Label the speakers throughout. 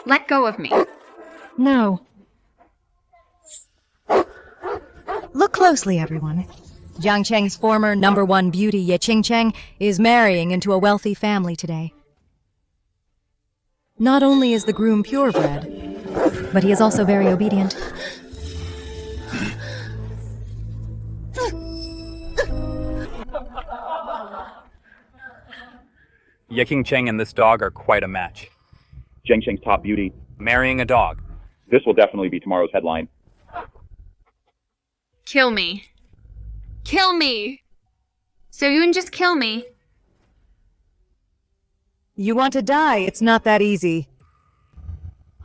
Speaker 1: Let go of me.
Speaker 2: No. Look closely, everyone. Jiangcheng's former #1 beauty, Qingcheng, is marrying into a wealthy family today. Not only is the groom purebred, but he is also very obedient.
Speaker 3: Qingcheng and this dog are quite a match.
Speaker 4: Jiangcheng's top beauty.
Speaker 3: Marrying a dog.
Speaker 4: This will definitely be tomorrow's headline.
Speaker 1: Kill me. Kill me! So you can just kill me.
Speaker 2: You want to die? It's not that easy.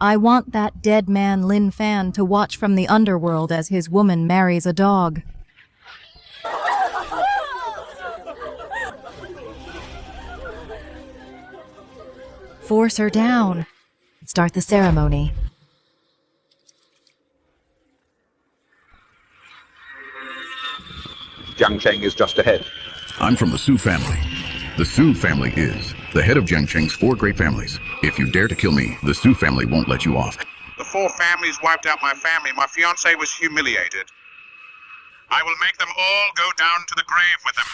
Speaker 2: I want that dead man Lin Fan to watch from the underworld as his woman marries a dog. Force her down. Start the ceremony.
Speaker 4: Jiangcheng is just ahead.
Speaker 5: I'm from the Su family. The Su family is the head of Jiangcheng's 4 great families. If you dare to kill me, the Su family won't let you off.
Speaker 6: The 4 families wiped out my family. My fiancée was humiliated. I will make them all go down to the grave with them.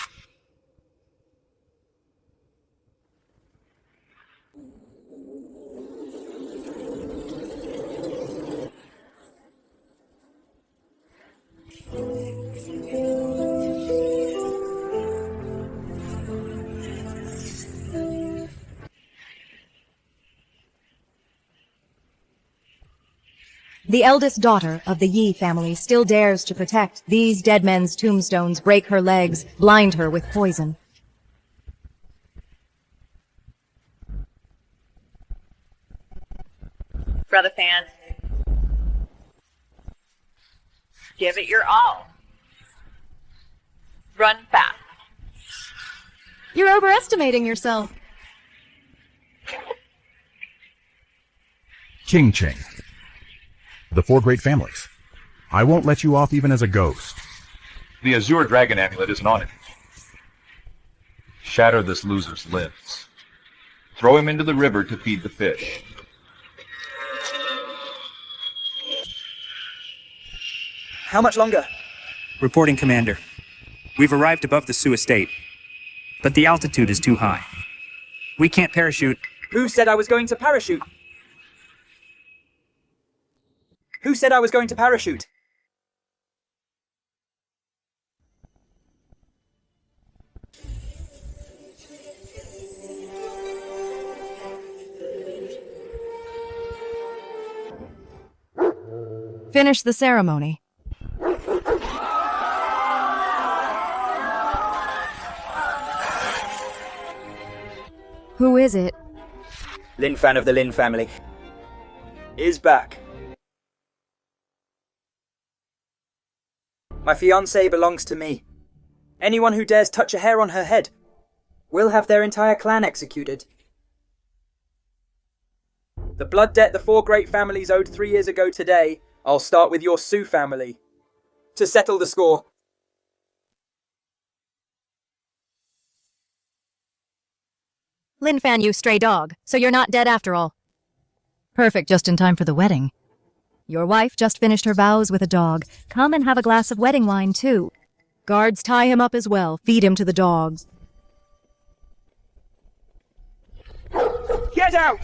Speaker 2: The eldest daughter of the Yi family still dares to protect these dead men's tombstones, break her legs, blind her with poison.
Speaker 7: Brother Fan, give it your all. Run fast.
Speaker 2: You're overestimating yourself.
Speaker 8: Qingcheng. The 4 great families. I won't let you off even as a ghost.
Speaker 9: The Azure Dragon Amulet isn't on it. Shatter this loser's limbs. Throw him into the river to feed the fish.
Speaker 10: How much longer?
Speaker 11: Reporting, Commander. We've arrived above the Sioux estate, but the altitude is too high. We can't parachute.
Speaker 10: Who said I was going to parachute? Who said I was going to parachute?
Speaker 2: Finish the ceremony. Who is it?
Speaker 10: Lin Fan of the Lin family is back. My fiancée belongs to me. Anyone who dares touch a hair on her head will have their entire clan executed. The blood debt the 4 great families owed 3 years ago today, I'll start with your Su family to settle the score.
Speaker 2: Lin Fan, you stray dog, so you're not dead after all. Perfect, just in time for the wedding. Your wife just finished her vows with a dog. Come and have a glass of wedding wine, too. Guards tie him up as well. Feed him to the dogs.
Speaker 10: Get out!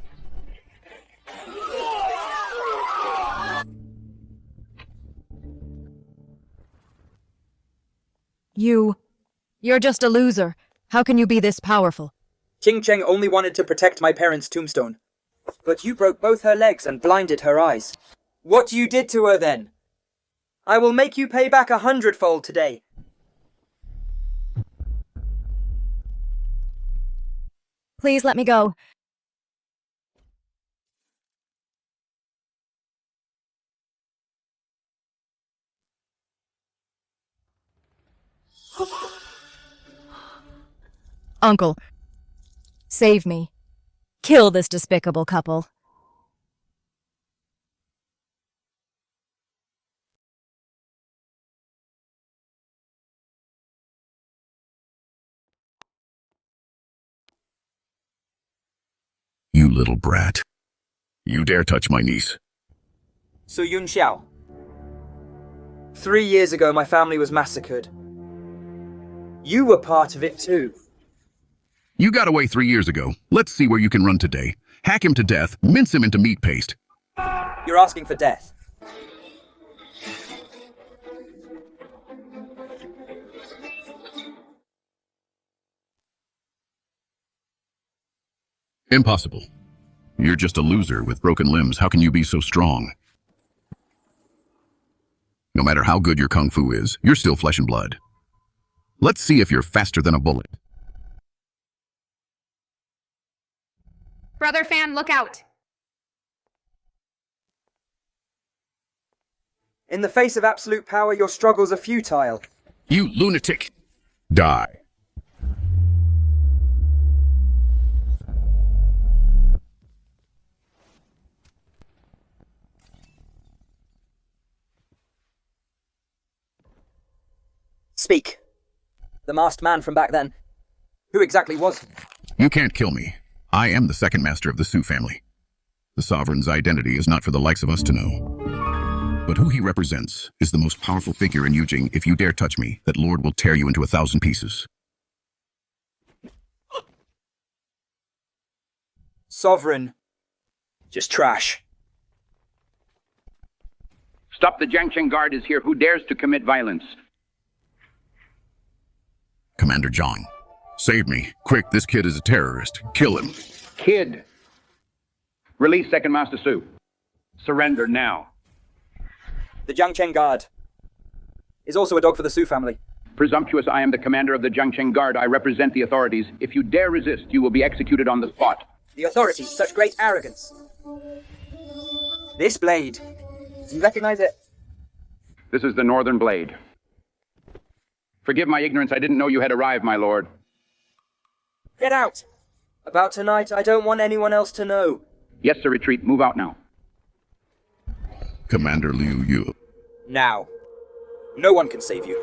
Speaker 2: You're just a loser. How can you be this powerful?
Speaker 10: Qingcheng only wanted to protect my parents' tombstone. But you broke both her legs and blinded her eyes. What you did to her then? I will make you pay back 100-fold today.
Speaker 2: Please let me go. Uncle, save me. Kill this despicable couple.
Speaker 5: You little brat. You dare touch my niece.
Speaker 10: Su Yun Xiao. 3 years ago, my family was massacred. You were part of it too.
Speaker 5: You got away 3 years ago. Let's see where you can run today. Hack him to death, mince him into meat paste.
Speaker 10: You're asking for death.
Speaker 5: Impossible. You're just a loser with broken limbs. How can you be so strong? No matter how good your kung fu is, you're still flesh and blood. Let's see if you're faster than a bullet.
Speaker 1: Brother Fan, look out!
Speaker 10: In the face of absolute power, your struggles are futile.
Speaker 5: You lunatic! Die.
Speaker 10: Speak. The masked man from back then. Who exactly was he?
Speaker 5: You can't kill me. I am the second master of the Su family. The sovereign's identity is not for the likes of us to know. But who he represents is the most powerful figure in Yujing. If you dare touch me, that lord will tear you into 1,000 pieces.
Speaker 10: Sovereign. Just trash.
Speaker 12: Stop, the Jiangcheng guard is here. Who dares to commit violence?
Speaker 5: Commander Zhang, save me. Quick, this kid is a terrorist. Kill him.
Speaker 12: Kid. Release Second Master Su. Surrender now.
Speaker 10: The Jiangcheng guard is also a dog for the Su family.
Speaker 12: Presumptuous, I am the commander of the Jiangcheng guard. I represent the authorities. If you dare resist, you will be executed on the spot.
Speaker 10: The authorities, such great arrogance. This blade. Do you recognize it?
Speaker 12: This is the Northern Blade. Forgive my ignorance. I didn't know you had arrived, my lord.
Speaker 10: Get out! About tonight, I don't want anyone else to know.
Speaker 12: Yes, sir, retreat. Move out now.
Speaker 5: Commander Liu Yu.
Speaker 10: Now. No one can save you.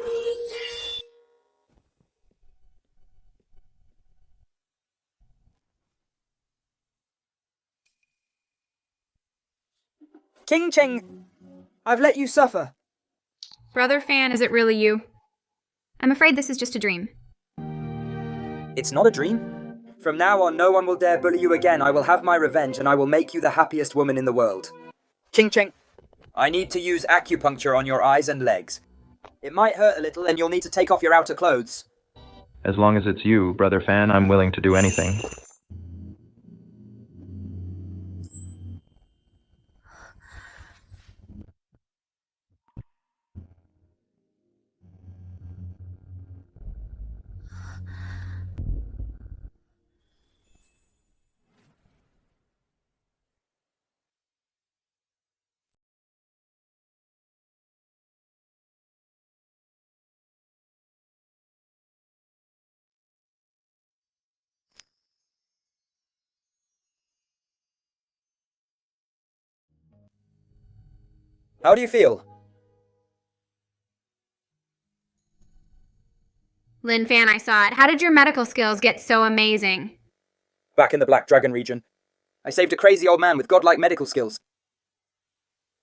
Speaker 10: Qingcheng, I've let you suffer.
Speaker 1: Brother Fan, is it really you? I'm afraid this is just a dream.
Speaker 10: It's not a dream. From now on, no one will dare bully you again. I will have my revenge, and I will make you the happiest woman in the world. Qingcheng, I need to use acupuncture on your eyes and legs. It might hurt a little, and you'll need to take off your outer clothes.
Speaker 13: As long as it's you, Brother Fan, I'm willing to do anything.
Speaker 10: How do you feel?
Speaker 1: Lin Fan, I saw it. How did your medical skills get so amazing?
Speaker 10: Back in the Black Dragon region, I saved a crazy old man with godlike medical skills.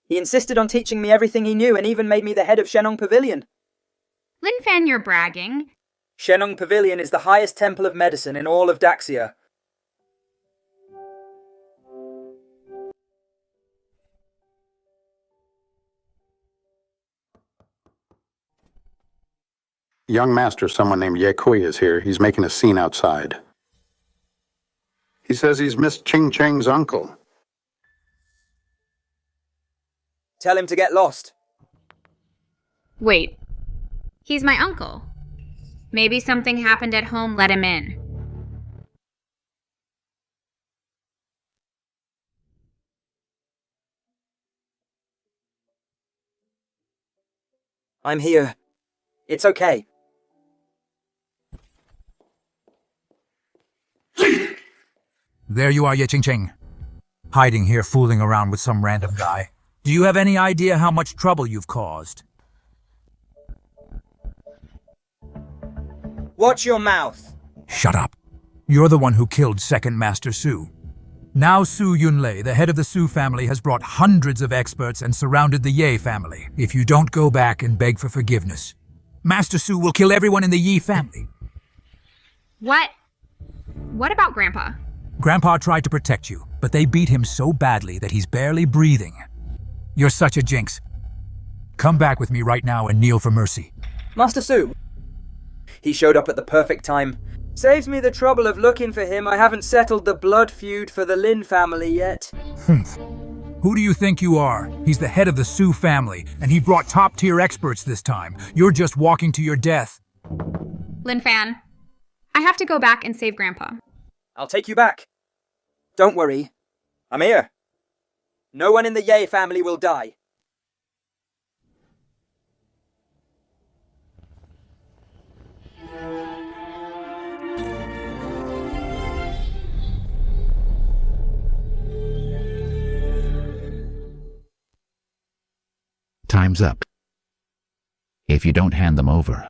Speaker 10: He insisted on teaching me everything he knew and even made me the head of Shennong Pavilion.
Speaker 1: Lin Fan, you're bragging.
Speaker 10: Shennong Pavilion is the highest temple of medicine in all of Daxia.
Speaker 14: Young master, someone named Ye Kui is here. He's making a scene outside. He says he's Miss Qingcheng's uncle.
Speaker 10: Tell him to get lost.
Speaker 1: Wait. He's my uncle. Maybe something happened at home, let him in.
Speaker 10: I'm here. It's okay.
Speaker 15: There you are, Ye Qingcheng. Hiding here, fooling around with some random guy. Do you have any idea how much trouble you've caused?
Speaker 10: Watch your mouth.
Speaker 15: Shut up. You're the one who killed Second Master Su. Now Su Yunlei, the head of the Su family, has brought hundreds of experts and surrounded the Ye family. If you don't go back and beg for forgiveness, Master Su will kill everyone in the Yi family.
Speaker 1: What? What about Grandpa?
Speaker 15: Grandpa tried to protect you, but they beat him so badly that he's barely breathing. You're such a jinx. Come back with me right now and kneel for mercy.
Speaker 10: Master Su! He showed up at the perfect time. Saves me the trouble of looking for him. I haven't settled the blood feud for the Lin family yet.
Speaker 15: Who do you think you are? He's the head of the Su family, and he brought top-tier experts this time. You're just walking to your death.
Speaker 1: Lin Fan, I have to go back and save Grandpa.
Speaker 10: I'll take you back. Don't worry. I'm here. No one in the Ye family will die.
Speaker 16: Time's up. If you don't hand them over,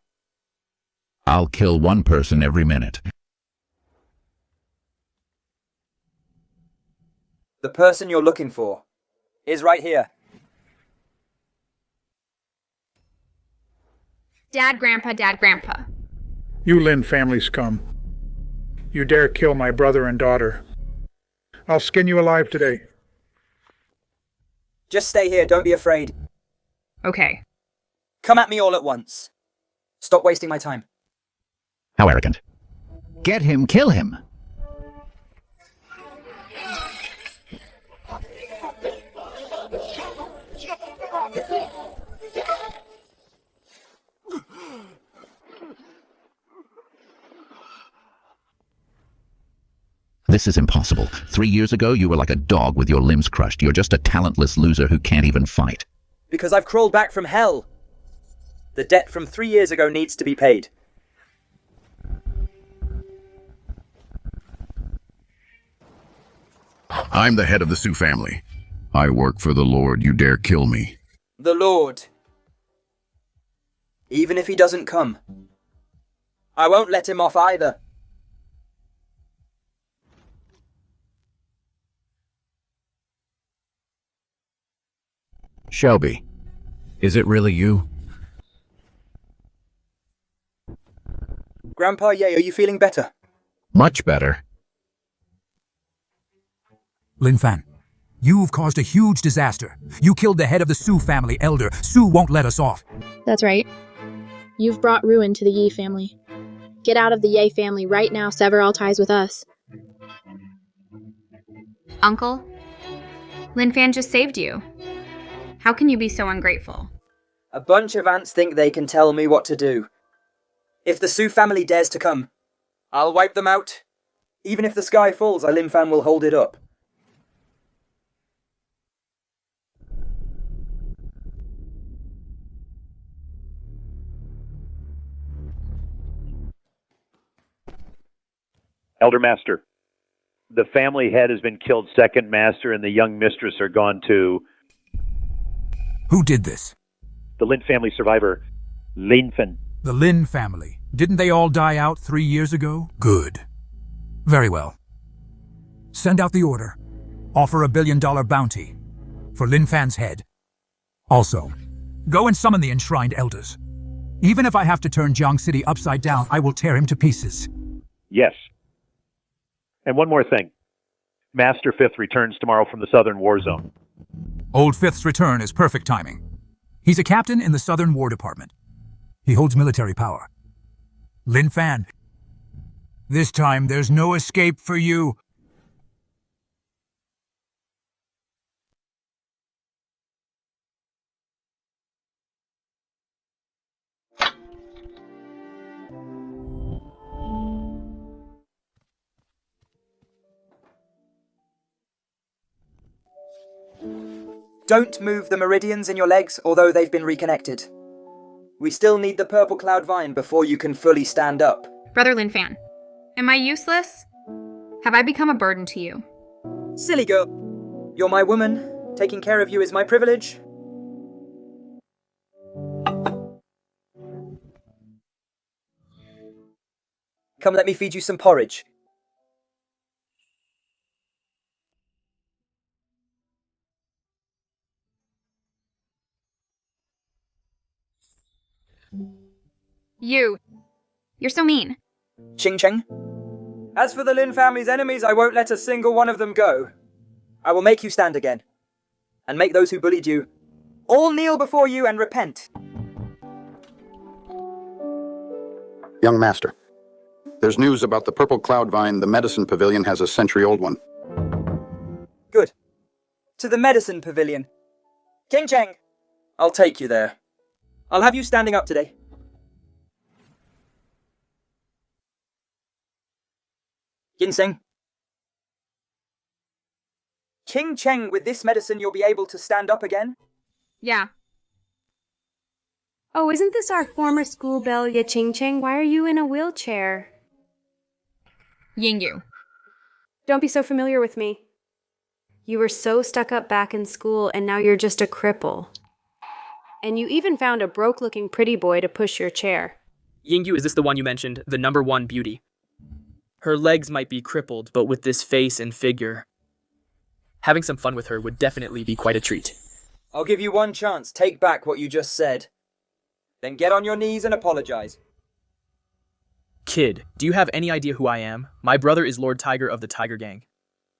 Speaker 16: I'll kill one person every minute.
Speaker 10: The person you're looking for is right here.
Speaker 1: Dad, Grandpa.
Speaker 17: You Lin family scum. You dare kill my brother and daughter. I'll skin you alive today.
Speaker 10: Just stay here, don't be afraid.
Speaker 1: Okay.
Speaker 10: Come at me all at once. Stop wasting my time.
Speaker 16: How arrogant. Get him, kill him. This is impossible. 3 years ago, you were like a dog with your limbs crushed. You're just a talentless loser who can't even fight.
Speaker 10: Because I've crawled back from hell. The debt from 3 years ago needs to be paid.
Speaker 5: I'm the head of the Su family. I work for the Lord. You dare kill me.
Speaker 10: The Lord. Even if he doesn't come, I won't let him off either.
Speaker 16: Shelby, is it really you?
Speaker 10: Grandpa Ye, are you feeling better?
Speaker 16: Much better.
Speaker 15: Lin Fan, you've caused a huge disaster. You killed the head of the Su family elder. Su won't let us off.
Speaker 18: That's right. You've brought ruin to the Yi family. Get out of the Ye family right now, sever all ties with us.
Speaker 1: Uncle, Lin Fan just saved you. How can you be so ungrateful?
Speaker 10: A bunch of ants think they can tell me what to do. If the Su family dares to come, I'll wipe them out. Even if the sky falls, Lin Fan will hold it up.
Speaker 19: Elder Master, the family head has been killed. Second Master and the young mistress are gone too.
Speaker 15: Who did this?
Speaker 19: The Lin family survivor, Lin Fan.
Speaker 15: The Lin family. Didn't they all die out 3 years ago? Good. Very well. Send out the order. Offer $1 billion bounty for Lin Fan's head. Also, go and summon the enshrined elders. Even if I have to turn Jiang City upside down, I will tear him to pieces.
Speaker 19: Yes. And one more thing. Master Fifth returns tomorrow from the Southern War Zone.
Speaker 15: Old Fifth's return is perfect timing. He's a captain in the Southern War Department. He holds military power. Lin Fan, this time there's no escape for you.
Speaker 10: Don't move the meridians in your legs, although they've been reconnected. We still need the purple cloud vine before you can fully stand up.
Speaker 1: Brother Lin Fan, am I useless? Have I become a burden to you?
Speaker 10: Silly girl. You're my woman. Taking care of you is my privilege. Come, let me feed you some porridge.
Speaker 1: You're so mean.
Speaker 10: Qingcheng. As for the Lin family's enemies, I won't let a single one of them go. I will make you stand again, and make those who bullied you all kneel before you and repent.
Speaker 14: Young master, there's news about the purple cloud vine. The medicine pavilion has a century-old one.
Speaker 10: Good. To the medicine pavilion. Qingcheng, I'll take you there. I'll have you standing up today. Ginseng. Qingcheng, with this medicine you'll be able to stand up again?
Speaker 1: Yeah.
Speaker 20: Oh, isn't this our former school belle, Qingcheng? Why are you in a wheelchair?
Speaker 1: Yingyu.
Speaker 20: Don't be so familiar with me. You were so stuck up back in school, and now you're just a cripple. And you even found a broke-looking pretty boy to push your chair.
Speaker 21: Yingyu, is this the one you mentioned? The #1 beauty? Her legs might be crippled, but with this face and figure, having some fun with her would definitely be quite a treat.
Speaker 10: I'll give you one chance. Take back what you just said. Then get on your knees and apologize.
Speaker 21: Kid, do you have any idea who I am? My brother is Lord Tiger of the Tiger Gang.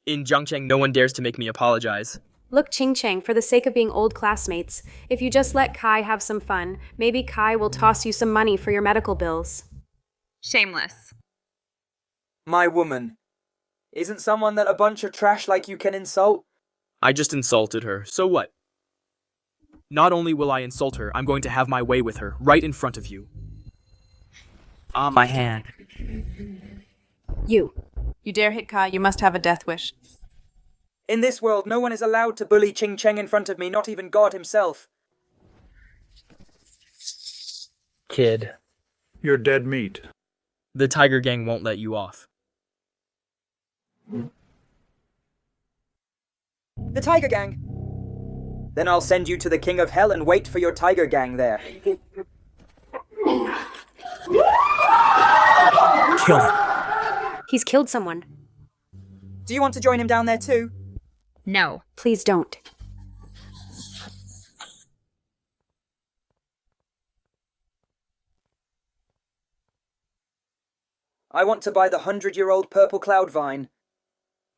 Speaker 21: In Jiangcheng, no one dares to make me apologize.
Speaker 20: Look, Qingcheng, for the sake of being old classmates, if you just let Kai have some fun, maybe Kai will toss you some money for your medical bills.
Speaker 1: Shameless.
Speaker 10: My woman. Isn't someone that a bunch of trash like you can insult?
Speaker 21: I just insulted her, so what? Not only will I insult her, I'm going to have my way with her, right in front of you. Ah, my hand.
Speaker 20: You
Speaker 22: dare hit Kai, you must have a death wish.
Speaker 10: In this world, no one is allowed to bully Qingcheng in front of me, not even God himself.
Speaker 21: Kid.
Speaker 17: You're dead meat.
Speaker 21: The Tiger Gang won't let you off.
Speaker 10: The Tiger Gang? Then I'll send you to the King of Hell and wait for your Tiger Gang there.
Speaker 21: Kill him.
Speaker 20: He's killed someone.
Speaker 10: Do you want to join him down there too?
Speaker 1: No.
Speaker 20: Please don't.
Speaker 10: I want to buy the 100-year-old purple cloud vine.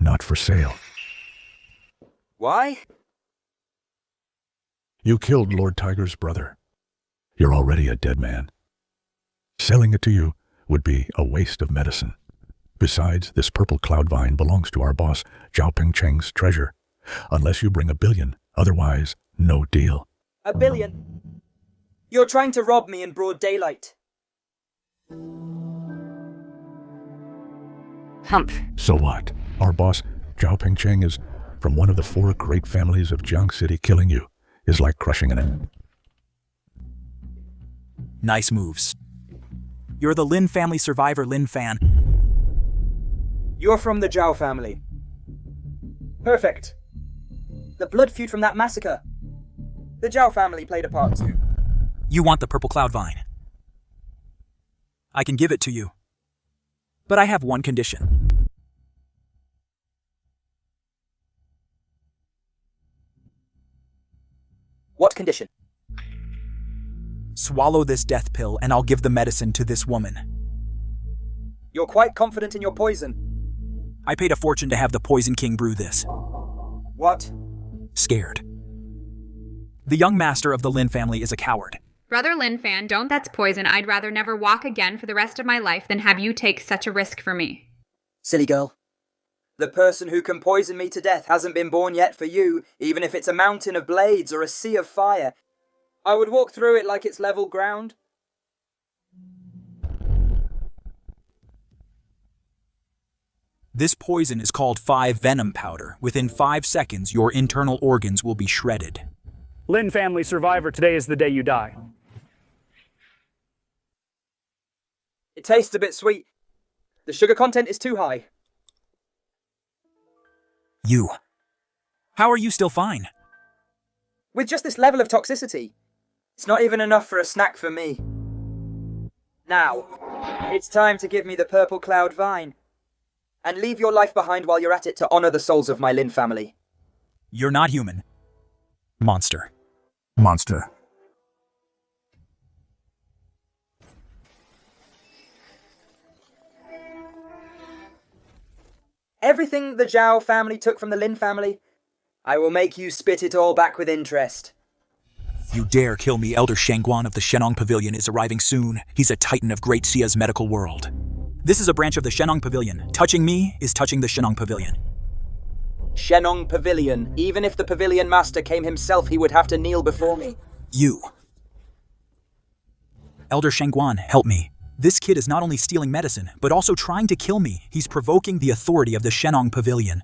Speaker 8: Not for sale.
Speaker 10: Why?
Speaker 8: You killed Lord Tiger's brother. You're already a dead man. Selling it to you would be a waste of medicine. Besides, this purple cloud vine belongs to our boss, Jiangcheng's treasure. Unless you bring $1 billion, otherwise, no deal.
Speaker 10: $1 billion? You're trying to rob me in broad daylight.
Speaker 20: Humph.
Speaker 8: So what? Our boss, Jiangcheng, is from one of the 4 great families of Jiang City. Killing you is like crushing an egg.
Speaker 23: Nice moves. You're the Lin family survivor, Lin Fan.
Speaker 10: You're from the Zhao family. Perfect. The blood feud from that massacre. The Zhao family played a part too.
Speaker 23: You want the purple cloud vine. I can give it to you. But I have one condition.
Speaker 10: What condition?
Speaker 23: Swallow this death pill and I'll give the medicine to this woman.
Speaker 10: You're quite confident in your poison.
Speaker 23: I paid a fortune to have the Poison King brew this.
Speaker 10: What?
Speaker 23: Scared. The young master of the Lin family is a coward.
Speaker 1: Brother Lin Fan, don't. That's poison. I'd rather never walk again for the rest of my life than have you take such a risk for me.
Speaker 10: Silly girl. The person who can poison me to death hasn't been born yet for you, even if it's a mountain of blades or a sea of fire. I would walk through it like it's level ground.
Speaker 23: This poison is called 5 venom powder. Within 5 seconds, your internal organs will be shredded.
Speaker 12: Lin family survivor, today is the day you die.
Speaker 10: It tastes a bit sweet. The sugar content is too high.
Speaker 23: You. How are you still fine?
Speaker 10: With just this level of toxicity, it's not even enough for a snack for me. Now, it's time to give me the purple cloud vine. And leave your life behind while you're at it to honor the souls of my Lin family.
Speaker 23: You're not human. Monster.
Speaker 8: Monster.
Speaker 10: Everything the Zhao family took from the Lin family, I will make you spit it all back with interest.
Speaker 23: You dare kill me, Elder Shangguan of the Shennong Pavilion is arriving soon. He's a titan of Great Sia's medical world. This is a branch of the Shennong Pavilion. Touching me is touching the Shennong Pavilion.
Speaker 10: Shennong Pavilion. Even if the Pavilion Master came himself, he would have to kneel before me.
Speaker 23: You. Elder Shangguan, help me. This kid is not only stealing medicine, but also trying to kill me. He's provoking the authority of the Shennong Pavilion.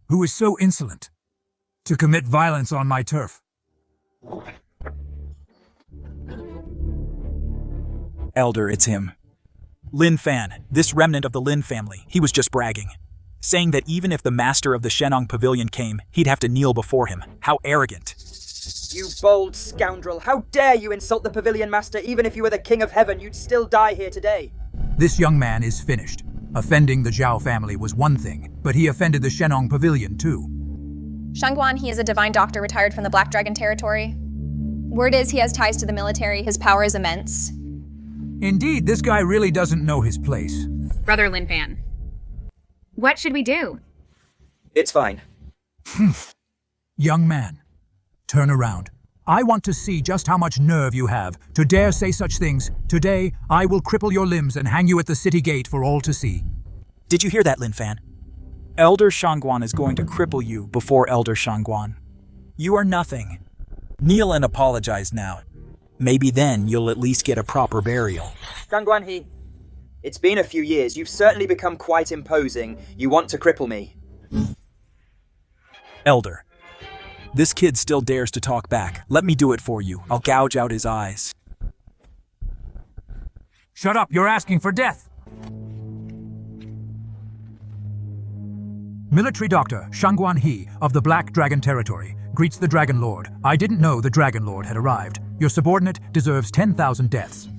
Speaker 15: Who is so insolent to commit violence on my turf?
Speaker 23: Elder, it's him. Lin Fan, this remnant of the Lin family, he was just bragging. Saying that even if the master of the Shennong Pavilion came, he'd have to kneel before him. How arrogant.
Speaker 10: You bold scoundrel, how dare you insult the Pavilion Master? Even if you were the King of Heaven, you'd still die here today.
Speaker 15: This young man is finished. Offending the Zhao family was one thing, but he offended the Shennong Pavilion too.
Speaker 3: Shangguan, he is a divine doctor retired from the Black Dragon territory. Word is he has ties to the military. His power is immense.
Speaker 15: Indeed, this guy really doesn't know his place.
Speaker 1: Brother Lin Fan, what should we do?
Speaker 10: It's fine.
Speaker 15: Young man, turn around. I want to see just how much nerve you have to dare say such things. Today, I will cripple your limbs and hang you at the city gate for all to see.
Speaker 23: Did you hear that, Lin Fan? Elder Shangguan is going to cripple you before Elder Shangguan. You are nothing. Kneel and apologize now. Maybe then you'll at least get a proper burial.
Speaker 10: Shangguan He, it's been a few years. You've certainly become quite imposing. You want to cripple me.
Speaker 23: Elder, this kid still dares to talk back. Let me do it for you. I'll gouge out his eyes.
Speaker 15: Shut up, you're asking for death. Military Doctor Shangguan He of the Black Dragon Territory greets the Dragon Lord. I didn't know the Dragon Lord had arrived. Your subordinate deserves 10,000 deaths.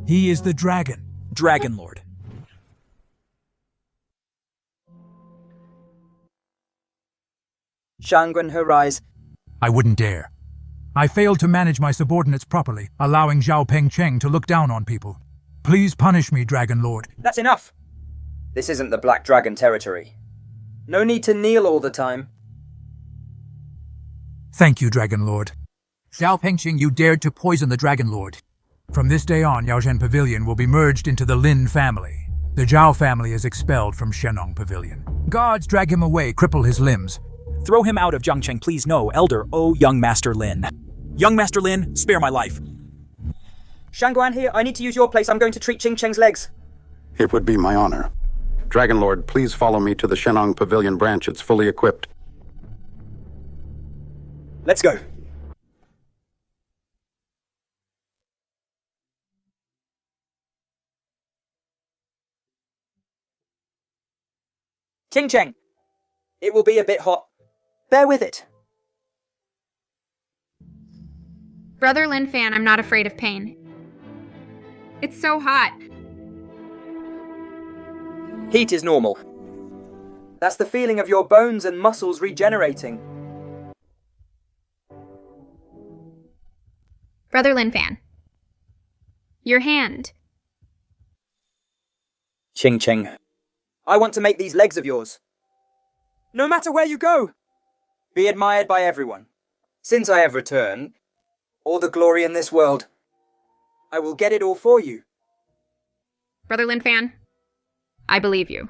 Speaker 15: He is the dragon.
Speaker 23: Dragon Lord.
Speaker 10: Shangguan He rise.
Speaker 15: I wouldn't dare. I failed to manage my subordinates properly, allowing Zhao Pengcheng to look down on people. Please punish me, Dragon Lord.
Speaker 10: That's enough. This isn't the Black Dragon territory. No need to kneel all the time.
Speaker 15: Thank you, Dragon Lord. Zhao Pengcheng, you dared to poison the Dragon Lord. From this day on, Yaozhen Pavilion will be merged into the Lin family. The Zhao family is expelled from Shennong Pavilion. Guards drag him away, cripple his limbs.
Speaker 23: Throw him out of Jiangcheng, please. No, Elder, oh, young Master Lin. Young Master Lin, spare my life.
Speaker 10: Shangguan here, I need to use your place. I'm going to treat Qingcheng's legs.
Speaker 14: It would be my honor. Dragon Lord, please follow me to the Shennong Pavilion branch. It's fully equipped.
Speaker 10: Let's go. Qingcheng, it will be a bit hot. Bear with it.
Speaker 1: Brother Lin Fan, I'm not afraid of pain. It's so hot.
Speaker 10: Heat is normal. That's the feeling of your bones and muscles regenerating.
Speaker 1: Brother Lin Fan, your hand.
Speaker 10: Qingcheng, I want to make these legs of yours, no matter where you go, be admired by everyone. Since I have returned, all the glory in this world, I will get it all for you.
Speaker 1: Brother Lin Fan, I believe you.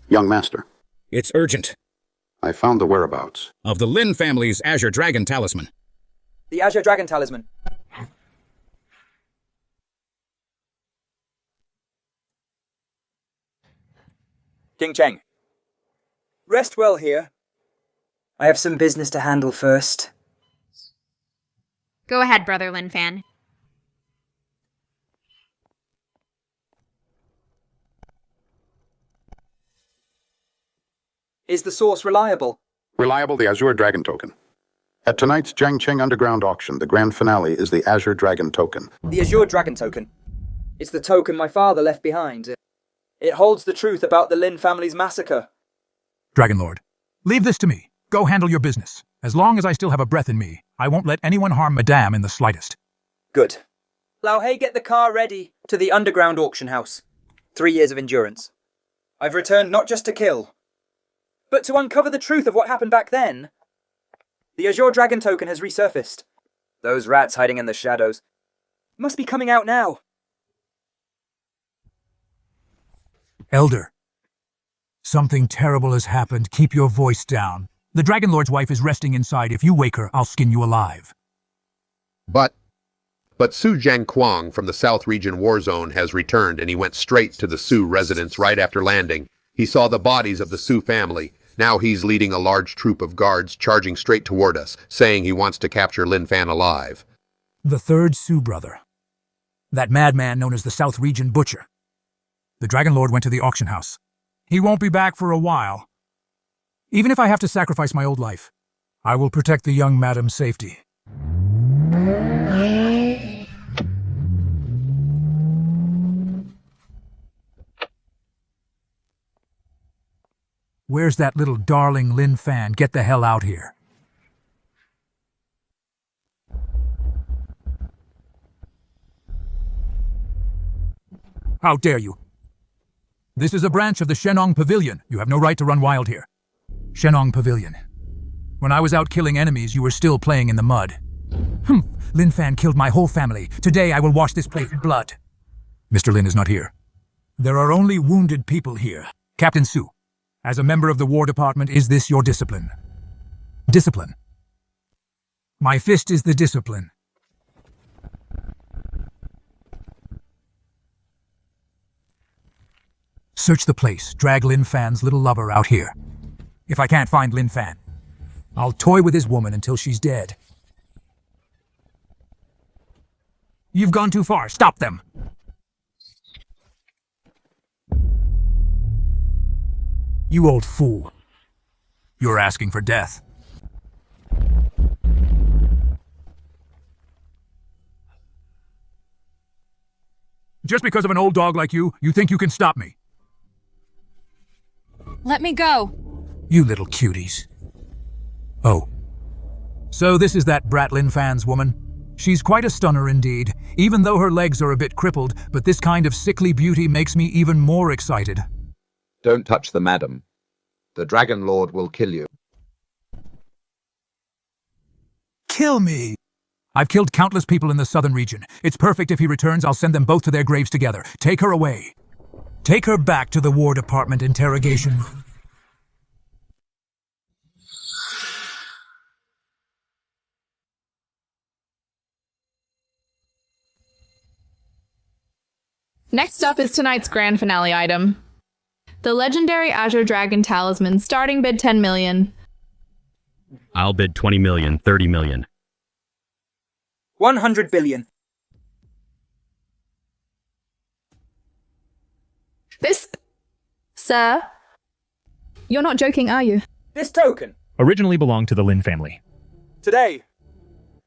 Speaker 14: Young Master.
Speaker 5: It's urgent.
Speaker 14: I found the whereabouts
Speaker 5: of the Lin family's Azure Dragon Talisman.
Speaker 10: The Azure Dragon Talisman. Qingcheng, rest well here. I have some business to handle first.
Speaker 1: Go ahead, Brother Lin Fan.
Speaker 10: Is the source reliable?
Speaker 14: Reliable, the Azure Dragon token. At tonight's Jiangcheng Underground auction, the grand finale is the Azure Dragon token.
Speaker 10: The Azure Dragon token. It's the token my father left behind. It holds the truth about the Lin family's massacre.
Speaker 15: Dragon Lord, leave this to me. Go handle your business. As long as I still have a breath in me, I won't let anyone harm Madame in the slightest.
Speaker 10: Good. Lao Hei, get the car ready to the underground auction house. 3 years of endurance. I've returned not just to kill, but to uncover the truth of what happened back then. The Azure Dragon token has resurfaced. Those rats hiding in the shadows must be coming out now.
Speaker 15: Elder, something terrible has happened. Keep your voice down. The Dragon Lord's wife is resting inside. If you wake her, I'll skin you alive.
Speaker 4: But Su Jiangcheng from the South Region War Zone has returned, and he went straight to the Su residence right after landing. He saw the bodies of the Su family. Now he's leading a large troop of guards charging straight toward us, saying he wants to capture Lin Fan alive.
Speaker 15: The third Su brother. That madman known as the South Region Butcher. The Dragon Lord went to the auction house. He won't be back for a while. Even if I have to sacrifice my old life, I will protect the young madam's safety. Where's that little darling Lin Fan? Get the hell out here. How dare you? This is a branch of the Shennong Pavilion. You have no right to run wild here. Shennong Pavilion. When I was out killing enemies, you were still playing in the mud. Lin Fan killed my whole family. Today I will wash this place in blood. Mr. Lin is not here. There are only wounded people here. Captain Su, as a member of the War Department, is this your discipline? Discipline. My fist is the discipline. Search the place. Drag Lin Fan's little lover out here. If I can't find Lin Fan, I'll toy with his woman until she's dead. You've gone too far. Stop them. You old fool. You're asking for death. Just because of an old dog like you think you can stop me?
Speaker 6: Let me go.
Speaker 15: You little cuties. Oh. So this is that brat Lin Fan's woman? She's quite a stunner indeed, even though her legs are a bit crippled, but this kind of sickly beauty makes me even more excited.
Speaker 7: Don't touch the madam. The Dragon Lord will kill you.
Speaker 15: Kill me! I've killed countless people in the southern region. It's perfect. If he returns, I'll send them both to their graves together. Take her away. Take her back to the War Department interrogation room.
Speaker 6: Next up is tonight's grand finale item. The legendary Azure Dragon Talisman, starting bid 10 million.
Speaker 24: I'll bid 20 million, 30 million.
Speaker 10: 100 billion.
Speaker 18: This... Sir? You're not joking, are you?
Speaker 10: This token
Speaker 19: Originally belonged to the Lin family.
Speaker 10: today.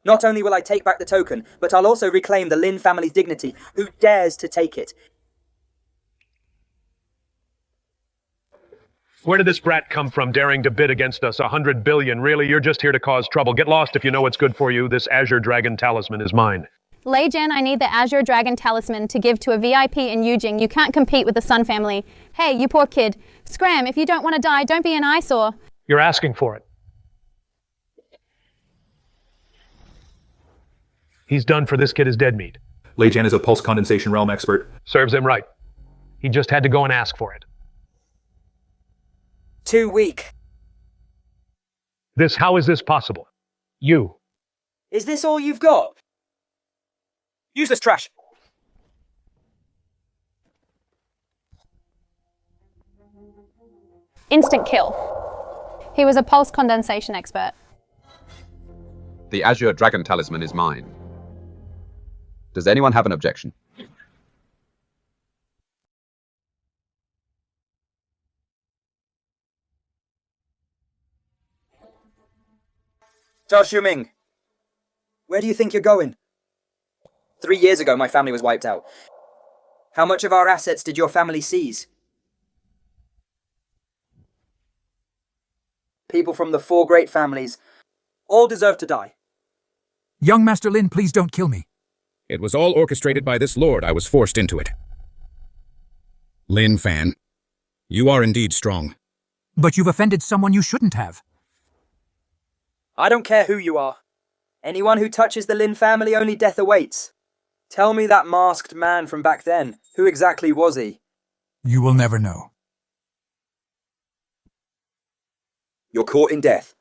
Speaker 10: Not only will I take back the token, but I'll also reclaim the Lin family's dignity. Who dares to take it?
Speaker 25: Where did this brat come from, daring to bid against us? 100 billion. Really, you're just here to cause trouble. Get lost if you know what's good for you. This Azure Dragon Talisman is mine.
Speaker 3: Lei Jen, I need the Azure Dragon Talisman to give to a VIP in Yujing. You can't compete with the Sun family. Hey, you poor kid. Scram, if you don't want to die, don't be an eyesore.
Speaker 25: You're asking for it. He's done for. This kid is dead meat.
Speaker 26: Lei Jen is a pulse condensation realm expert.
Speaker 25: Serves him right. He just had to go and ask for it.
Speaker 10: Too weak.
Speaker 25: How is this possible? You.
Speaker 10: Is this all you've got? Use this trash.
Speaker 3: Instant kill. He was a pulse condensation expert.
Speaker 7: The Azure Dragon Talisman is mine. Does anyone have an objection?
Speaker 10: Zhao Shuming, where do you think you're going? 3 years ago, my family was wiped out. How much of our assets did your family seize? People from the 4 great families all deserve to die.
Speaker 15: Young Master Lin, please don't kill me.
Speaker 5: It was all orchestrated by this lord. I was forced into it. Lin Fan, you are indeed strong.
Speaker 15: But you've offended someone you shouldn't have.
Speaker 10: I don't care who you are. Anyone who touches the Lin family, only death awaits. Tell me that masked man from back then. Who exactly was he?
Speaker 15: You will never know.
Speaker 10: You're caught in death.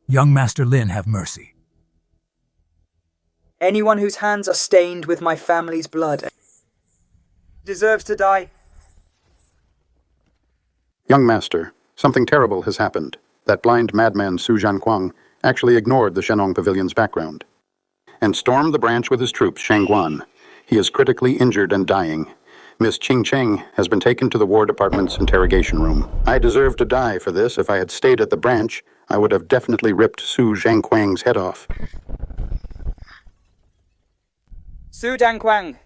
Speaker 15: Young Master Lin, have mercy.
Speaker 10: Anyone whose hands are stained with my family's blood deserves to die.
Speaker 14: Young master, something terrible has happened. That blind madman Su Jiangquang actually ignored the Shennong Pavilion's background and stormed the branch with his troops, Shangguan. He is critically injured and dying. Miss Qingcheng has been taken to the War Department's interrogation room. I deserve to die for this. If I had stayed at the branch, I would have definitely ripped Su Jiangquang's head off.
Speaker 10: Su Jiangquang,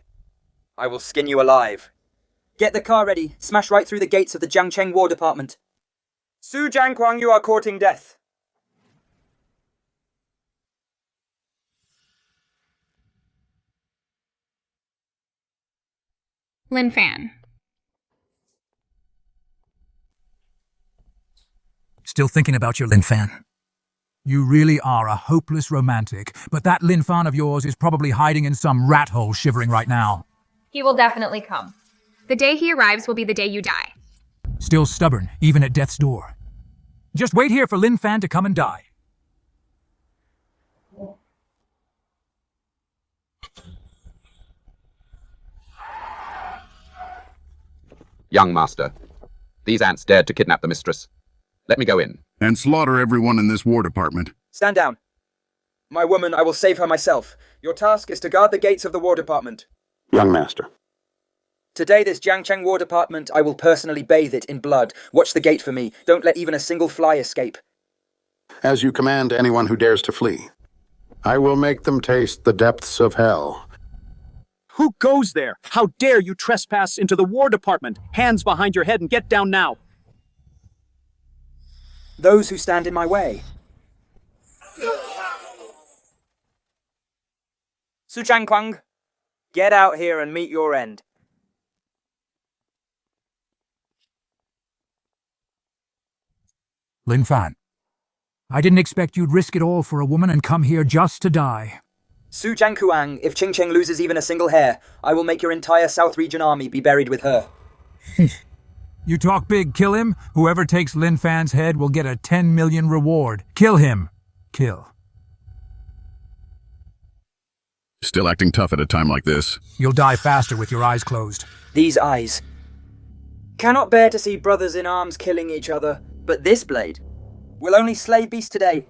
Speaker 10: I will skin you alive. Get the car ready. Smash right through the gates of the Jiangcheng War Department. Su Jiangquang, you are courting death.
Speaker 1: Lin Fan.
Speaker 15: Still thinking about your Lin Fan? You really are a hopeless romantic, but that Lin Fan of yours is probably hiding in some rat hole shivering right now.
Speaker 1: He will definitely come. The day he arrives will be the day you die.
Speaker 15: Still stubborn, even at death's door. Just wait here for Lin Fan to come and die.
Speaker 7: Young master, these ants dared to kidnap the mistress. Let me go in.
Speaker 5: And slaughter everyone in this war department.
Speaker 10: Stand down. My woman, I will save her myself. Your task is to guard the gates of the War Department.
Speaker 14: Young master.
Speaker 10: Today, this Jiangcheng War Department, I will personally bathe it in blood. Watch the gate for me. Don't let even a single fly escape.
Speaker 14: As you command anyone who dares to flee, I will make them taste the depths of hell.
Speaker 2: Who goes there? How dare you trespass into the War Department? Hands behind your head and get down now.
Speaker 10: Those who stand in my way. Su Jiangquang, get out here and meet your end.
Speaker 15: Lin Fan, I didn't expect you'd risk it all for a woman and come here just to die.
Speaker 10: Su Jiangquang, if Qingcheng loses even a single hair, I will make your entire South Region army be buried with her.
Speaker 15: You talk big, kill him. Whoever takes Lin Fan's head will get a 10 million reward. Kill him. Kill.
Speaker 5: Still acting tough at a time like this.
Speaker 15: You'll die faster with your eyes closed.
Speaker 10: These eyes cannot bear to see brothers in arms killing each other, but this blade will only slay beasts today.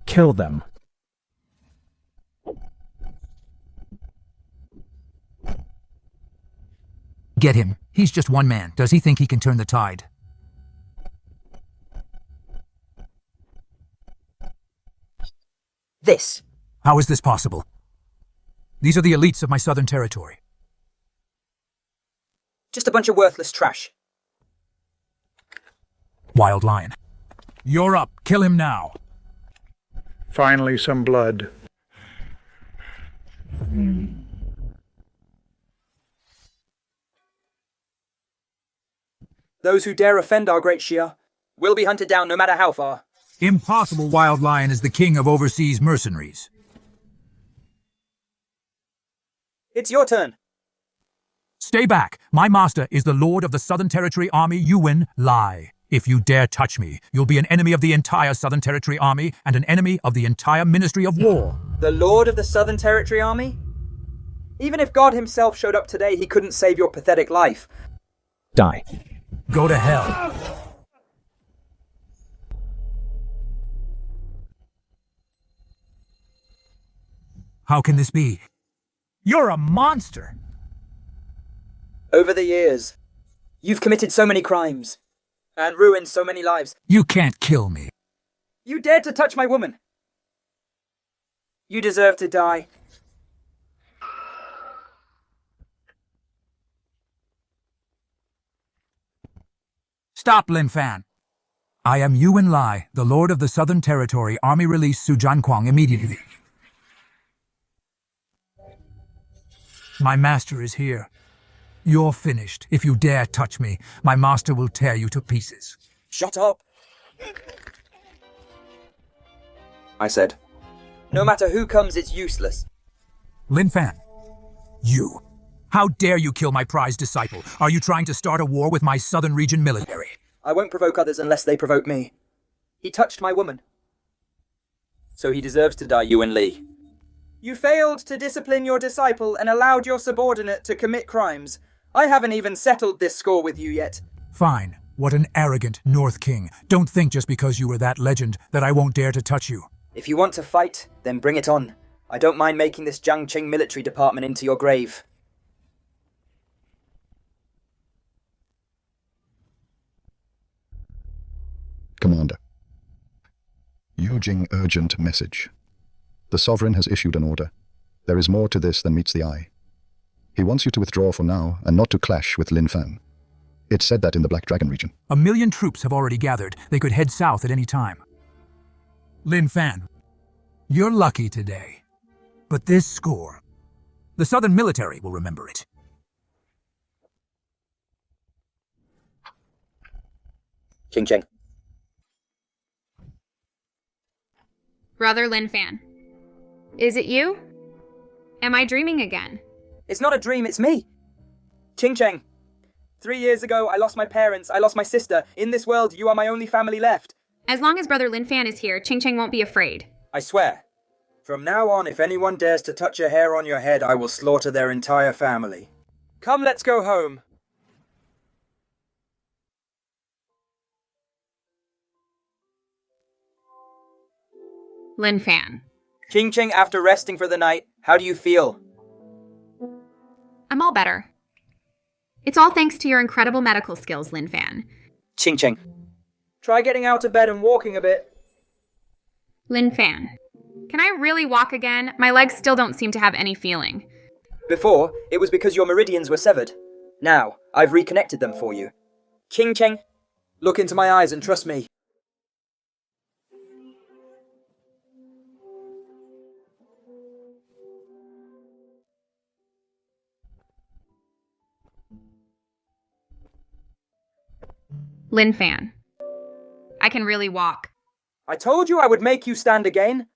Speaker 2: Kill them.
Speaker 15: Get him. He's just one man. Does he think he can turn the tide?
Speaker 10: This.
Speaker 15: How is this possible? These are the elites of my southern territory.
Speaker 10: Just a bunch of worthless trash.
Speaker 15: Wild Lion. You're up. Kill him now.
Speaker 17: Finally, some blood.
Speaker 10: Those who dare offend our great Shia will be hunted down no matter how far.
Speaker 15: Impossible. Wild Lion is the king of overseas mercenaries.
Speaker 10: It's your turn.
Speaker 15: Stay back. My master is the Lord of the Southern Territory Army, Yuan Lai. If you dare touch me, you'll be an enemy of the entire Southern Territory Army and an enemy of the entire Ministry of War.
Speaker 10: The Lord of the Southern Territory Army? Even if God himself showed up today, he couldn't save your pathetic life.
Speaker 2: Die.
Speaker 15: Go to hell. How can this be? You're a monster!
Speaker 10: Over the years, you've committed so many crimes and ruined so many lives.
Speaker 15: You can't kill me.
Speaker 10: You dared to touch my woman. You deserve to die.
Speaker 15: Stop, Lin Fan. I am Yuan Lai, the Lord of the Southern Territory. Army release Su Jianquang immediately. My master is here. You're finished. If you dare touch me, my master will tear you to pieces.
Speaker 10: Shut up! I said. No matter who comes, it's useless.
Speaker 15: Lin Fan, you. How dare you kill my prized disciple? Are you trying to start a war with my Southern Region military?
Speaker 10: I won't provoke others unless they provoke me. He touched my woman. So he deserves to die, Yuan Li. You failed to discipline your disciple and allowed your subordinate to commit crimes. I haven't even settled this score with you yet.
Speaker 15: Fine. What an arrogant North King. Don't think just because you were that legend that I won't dare to touch you.
Speaker 10: If you want to fight, then bring it on. I don't mind making this Jiangcheng military department into your grave.
Speaker 8: Commander. Yujing urgent message. The Sovereign has issued an order. There is more to this than meets the eye. He wants you to withdraw for now and not to clash with Lin Fan. It said that in the Black Dragon region.
Speaker 15: 1 million troops have already gathered. They could head south at any time. Lin Fan, you're lucky today. But this score, the Southern military will remember it.
Speaker 10: Qingcheng.
Speaker 1: Brother Lin Fan. Is it you? Am I dreaming again?
Speaker 10: It's not a dream, it's me. Qingcheng. 3 years ago, I lost my parents, I lost my sister. In this world, you are my only family left.
Speaker 1: As long as Brother Lin Fan is here, Qingcheng won't be afraid.
Speaker 10: I swear. From now on, if anyone dares to touch a hair on your head, I will slaughter their entire family. Come, let's go home.
Speaker 1: Lin Fan.
Speaker 10: Qingcheng, after resting for the night, how do you feel?
Speaker 1: I'm all better. It's all thanks to your incredible medical skills, Lin Fan.
Speaker 10: Qingcheng. Try getting out of bed and walking a bit.
Speaker 1: Lin Fan. Can I really walk again? My legs still don't seem to have any feeling.
Speaker 10: Before, it was because your meridians were severed. Now, I've reconnected them for you. Qingcheng, look into my eyes and trust me.
Speaker 1: Lin Fan. I can really walk.
Speaker 10: I told you I would make you stand again.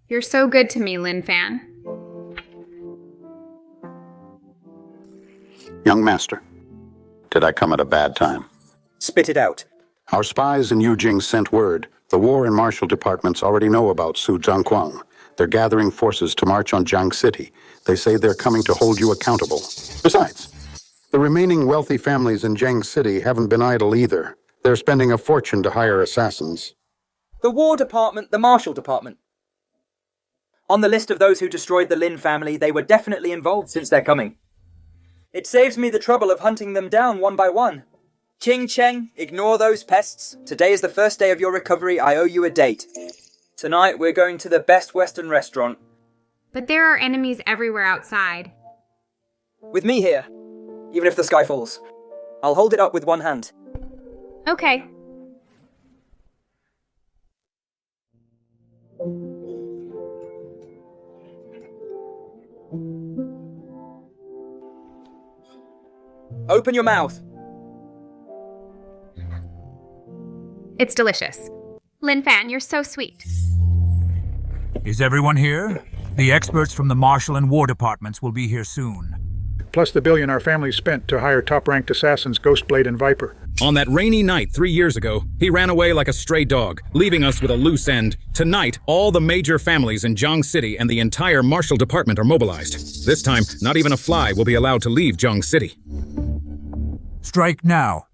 Speaker 1: You're so good to me, Lin Fan.
Speaker 14: Young master, did I come at a bad time?
Speaker 10: Spit it out.
Speaker 14: Our spies in Yujing sent word. The War and Marshal departments already know about Su Jianquang. They're gathering forces to march on Jiang City. They say they're coming to hold you accountable. Besides, the remaining wealthy families in Jiang City haven't been idle either. They're spending a fortune to hire assassins.
Speaker 10: The War Department, the Marshal Department. On the list of those who destroyed the Lin family, they were definitely involved since their coming. It saves me the trouble of hunting them down one by one. Qingcheng, ignore those pests. Today is the first day of your recovery. I owe you a date. Tonight we're going to the best Western restaurant.
Speaker 1: But there are enemies everywhere outside.
Speaker 10: With me here. Even if the sky falls. I'll hold it up with one hand.
Speaker 1: Okay.
Speaker 10: Open your mouth.
Speaker 1: It's delicious. Lin Fan, you're so sweet.
Speaker 15: Is everyone here? The experts from the Marshal and War departments will be here soon.
Speaker 17: Plus the billion our family spent to hire top-ranked assassins Ghostblade and Viper.
Speaker 9: On that rainy night 3 years ago, he ran away like a stray dog, leaving us with a loose end. Tonight, all the major families in Jiang City and the entire Marshal Department are mobilized. This time, not even a fly will be allowed to leave Jiang City.
Speaker 15: Strike now.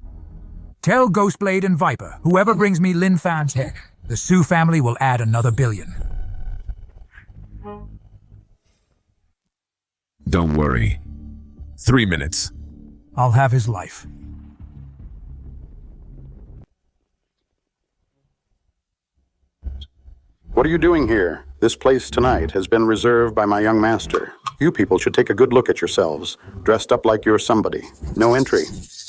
Speaker 15: Tell Ghostblade and Viper, whoever brings me Lin Fan's head, the Su family will add another billion.
Speaker 11: Don't worry. 3 minutes.
Speaker 15: I'll have his life.
Speaker 14: What are you doing here? This place tonight has been reserved by my young master. You people should take a good look at yourselves, dressed up like you're somebody. No entry.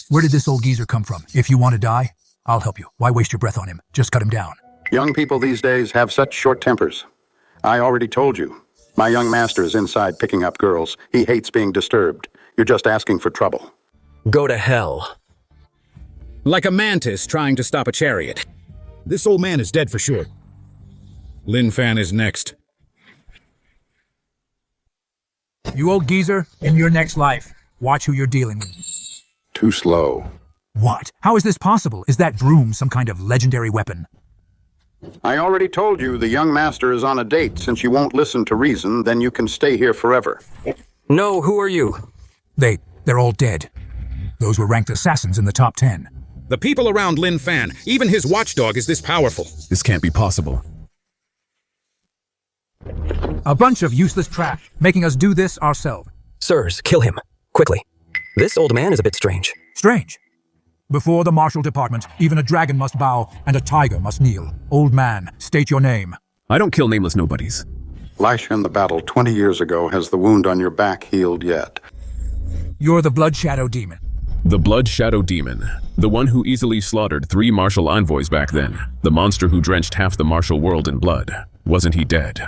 Speaker 15: Where did this old geezer come from? If you want to die, I'll help you. Why waste your breath on him? Just cut him down.
Speaker 14: Young people these days have such short tempers. I already told you. My young master is inside picking up girls. He hates being disturbed. You're just asking for trouble.
Speaker 12: Go to hell.
Speaker 9: Like a mantis trying to stop a chariot. This old man is dead for sure. Lin Fan is next.
Speaker 15: You old geezer, in your next life, watch who you're dealing with.
Speaker 14: Too slow.
Speaker 15: What? How is this possible? Is that broom some kind of legendary weapon?
Speaker 14: I already told you the young master is on a date. Since you won't listen to reason, then you can stay here forever.
Speaker 12: No, who are you?
Speaker 15: They're all dead. Those were ranked assassins in the top 10.
Speaker 9: The people around Lin Fan, even his watchdog is this powerful.
Speaker 11: This can't be possible.
Speaker 15: A bunch of useless trash, making us do this ourselves.
Speaker 12: Sirs, kill him. Quickly. This old man is a bit strange.
Speaker 15: Strange. Before the martial department, even a dragon must bow and a tiger must kneel. Old man, state your name.
Speaker 11: I don't kill nameless nobodies.
Speaker 14: Lash in the battle 20 years ago. Has the wound on your back healed yet?
Speaker 15: You're the Blood Shadow Demon.
Speaker 11: The Blood Shadow Demon. The one who easily slaughtered 3 martial envoys back then. The monster who drenched half the martial world in blood. Wasn't he dead?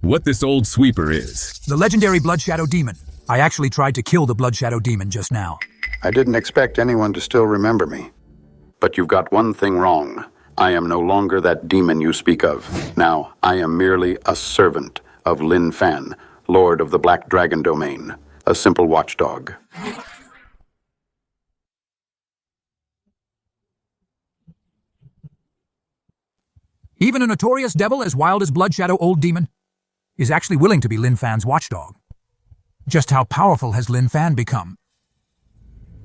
Speaker 11: What this old sweeper is.
Speaker 15: The legendary Blood Shadow Demon. I actually tried to kill the Blood Shadow Demon just now.
Speaker 14: I didn't expect anyone to still remember me. But you've got one thing wrong. I am no longer that demon you speak of. Now, I am merely a servant of Lin Fan, Lord of the Black Dragon Domain. A simple watchdog.
Speaker 15: Even a notorious devil as wild as Blood Shadow Old Demon is actually willing to be Lin Fan's watchdog. Just how powerful has Lin Fan become?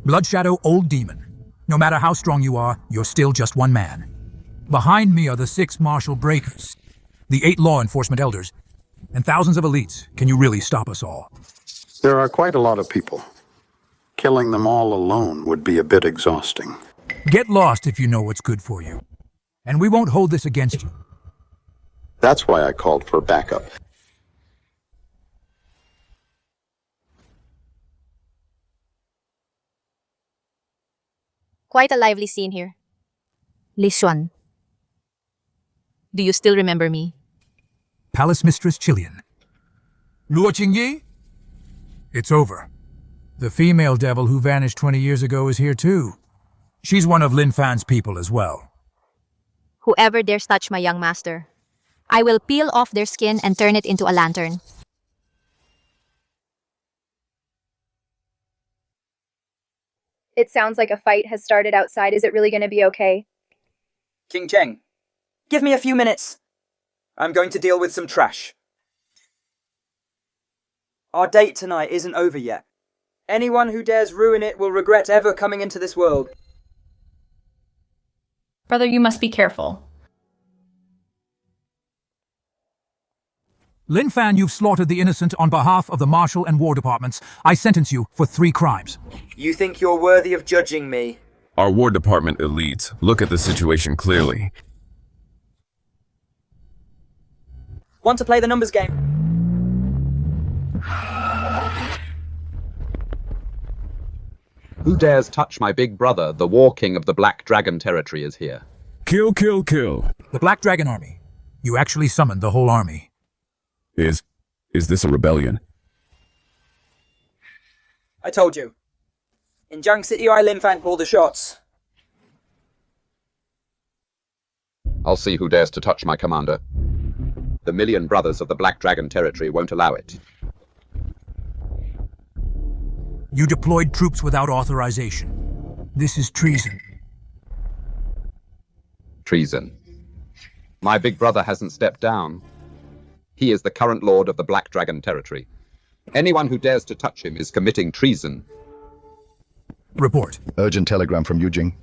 Speaker 15: Blood Shadow Old Demon. No matter how strong you are, you're still just one man. Behind me are the 6 martial breakers, the 8 law enforcement elders, and thousands of elites. Can you really stop us all?
Speaker 14: There are quite a lot of people. Killing them all alone would be a bit exhausting.
Speaker 15: Get lost if you know what's good for you. And we won't hold this against you.
Speaker 14: That's why I called for backup.
Speaker 13: Quite a lively scene here. Li Xuan. Do you still remember me?
Speaker 15: Palace Mistress Chilian. Luo Qingyi? It's over. The female devil who vanished 20 years ago is here too. She's one of Lin Fan's people as well.
Speaker 13: Whoever dares touch my young master, I will peel off their skin and turn it into a lantern.
Speaker 16: It sounds like a fight has started outside. Is it really going to be okay?
Speaker 10: Qingcheng, give me a few minutes. I'm going to deal with some trash. Our date tonight isn't over yet. Anyone who dares ruin it will regret ever coming into this world.
Speaker 6: Brother, you must be careful.
Speaker 15: Lin Fan, you've slaughtered the innocent on behalf of the Marshal and War Departments. I sentence you for 3 crimes.
Speaker 10: You think you're worthy of judging me?
Speaker 11: Our War Department elites look at the situation clearly.
Speaker 10: Want to play the numbers game?
Speaker 7: Who dares touch my big brother? The War King of the Black Dragon territory is here.
Speaker 11: Kill, kill, kill.
Speaker 15: The Black Dragon Army. You actually summoned the whole army.
Speaker 11: Is this a rebellion?
Speaker 10: I told you. In Jiangcheng City, I Lin Fan call the shots.
Speaker 7: I'll see who dares to touch my commander. The Million Brothers of the Black Dragon territory won't allow it.
Speaker 15: You deployed troops without authorization. This is treason.
Speaker 7: Treason. My big brother hasn't stepped down. He is the current lord of the Black Dragon territory. Anyone who dares to touch him is committing treason.
Speaker 15: Report.
Speaker 8: Urgent telegram from Yujing.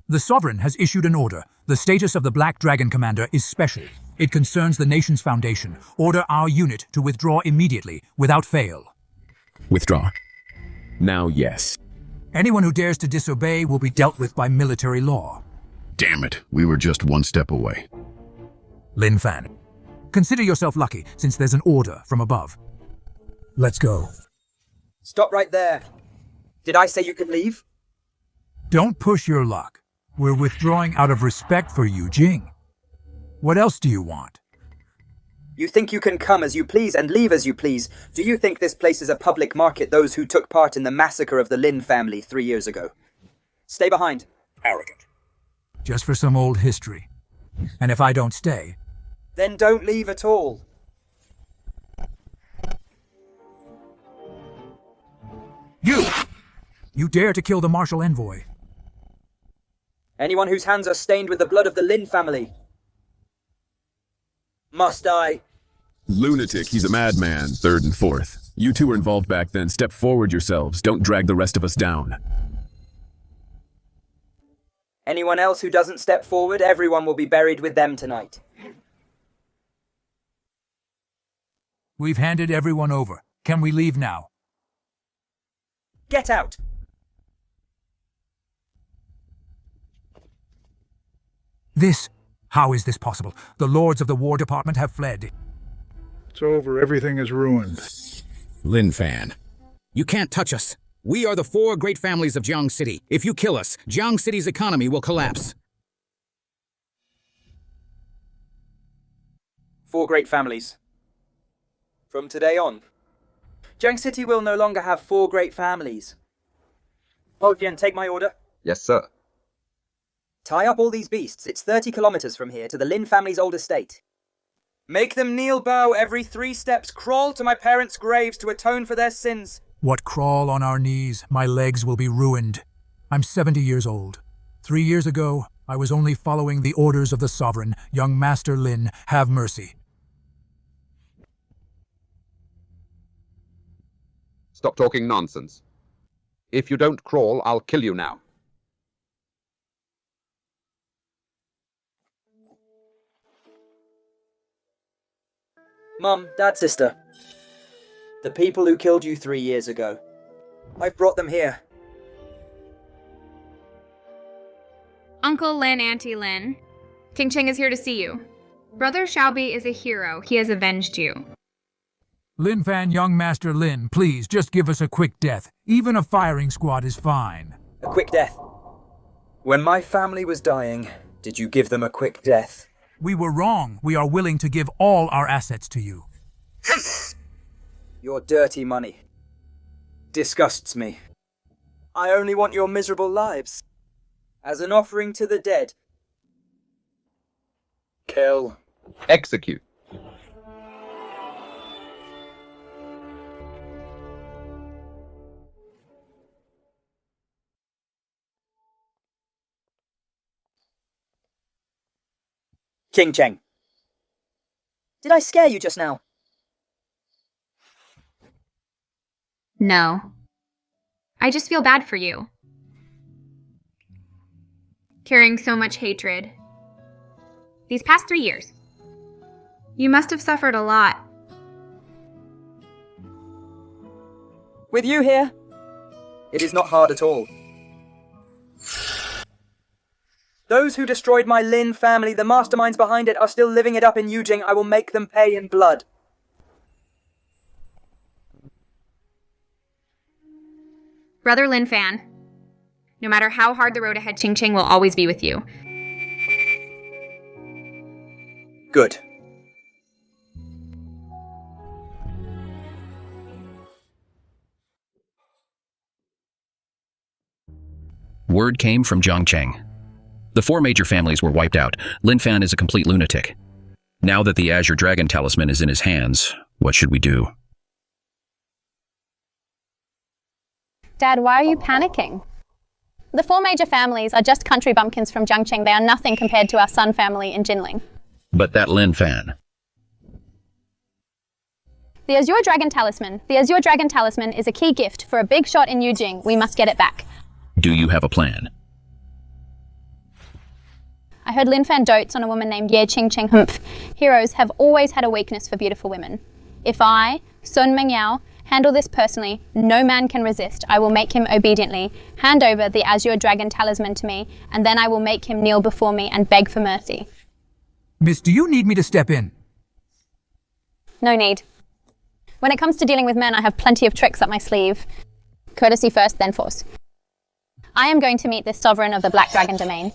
Speaker 15: The Sovereign has issued an order. The status of the Black Dragon Commander is special. It concerns the nation's foundation. Order our unit to withdraw immediately, without fail.
Speaker 11: Withdraw. Now, yes.
Speaker 15: Anyone who dares to disobey will be dealt with by military law.
Speaker 5: Damn it, we were just 1 step away.
Speaker 15: Lin Fan, consider yourself lucky, since there's an order from above. Let's go.
Speaker 10: Stop right there. Did I say you could leave?
Speaker 15: Don't push your luck. We're withdrawing out of respect for Yu Jing. What else do you want?
Speaker 10: You think you can come as you please and leave as you please? Do you think this place is a public market, those who took part in the massacre of the Lin family 3 years ago? Stay behind.
Speaker 15: Arrogant. Just for some old history. And if I don't stay...
Speaker 10: Then don't leave at all.
Speaker 15: You dare to kill the martial envoy.
Speaker 10: Anyone whose hands are stained with the blood of the Lin family must die.
Speaker 11: Lunatic, he's a madman, third and fourth. You two were involved back then. Step forward yourselves. Don't drag the rest of us down.
Speaker 10: Anyone else who doesn't step forward, everyone will be buried with them tonight.
Speaker 15: We've handed everyone over. Can we leave now?
Speaker 10: Get out!
Speaker 15: How is this possible? The lords of the War Department have fled.
Speaker 17: It's over. Everything is ruined.
Speaker 9: Lin Fan, you can't touch us. We are the 4 great families of Jiang City. If you kill us, Jiang City's economy will collapse.
Speaker 10: 4 great families. From today on, Jiang City will no longer have 4 great families. Oh, Jian, take my order.
Speaker 7: Yes, sir.
Speaker 10: Tie up all these beasts. It's 30 kilometers from here to the Lin family's old estate. Make them kneel bow every 3 steps, crawl to my parents' graves to atone for their sins.
Speaker 15: What crawl on our knees? My legs will be ruined. I'm 70 years old. 3 years ago, I was only following the orders of the sovereign. Young Master Lin, have mercy.
Speaker 7: Stop talking nonsense. If you don't crawl, I'll kill you now.
Speaker 10: Mum, Dad, sister. The people who killed you 3 years ago. I've brought them here.
Speaker 1: Uncle Lin, Auntie Lin. Qingcheng is here to see you. Brother Xiaobi is a hero. He has avenged you.
Speaker 15: Lin Fan, young Master Lin, please, just give us a quick death. Even a firing squad is fine.
Speaker 10: A quick death? When my family was dying, did you give them a quick death?
Speaker 15: We were wrong. We are willing to give all our assets to you.
Speaker 10: Your dirty money disgusts me. I only want your miserable lives. As an offering to the dead. Kill.
Speaker 7: Execute.
Speaker 10: Qingcheng. Did I scare you just now?
Speaker 1: No. I just feel bad for you. Carrying so much hatred. These past 3 years. You must have suffered a lot.
Speaker 10: With you here, it is not hard at all. Those who destroyed my Lin family, the masterminds behind it, are still living it up in Yujing. I will make them pay in blood.
Speaker 1: Brother Lin Fan. No matter how hard the road ahead, Qingcheng will always be with you.
Speaker 10: Good.
Speaker 4: Word came from Jiangcheng. The 4 major families were wiped out. Lin Fan is a complete lunatic. Now that the Azure Dragon Talisman is in his hands, what should we do?
Speaker 3: Dad, why are you panicking? The 4 major families are just country bumpkins from Jiangcheng. They are nothing compared to our Sun family in Jinling.
Speaker 4: But that Lin Fan.
Speaker 3: The Azure Dragon Talisman. The Azure Dragon Talisman is a key gift for a big shot in Yujing. We must get it back.
Speaker 4: Do you have a plan?
Speaker 3: I heard Lin Fan dotes on a woman named Ye Qingcheng Humph. Heroes have always had a weakness for beautiful women. If I, Sun Mengyao, handle this personally, no man can resist. I will make him obediently hand over the Azure Dragon Talisman to me, and then I will make him kneel before me and beg for mercy.
Speaker 15: Miss, do you need me to step in?
Speaker 3: No need. When it comes to dealing with men, I have plenty of tricks up my sleeve. Courtesy first, then force. I am going to meet this sovereign of the Black Dragon domain.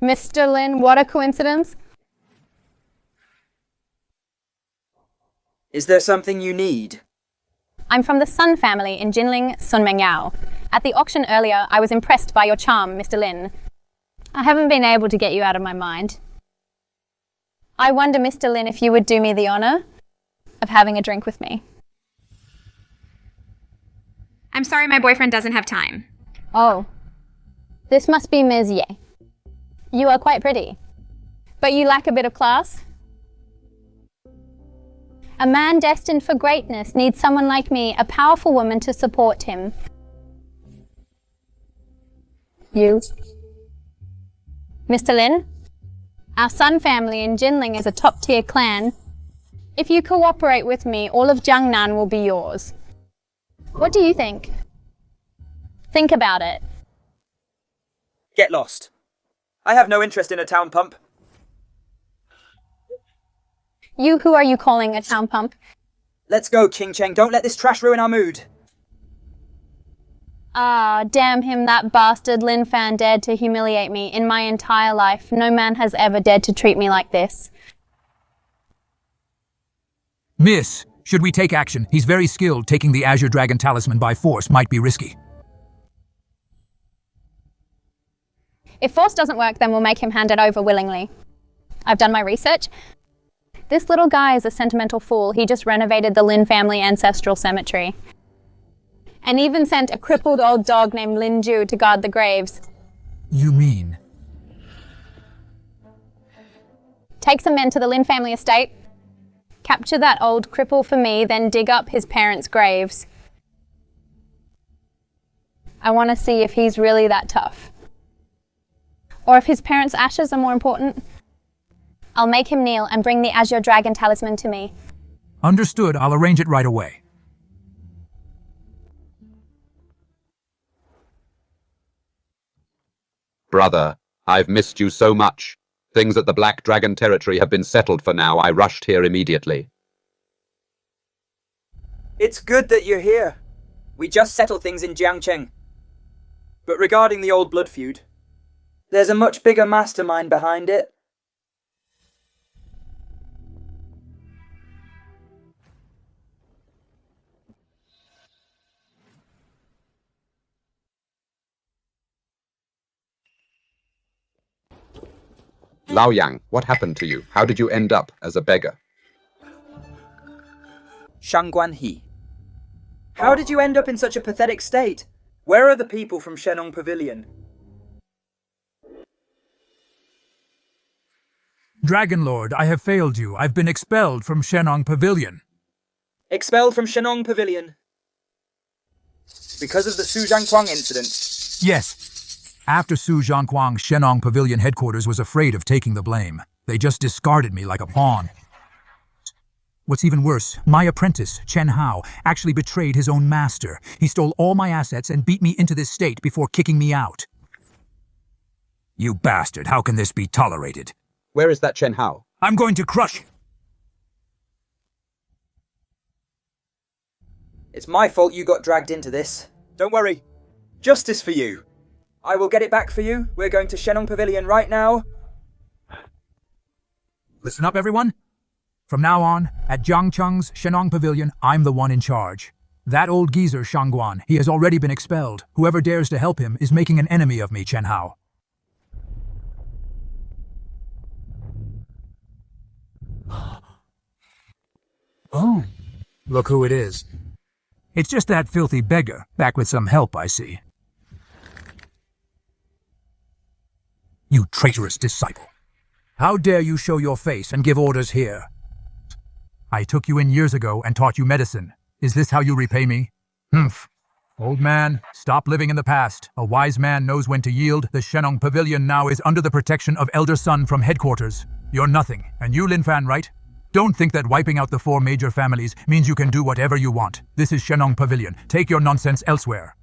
Speaker 3: Mr. Lin, what a coincidence.
Speaker 10: Is there something you need?
Speaker 3: I'm from the Sun family in Jinling, Sunmengyao. At the auction earlier, I was impressed by your charm, Mr. Lin. I haven't been able to get you out of my mind. I wonder, Mr. Lin, if you would do me the honor of having a drink with me.
Speaker 1: I'm sorry my boyfriend doesn't have time.
Speaker 3: Oh, this must be Ms. Ye. You are quite pretty, but you lack a bit of class. A man destined for greatness needs someone like me, a powerful woman to support him. You. Mr. Lin, our Sun family in Jinling is a top-tier clan. If you cooperate with me, all of Jiangnan will be yours. What do you think? Think about it.
Speaker 10: Get lost. I have no interest in a town pump.
Speaker 3: You, who are you calling a town pump?
Speaker 10: Let's go, Qingcheng. Don't let this trash ruin our mood.
Speaker 3: Ah, damn him, that bastard Lin Fan dared to humiliate me. In my entire life, no man has ever dared to treat me like this.
Speaker 15: Miss, should we take action? He's very skilled. Taking the Azure Dragon Talisman by force might be risky.
Speaker 3: If force doesn't work, then we'll make him hand it over willingly. I've done my research. This little guy is a sentimental fool. He just renovated the Lin family ancestral cemetery. And even sent a crippled old dog named Lin Ju to guard the graves.
Speaker 15: You mean?
Speaker 3: Take some men to the Lin family estate, capture that old cripple for me, then dig up his parents' graves. I want to see if he's really that tough. Or if his parents' ashes are more important. I'll make him kneel and bring the Azure Dragon Talisman to me.
Speaker 15: Understood. I'll arrange it right away.
Speaker 7: Brother, I've missed you so much. Things at the Black Dragon territory have been settled for now. I rushed here immediately.
Speaker 10: It's good that you're here. We just settled things in Jiangcheng. But regarding the old blood feud, there's a much bigger mastermind behind it.
Speaker 7: Lao Yang, what happened to you? How did you end up as a beggar?
Speaker 10: Shangguan He. How did you end up in such a pathetic state? Where are the people from Shennong Pavilion?
Speaker 15: Dragon Lord, I have failed you. I've been expelled from Shennong Pavilion.
Speaker 10: Expelled from Shennong Pavilion? Because of the Su Jiangquang incident?
Speaker 15: Yes. After Su Jiangquang, Shennong Pavilion headquarters was afraid of taking the blame. They just discarded me like a pawn. What's even worse, my apprentice, Chen Hao, actually betrayed his own master. He stole all my assets and beat me into this state before kicking me out. You bastard, how can this be tolerated?
Speaker 7: Where is that Chen Hao?
Speaker 15: I'm going to crush you.
Speaker 10: It's my fault you got dragged into this. Don't worry. Justice for you. I will get it back for you. We're going to Shennong Pavilion right now.
Speaker 15: Listen up, everyone. From now on, at Jiangcheng's Shennong Pavilion, I'm the one in charge. That old geezer, Shangguan, he has already been expelled. Whoever dares to help him is making an enemy of me, Chen Hao. Oh, look who it is. It's just that filthy beggar, back with some help, I see. You traitorous disciple. How dare you show your face and give orders here? I took you in years ago and taught you medicine. Is this how you repay me? Humph. Old man, stop living in the past. A wise man knows when to yield. The Shennong Pavilion now is under the protection of Elder Sun from headquarters. You're nothing. And you, Lin Fan, right? Don't think that wiping out the 4 major families means you can do whatever you want. This is Shennong Pavilion. Take your nonsense elsewhere.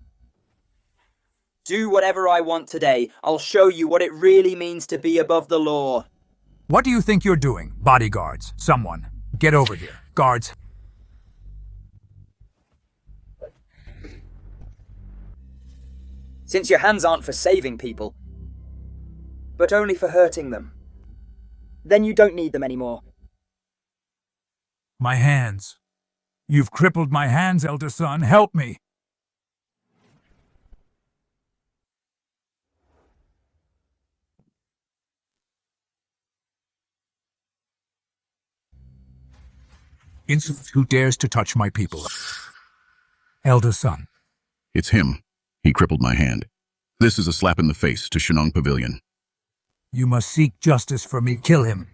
Speaker 10: Do whatever I want today. I'll show you what it really means to be above the law.
Speaker 15: What do you think you're doing? Bodyguards. Someone. Get over here. Guards.
Speaker 10: Since your hands aren't for saving people, but only for hurting them, then you don't need them anymore.
Speaker 15: My hands. You've crippled my hands, elder son. Help me. Insolent who dares to touch my people. Elder son.
Speaker 5: It's him. He crippled my hand. This is a slap in the face to Shennong Pavilion.
Speaker 15: You must seek justice for me. Kill him.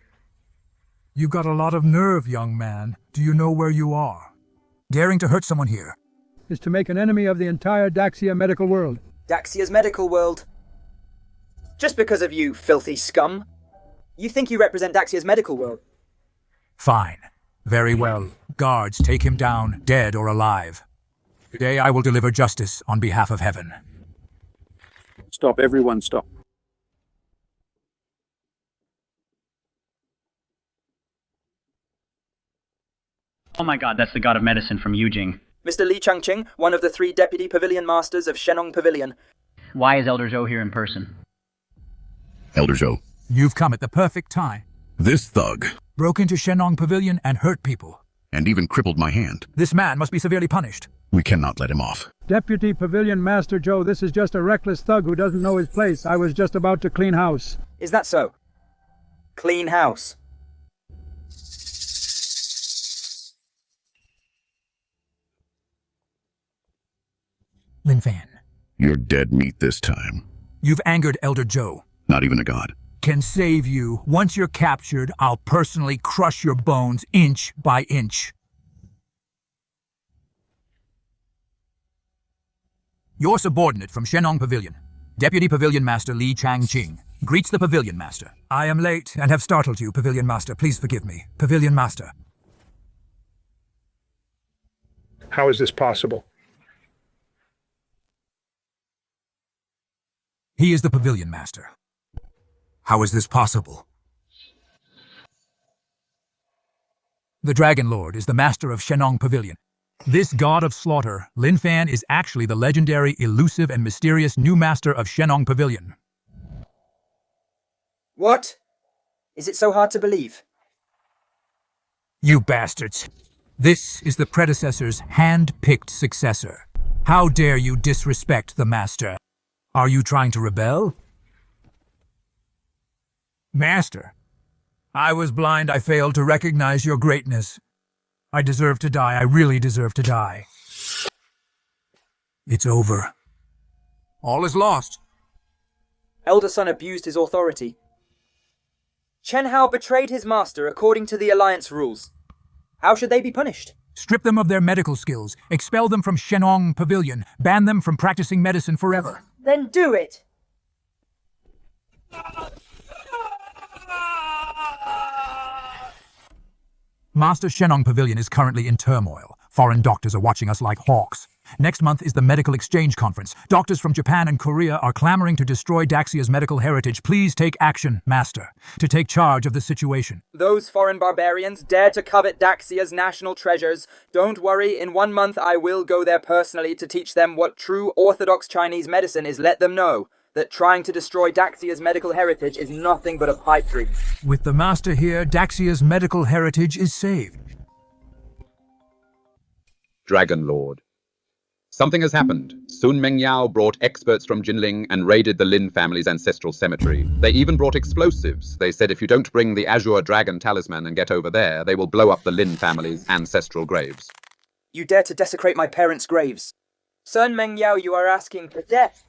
Speaker 15: You've got a lot of nerve, young man. Do you know where you are? Daring to hurt someone here
Speaker 18: is to make an enemy of the entire Daxia medical world.
Speaker 10: Daxia's medical world? Just because of you, filthy scum? You think you represent Daxia's medical world?
Speaker 15: Fine. Very well. Guards, take him down, dead or alive. Today I will deliver justice on behalf of heaven.
Speaker 2: Stop, everyone, stop.
Speaker 20: Oh my god, that's the god of medicine from Yujing.
Speaker 10: Mr. Li Jiangcheng, one of the 3 deputy pavilion masters of Shennong Pavilion.
Speaker 20: Why is Elder Zhou here in person?
Speaker 5: Elder Zhou.
Speaker 15: You've come at the perfect time.
Speaker 5: This thug
Speaker 15: broke into Shennong Pavilion and hurt people.
Speaker 5: And even crippled my hand.
Speaker 15: This man must be severely punished.
Speaker 5: We cannot let him off.
Speaker 18: Deputy Pavilion Master Joe, this is just a reckless thug who doesn't know his place. I was just about to clean house.
Speaker 10: Is that so? Clean house?
Speaker 15: Lin Fan.
Speaker 5: You're dead meat this time.
Speaker 15: You've angered Elder Zhou.
Speaker 5: Not even a god.
Speaker 15: Can save you. Once you're captured, I'll personally crush your bones inch by inch. Your subordinate from Shennong Pavilion, Deputy Pavilion Master Li Changqing, greets the Pavilion Master. I am late and have startled you, Pavilion Master. Please forgive me. Pavilion Master.
Speaker 17: How is this possible?
Speaker 15: He is the Pavilion Master. How is this possible? The Dragon Lord is the master of Shennong Pavilion. This god of slaughter, Lin Fan, is actually the legendary, elusive, and mysterious new master of Shennong Pavilion.
Speaker 10: What? Is it so hard to believe?
Speaker 15: You bastards. This is the predecessor's hand-picked successor. How dare you disrespect the master? Are you trying to rebel? Master, I was blind. I failed to recognize your greatness. I deserve to die. I really deserve to die. It's over. All is lost.
Speaker 10: Elder son abused his authority. Chen Hao betrayed his master according to the Alliance rules. How should they be punished?
Speaker 15: Strip them of their medical skills. Expel them from Shennong Pavilion. Ban them from practicing medicine forever.
Speaker 10: Then do it!
Speaker 15: Master Shennong Pavilion is currently in turmoil. Foreign doctors are watching us like hawks. Next month is the Medical Exchange Conference. Doctors from Japan and Korea are clamoring to destroy Daxia's medical heritage. Please take action, Master, to take charge of the situation.
Speaker 10: Those foreign barbarians dare to covet Daxia's national treasures. Don't worry, in 1 month I will go there personally to teach them what true orthodox Chinese medicine is. Let them know that trying to destroy Daxia's medical heritage is nothing but a pipe dream.
Speaker 15: With the Master here, Daxia's medical heritage is saved.
Speaker 7: Dragon Lord. Something has happened. Sun Mengyao brought experts from Jinling and raided the Lin family's ancestral cemetery. They even brought explosives. They said if you don't bring the Azure Dragon talisman and get over there, they will blow up the Lin family's ancestral graves.
Speaker 10: You dare to desecrate my parents' graves. Sun Mengyao, you are asking for death.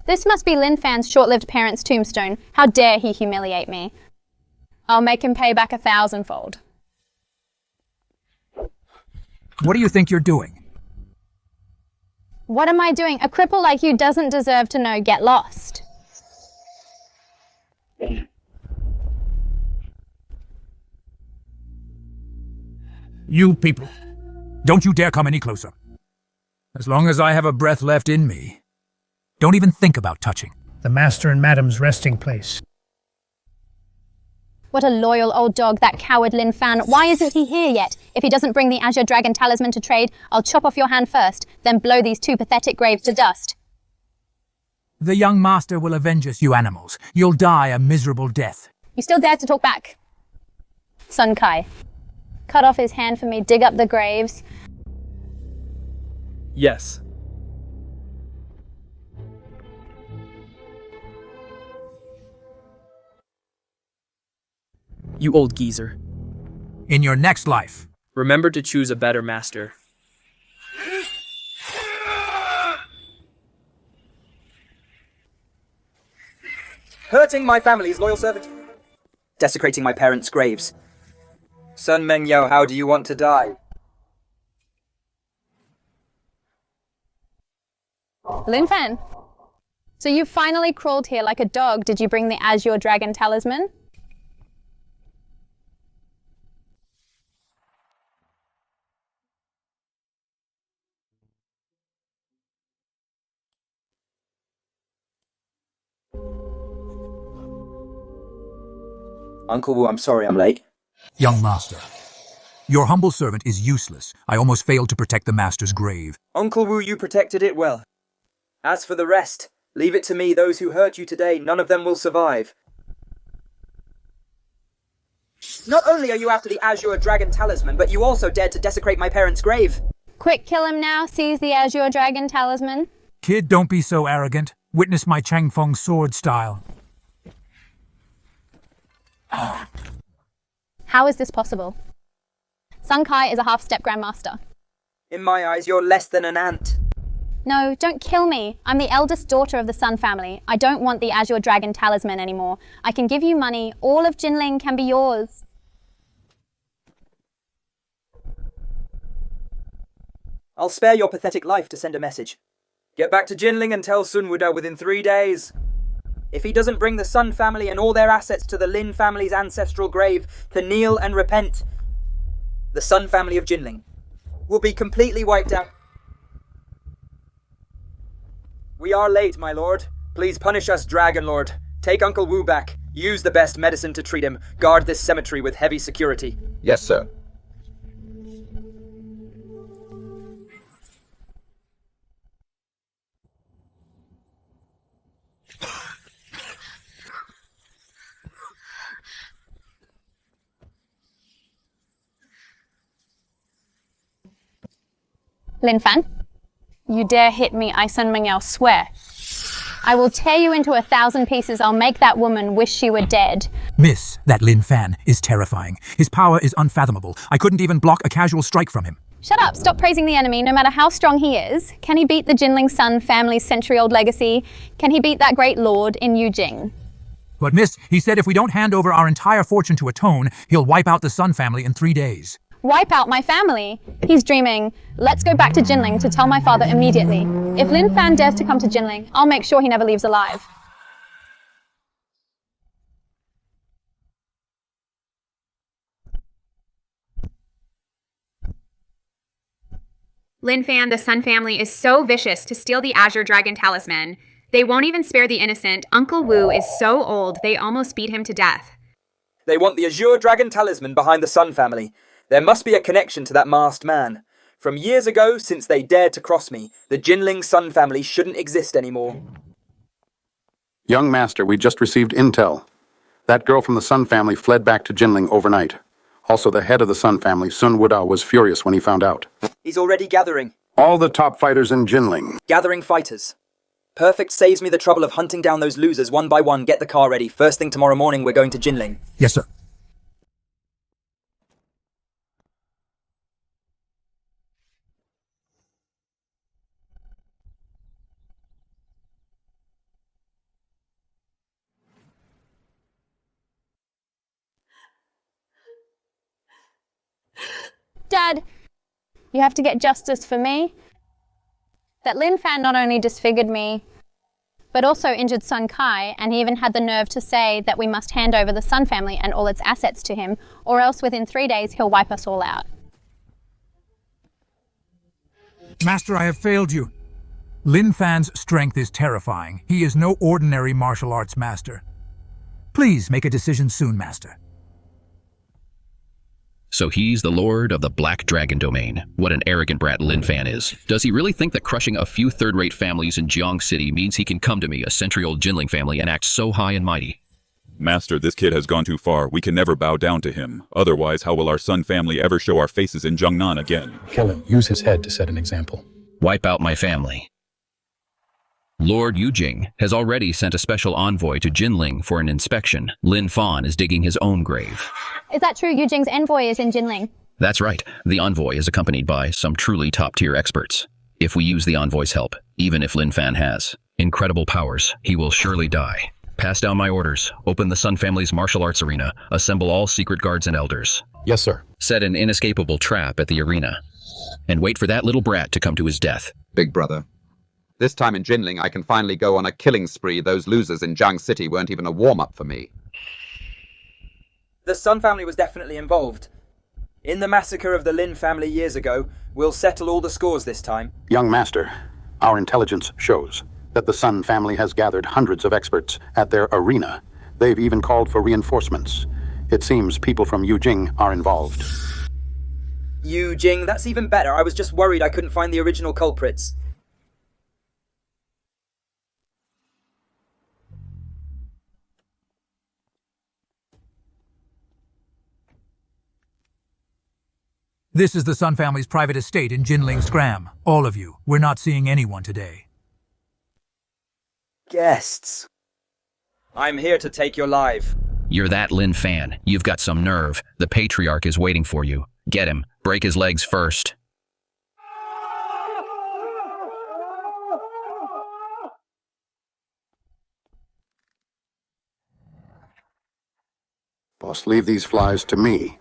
Speaker 3: This must be Lin Fan's short-lived parents' tombstone. How dare he humiliate me? I'll make him pay back 1,000-fold.
Speaker 15: What do you think you're doing?
Speaker 3: What am I doing? A cripple like you doesn't deserve to know get lost.
Speaker 15: You people, don't you dare come any closer. As long as I have a breath left in me, don't even think about touching.
Speaker 19: The master and madam's resting place.
Speaker 3: What a loyal old dog, that coward Lin Fan. Why isn't he here yet? If he doesn't bring the Azure Dragon Talisman to trade, I'll chop off your hand first, then blow these two pathetic graves to dust.
Speaker 15: The young master will avenge us, you animals. You'll die a miserable death.
Speaker 3: You still dare to talk back? Sun Kai, cut off his hand for me, dig up the graves.
Speaker 2: Yes.
Speaker 21: You old geezer.
Speaker 15: In your next life,
Speaker 21: remember to choose a better master.
Speaker 10: Hurting my family's loyal servant. Desecrating my parents' graves. Sun Mengyao, how do you want to die?
Speaker 3: Lin Fan, so you finally crawled here like a dog. Did you bring the Azure Dragon Talisman?
Speaker 10: Uncle Wu, I'm sorry I'm late.
Speaker 15: young master, your humble servant is useless. I almost failed to protect the master's grave.
Speaker 10: Uncle Wu, you protected it well. As for the rest, leave it to me. Those who hurt you today, none of them will survive. Not only are you after the Azure Dragon Talisman, but you also dared to desecrate my parents' grave.
Speaker 3: Quick, kill him now. Seize the Azure Dragon Talisman.
Speaker 15: Kid, don't be so arrogant. Witness my Changfeng sword style.
Speaker 3: How is this possible? Sun Kai is a half-step grandmaster.
Speaker 10: In my eyes, you're less than an ant.
Speaker 3: No, don't kill me. I'm the eldest daughter of the Sun family. I don't want the Azure Dragon Talisman anymore. I can give you money. All of Jinling can be yours.
Speaker 10: I'll spare your pathetic life to send a message. Get back to Jinling and tell Sun Wudao within 3 days. If he doesn't bring the Sun family and all their assets to the Lin family's ancestral grave to kneel and repent, the Sun family of Jinling will be completely wiped out. We are late, my lord. Please punish us, Dragon Lord. Take Uncle Wu back. Use the best medicine to treat him. Guard this cemetery with heavy security.
Speaker 7: Yes, sir.
Speaker 3: Lin Fan, you dare hit me, I Sun Mengyao swear. I will tear you into 1,000 pieces. I'll make that woman wish she were dead.
Speaker 15: Miss, that Lin Fan is terrifying. His power is unfathomable. I couldn't even block a casual strike from him.
Speaker 3: Shut up, stop praising the enemy. No matter how strong he is, can he beat the Jinling Sun family's century-old legacy? Can he beat that great lord in Yujing?
Speaker 15: But miss, he said if we don't hand over our entire fortune to atone, he'll wipe out the Sun family in 3 days.
Speaker 3: Wipe out my family? He's dreaming. Let's go back to Jinling to tell my father immediately. If Lin Fan dares to come to Jinling, I'll make sure he never leaves alive.
Speaker 1: Lin Fan, the Sun family, is so vicious to steal the Azure Dragon Talisman. They won't even spare the innocent. Uncle Wu is so old, they almost beat him to death.
Speaker 10: They want the Azure Dragon Talisman behind the Sun family. There must be a connection to that masked man. From years ago, since they dared to cross me, the Jinling Sun family shouldn't exist anymore.
Speaker 14: Young master, we just received intel. That girl from the Sun family fled back to Jinling overnight. Also, the head of the Sun family, Sun Wudao, was furious when he found out.
Speaker 10: He's already gathering.
Speaker 14: All the top fighters in Jinling.
Speaker 10: Gathering fighters. Perfect saves me the trouble of hunting down those losers one by one. Get the car ready. First thing tomorrow morning, we're going to Jinling.
Speaker 15: Yes, sir.
Speaker 3: Dad, you have to get justice for me. That Lin Fan not only disfigured me, but also injured Sun Kai, and he even had the nerve to say that we must hand over the Sun family and all its assets to him, or else within 3 days he'll wipe us all out.
Speaker 15: Master, I have failed you. Lin Fan's strength is terrifying. He is no ordinary martial arts master. Please make a decision soon, Master.
Speaker 4: So he's the lord of the Black Dragon domain. What an arrogant brat Lin Fan is. Does he really think that crushing a few third-rate families in Jiangcheng City means he can come to me, a century-old Jinling family, and act so high and mighty?
Speaker 12: Master, this kid has gone too far. We can never bow down to him. Otherwise, how will our Sun family ever show our faces in Jiangnan again?
Speaker 14: Kill him. Use his head to set an example.
Speaker 4: Wipe out my family. Lord Yujing has already sent a special envoy to Jinling for an inspection. Lin Fan is digging his own grave.
Speaker 3: Is that true? Yujing's envoy is in Jinling.
Speaker 4: That's right. The envoy is accompanied by some truly top-tier experts. If we use the envoy's help, even if Lin Fan has incredible powers, he will surely die. Pass down my orders. Open the Sun family's martial arts arena. Assemble all secret guards and elders.
Speaker 14: Yes, sir.
Speaker 4: Set an inescapable trap at the arena. And wait for that little brat to come to his death.
Speaker 7: Big brother. This time in Jinling, I can finally go on a killing spree. Those losers in Jiangcheng City weren't even a warm-up for me.
Speaker 10: The Sun family was definitely involved. In the massacre of the Lin family years ago, we'll settle all the scores this time.
Speaker 14: Young Master, our intelligence shows that the Sun family has gathered hundreds of experts at their arena. They've even called for reinforcements. It seems people from Yujing are involved.
Speaker 10: Yujing, that's even better. I was just worried I couldn't find the original culprits.
Speaker 15: This is the Sun family's private estate in Jinling Scram. All of you. We're not seeing anyone today.
Speaker 10: Guests. I'm here to take your life.
Speaker 4: You're that Lin Fan. You've got some nerve. The patriarch is waiting for you. Get him. Break his legs first.
Speaker 14: Boss, leave these flies to me.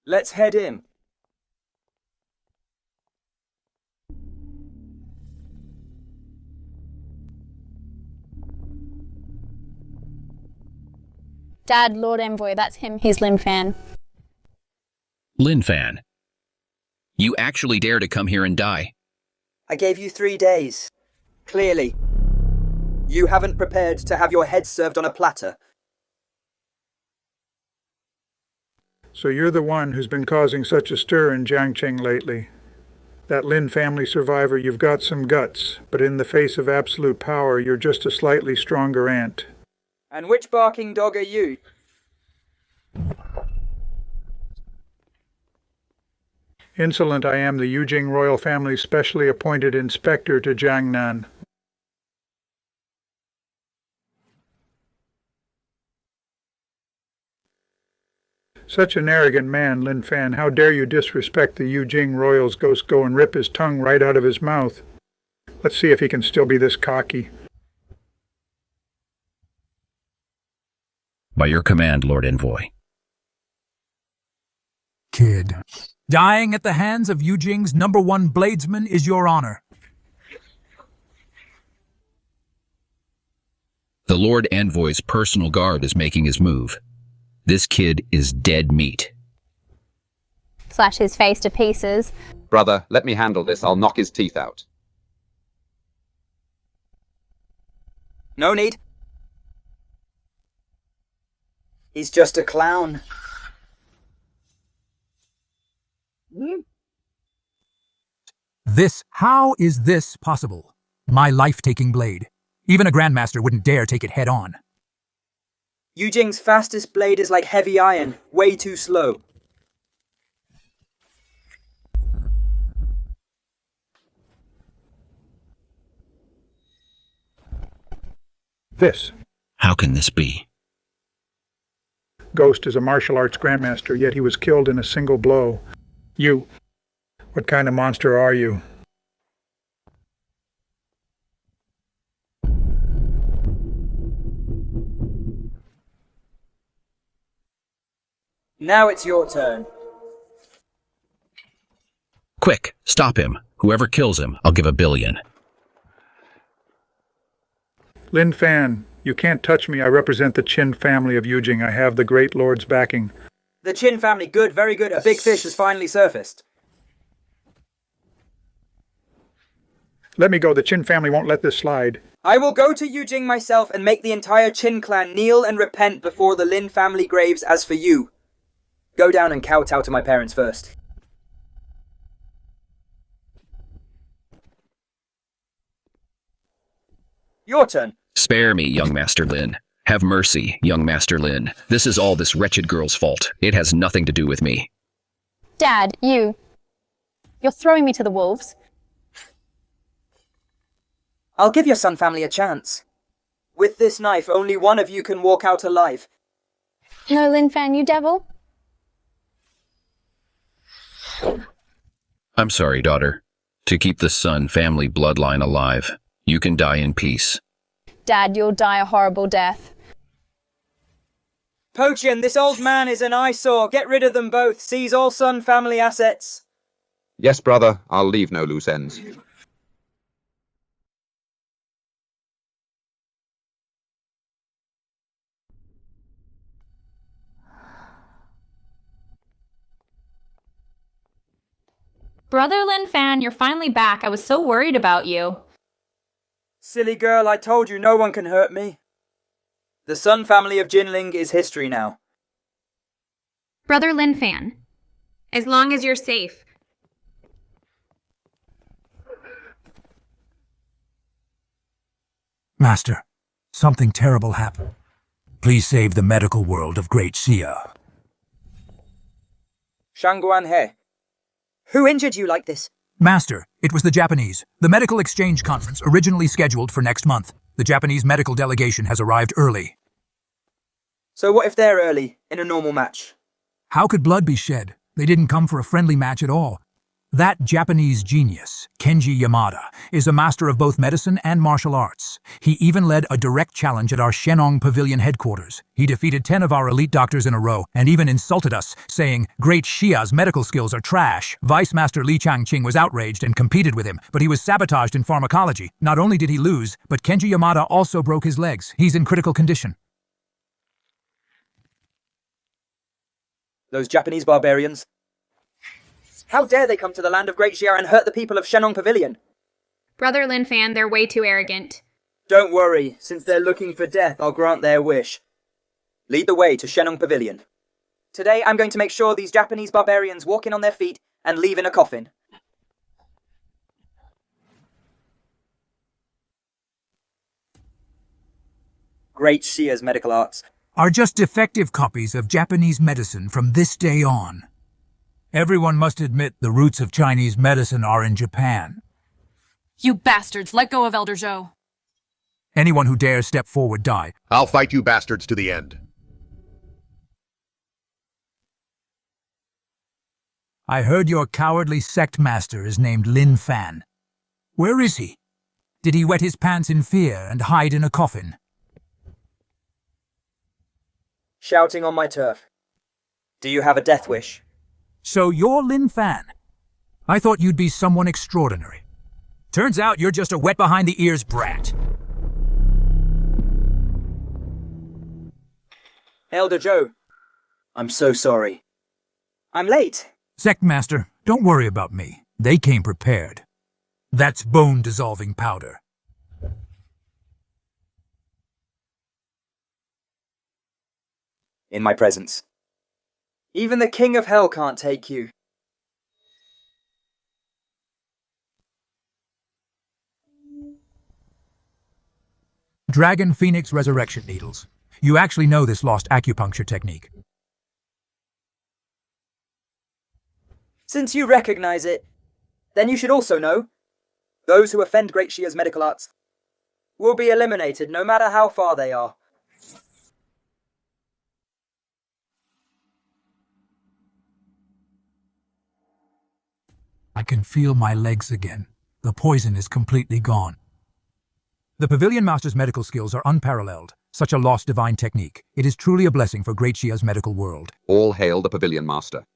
Speaker 10: Let's head in.
Speaker 3: Dad, Lord Envoy, that's him. He's Lin Fan.
Speaker 4: Lin Fan. You actually dare to come here and die?
Speaker 10: I gave you 3 days. Clearly. You haven't prepared to have your head served on a platter.
Speaker 17: So you're the one who's been causing such a stir in Jiangcheng lately. That Lin family survivor, you've got some guts, but in the face of absolute power, you're just a slightly stronger ant.
Speaker 10: And which barking dog are you?
Speaker 17: Insolent, I am the Yujing royal family's specially appointed inspector to Jiangnan. Such an arrogant man, Lin Fan. How dare you disrespect the Yujing royal's ghost? Go and rip his tongue right out of his mouth. Let's see if he can still be this cocky.
Speaker 4: By your command, Lord Envoy.
Speaker 15: Kid. Dying at the hands of Yujing's #1 bladesman is your honor.
Speaker 4: The Lord Envoy's personal guard is making his move. This kid is dead meat.
Speaker 3: Slash his face to pieces.
Speaker 7: Brother, let me handle this. I'll knock his teeth out.
Speaker 10: No need. He's just a clown.
Speaker 15: How is this possible? My life-taking blade. Even a grandmaster wouldn't dare take it head-on.
Speaker 10: Yujing's fastest blade is like heavy iron, way too slow.
Speaker 17: This.
Speaker 4: How can this be?
Speaker 17: Ghost is a martial arts grandmaster, yet he was killed in a single blow. You. What kind of monster are you?
Speaker 10: Now it's your turn.
Speaker 4: Quick, stop him. Whoever kills him, I'll give $1 billion.
Speaker 17: Lin Fan, you can't touch me. I represent the Qin family of Yujing. I have the Great Lord's backing.
Speaker 10: The Qin family, good, very good. A big fish has finally surfaced.
Speaker 17: Let me go. The Qin family won't let this slide.
Speaker 10: I will go to Yujing myself and make the entire Qin clan kneel and repent before the Lin family graves. As for you, go down and kowtow to my parents first. Your turn.
Speaker 4: Spare me, young Master Lin. Have mercy, young Master Lin. This is all this wretched girl's fault. It has nothing to do with me.
Speaker 3: Dad, you're throwing me to the wolves.
Speaker 10: I'll give your Sun family a chance. With this knife, only one of you can walk out alive.
Speaker 3: No, Lin Fan, you devil.
Speaker 4: I'm sorry, daughter. To keep the Sun family bloodline alive, you can die in peace.
Speaker 3: Dad, you'll die a horrible death.
Speaker 10: Pochen, this old man is an eyesore. Get rid of them both. Seize all Sun family assets.
Speaker 7: Yes, brother, I'll leave no loose ends.
Speaker 1: Brother Lin Fan, you're finally back. I was so worried about you.
Speaker 10: Silly girl, I told you no one can hurt me. The Sun family of Jinling is history now.
Speaker 1: Brother Lin Fan, as long as you're safe.
Speaker 15: Master, something terrible happened. Please save the medical world of Great Xia.
Speaker 10: Shangguan He. Who injured you like this?
Speaker 15: Master, it was the Japanese. The medical exchange conference, originally scheduled for next month. The Japanese medical delegation has arrived early.
Speaker 10: So what if they're early, in a normal match?
Speaker 15: How could blood be shed? They didn't come for a friendly match at all. That Japanese genius, Kenji Yamada, is a master of both medicine and martial arts. He even led a direct challenge at our Shennong Pavilion headquarters. He defeated 10 of our elite doctors in a row and even insulted us, saying, Great Xia's medical skills are trash. Vice Master Li Jiangcheng was outraged and competed with him, but he was sabotaged in pharmacology. Not only did he lose, but Kenji Yamada also broke his legs. He's in critical condition.
Speaker 10: Those Japanese barbarians. How dare they come to the land of Great Xia and hurt the people of Shennong Pavilion?
Speaker 1: Brother Lin Fan, they're way too arrogant.
Speaker 10: Don't worry, since they're looking for death, I'll grant their wish. Lead the way to Shennong Pavilion. Today, I'm going to make sure these Japanese barbarians walk in on their feet and leave in a coffin. Great Xia's medical arts
Speaker 15: are just defective copies of Japanese medicine from this day on. Everyone must admit the roots of Chinese medicine are in Japan.
Speaker 13: You bastards, let go of Elder Zhou.
Speaker 15: Anyone who dares step forward die.
Speaker 22: I'll fight you bastards to the end.
Speaker 15: I heard your cowardly sect master is named Lin Fan. Where is he? Did he wet his pants in fear and hide in a coffin?
Speaker 10: Shouting on my turf. Do you have a death wish?
Speaker 15: So you're Lin Fan. I thought you'd be someone extraordinary. Turns out you're just a wet-behind-the-ears brat.
Speaker 10: Elder Zhou, I'm so sorry. I'm late.
Speaker 15: Sect Master, don't worry about me. They came prepared. That's bone-dissolving powder.
Speaker 10: In my presence. Even the King of Hell can't take you.
Speaker 15: Dragon Phoenix Resurrection Needles. You actually know this lost acupuncture technique.
Speaker 10: Since you recognize it, then you should also know, those who offend Great Xia's medical arts will be eliminated no matter how far they are.
Speaker 15: I can feel my legs again. The poison is completely gone. The Pavilion Master's medical skills are unparalleled. Such a lost divine technique. It is truly a blessing for Great Xia's medical world.
Speaker 7: All hail the Pavilion Master.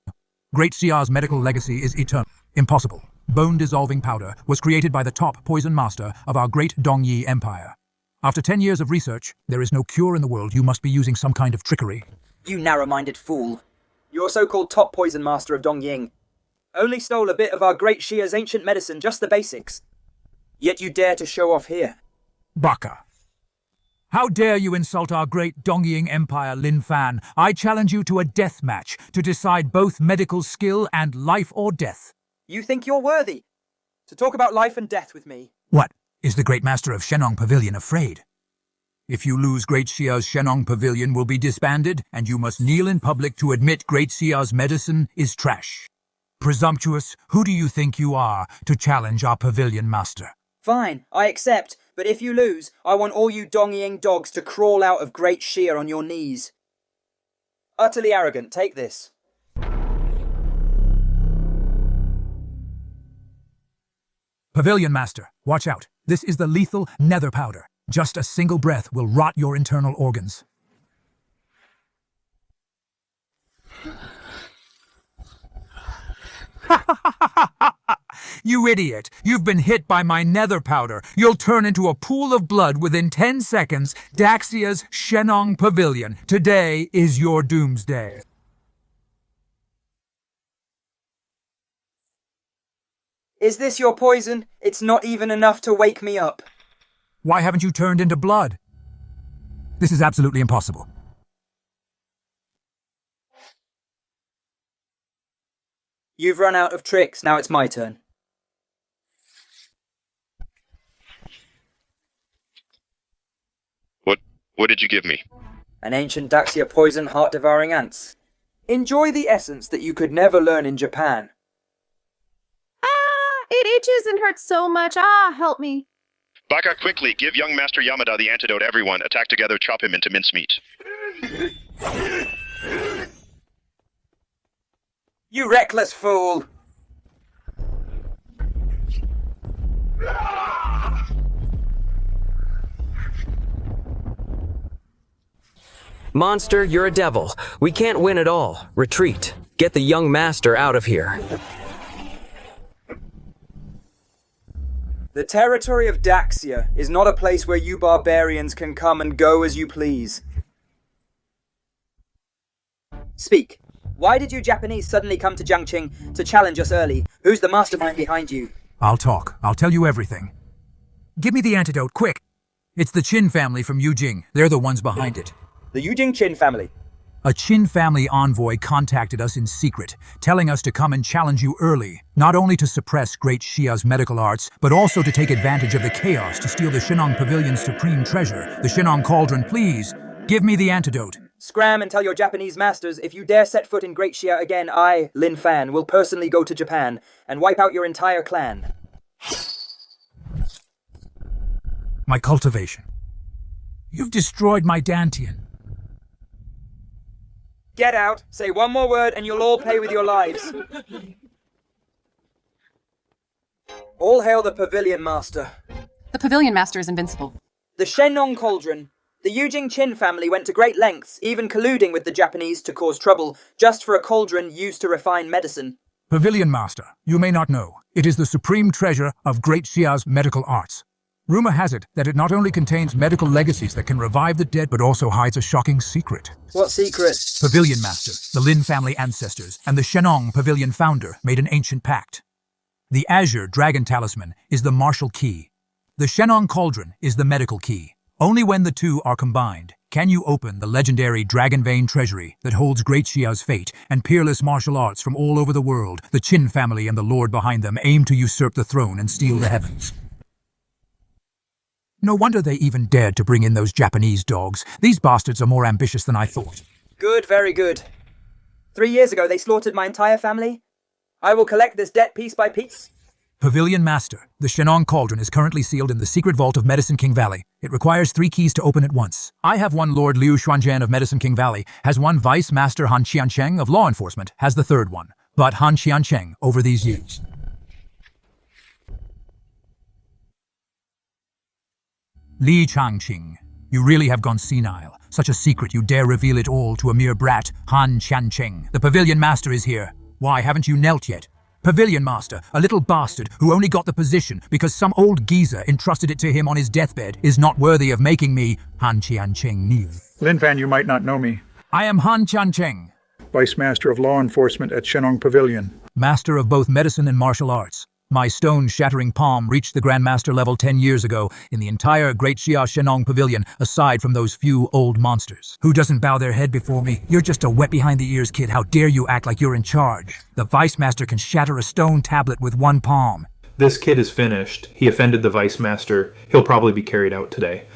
Speaker 15: Great Xia's medical legacy is eternal. Impossible. Bone-dissolving powder was created by the top poison master of our great Dongyi Empire. After 10 years of research, there is no cure in the world. You must be using some kind of trickery.
Speaker 10: You narrow-minded fool. Your so-called top poison master of Dongying only stole a bit of our great Xia's ancient medicine, just the basics. Yet you dare to show off here.
Speaker 15: Baka. How dare you insult our great Dongying Empire, Lin Fan? I challenge you to a death match to decide both medical skill and life or death.
Speaker 10: You think you're worthy to talk about life and death with me?
Speaker 15: What? Is the great master of Shennong Pavilion afraid? If you lose, Great Xia's Shennong Pavilion will be disbanded, and you must kneel in public to admit Great Xia's medicine is trash. Presumptuous, who do you think you are to challenge our Pavilion Master?
Speaker 10: Fine, I accept, but if you lose, I want all you Dongying dogs to crawl out of Great Xia on your knees. Utterly arrogant, take this.
Speaker 15: Pavilion Master, watch out. This is the lethal nether powder. Just a single breath will rot your internal organs. You idiot! You've been hit by my nether powder. You'll turn into a pool of blood within 10 seconds. Daxia's Shennong Pavilion. Today is your doomsday.
Speaker 10: Is this your poison? It's not even enough to wake me up.
Speaker 15: Why haven't you turned into blood? This is absolutely impossible.
Speaker 10: You've run out of tricks, now it's my turn.
Speaker 6: What did you give me?
Speaker 10: An ancient Daxia poison heart-devouring ants. Enjoy the essence that you could never learn in Japan.
Speaker 16: It itches and hurts so much. Ah, help me.
Speaker 6: Baka, quickly, give young Master Yamada the antidote. Everyone, attack together, chop him into mincemeat.
Speaker 10: You reckless fool!
Speaker 23: Monster, you're a devil. We can't win at all. Retreat. Get the young master out of here.
Speaker 10: The territory of Daxia is not a place where you barbarians can come and go as you please. Speak. Why did you Japanese suddenly come to Jiangcheng to challenge us early? Who's the mastermind behind you?
Speaker 15: I'll talk. I'll tell you everything. Give me the antidote, quick. It's the Qin family from Yujing. They're the ones behind it.
Speaker 10: The Yujing Qin family?
Speaker 15: A Qin family envoy contacted us in secret, telling us to come and challenge you early, not only to suppress Great Xia's medical arts, but also to take advantage of the chaos to steal the Shennong Pavilion's supreme treasure, the Shennong Cauldron. Please, give me the antidote.
Speaker 10: Scram and tell your Japanese masters, if you dare set foot in Great Xia again, I, Lin Fan, will personally go to Japan and wipe out your entire clan.
Speaker 15: My cultivation. You've destroyed my Dantian.
Speaker 10: Get out, say one more word and you'll all pay with your lives. All hail the Pavilion Master.
Speaker 13: The Pavilion Master is invincible.
Speaker 10: The Shennong Cauldron. The Yujing Qin family went to great lengths, even colluding with the Japanese to cause trouble, just for a cauldron used to refine medicine.
Speaker 15: Pavilion Master, you may not know, it is the supreme treasure of Great Xia's medical arts. Rumor has it that it not only contains medical legacies that can revive the dead, but also hides a shocking secret.
Speaker 10: What secret?
Speaker 15: Pavilion Master, the Lin family ancestors, and the Shennong Pavilion founder made an ancient pact. The Azure Dragon Talisman is the martial key. The Shennong Cauldron is the medical key. Only when the two are combined can you open the legendary Dragon Vein treasury that holds Great Xia's fate and peerless martial arts from all over the world. The Qin family and the lord behind them aim to usurp the throne and steal the heavens. No wonder they even dared to bring in those Japanese dogs. These bastards are more ambitious than I thought.
Speaker 10: Good, very good. 3 years ago they slaughtered my entire family. I will collect this debt piece by piece.
Speaker 15: Pavilion Master, the Shennong Cauldron is currently sealed in the secret vault of Medicine King Valley. It requires 3 keys to open at once. I have one Lord Liu Xuanzhan of Medicine King Valley, has one Vice Master Han Qiancheng of Law Enforcement, has the 3rd one. But Han Qiancheng, over these years. Li Jiangcheng, you really have gone senile. Such a secret you dare reveal it all to a mere brat, Han Qiancheng. The pavilion master is here. Why haven't you knelt yet? Pavilion master, a little bastard who only got the position because some old geezer entrusted it to him on his deathbed, is not worthy of making me Han Qiancheng kneel.
Speaker 17: Lin Fan, you might not know me.
Speaker 15: I am Han Qiancheng,
Speaker 17: Vice Master of Law Enforcement at Shennong Pavilion.
Speaker 15: master of both medicine and martial arts. My stone-shattering palm reached the Grandmaster level 10 years ago in the entire Great Shennong Pavilion, aside from those few old monsters. Who doesn't bow their head before me? You're just a wet-behind-the-ears kid. How dare you act like you're in charge? The Vice Master can shatter a stone tablet with one palm.
Speaker 8: This kid is finished. He offended the Vice Master. He'll probably be carried out today.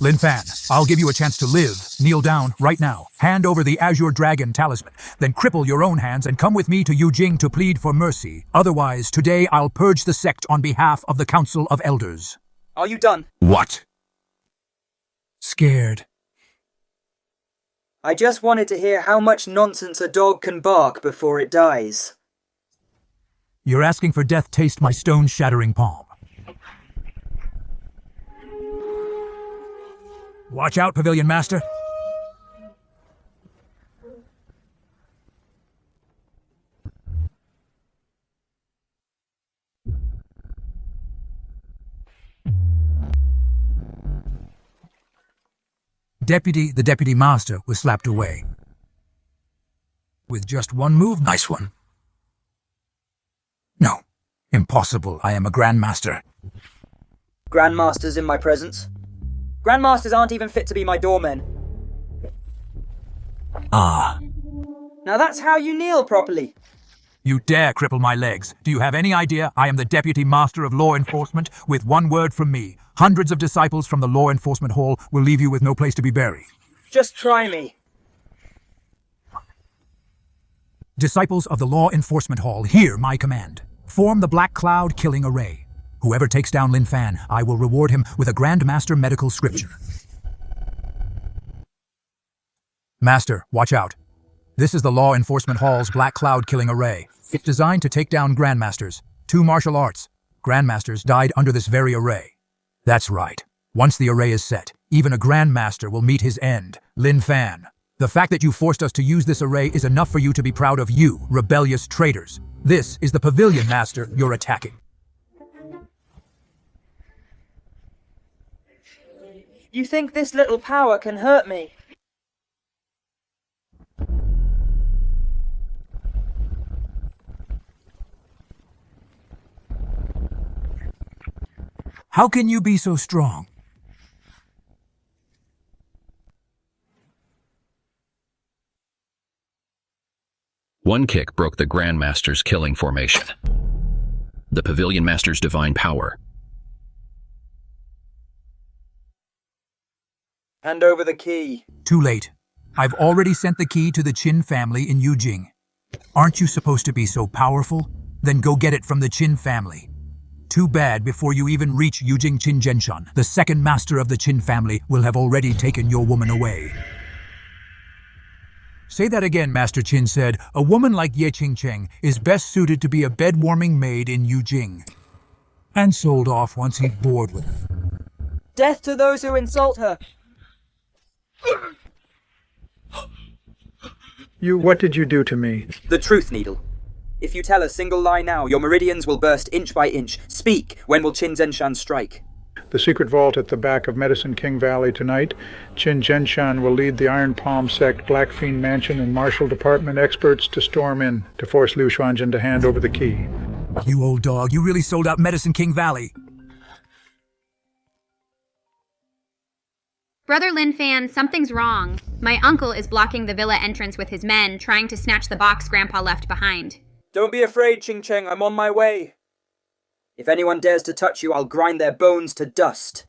Speaker 15: Lin Fan, I'll give you a chance to live. Kneel down right now. Hand over the Azure Dragon talisman. Then cripple your own hands and come with me to Yujing to plead for mercy. Otherwise, today I'll purge the sect on behalf of the Council of Elders.
Speaker 10: Are you done?
Speaker 15: What? Scared.
Speaker 10: I just wanted to hear how much nonsense a dog can bark before it dies.
Speaker 15: You're asking for death. Taste my stone-shattering palm. Watch out, Pavilion Master. The Deputy Master was slapped away. With just one move. Nice one. No. Impossible. I am a Grandmaster.
Speaker 10: Grandmasters in my presence? Grandmasters aren't even fit to be my doormen.
Speaker 15: Ah.
Speaker 10: Now that's how you kneel properly.
Speaker 15: You dare cripple my legs. Do you have any idea I am the Deputy Master of Law Enforcement? With one word from me, hundreds of disciples from the Law Enforcement Hall will leave you with no place to be buried.
Speaker 10: Just try me.
Speaker 15: Disciples of the Law Enforcement Hall, hear my command. Form the Black Cloud Killing Array. Whoever takes down Lin Fan, I will reward him with a Grandmaster medical scripture. Master, watch out. This is the Law Enforcement Hall's Black Cloud Killing Array. It's designed to take down Grandmasters. 2 martial arts. Grandmasters died under this very array. That's right. Once the array is set, even a Grandmaster will meet his end. Lin Fan, the fact that you forced us to use this array is enough for you to be proud of, you rebellious traitors. This is the Pavilion Master you're attacking.
Speaker 10: You think this little power can hurt me?
Speaker 15: How can you be so strong?
Speaker 4: One kick broke the Grandmaster's killing formation. The Pavilion Master's divine power.
Speaker 10: Hand over the key.
Speaker 15: Too late. I've already sent the key to the Qin family in Yujing. Aren't you supposed to be so powerful? Then go get it from the Qin family. Too bad before you even reach Yujing Qingcheng, the second master of the Qin family will have already taken your woman away. Say that again, Master Qin said. A woman like Ye Qingcheng is best suited to be a bed-warming maid in Yujing. And sold off once he's bored with her.
Speaker 10: Death to those who insult her!
Speaker 17: What did you do to me?
Speaker 10: The truth needle. If you tell a single lie now, your meridians will burst inch by inch. Speak, when will Qin Zhenshan strike?
Speaker 17: The secret vault at the back of Medicine King Valley tonight. Qin Zhenshan will lead the Iron Palm sect, Black Fiend Mansion, and Marshal Department experts to storm in, to force Liu Xuanjin to hand over the key.
Speaker 15: You old dog, you really sold out Medicine King Valley.
Speaker 1: Brother Lin Fan, something's wrong. My uncle is blocking the villa entrance with his men, trying to snatch the box Grandpa left behind.
Speaker 10: Don't be afraid, Qingcheng, I'm on my way. If anyone dares to touch you, I'll grind their bones to dust.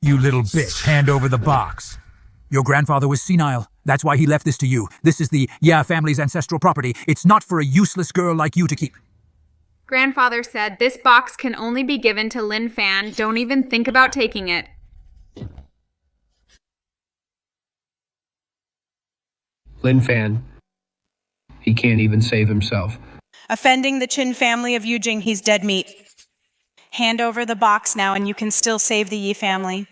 Speaker 15: You little bitch, hand over the box. Your grandfather was senile. That's why he left this to you. This is the family's ancestral property. It's not for a useless girl like you to keep.
Speaker 1: Grandfather said this box can only be given to Lin Fan. Don't even think about taking it.
Speaker 9: Lin Fan. He can't even save himself.
Speaker 11: Offending the Qin family of Yujing, he's dead meat. Hand over the box now and you can still save the Yi family.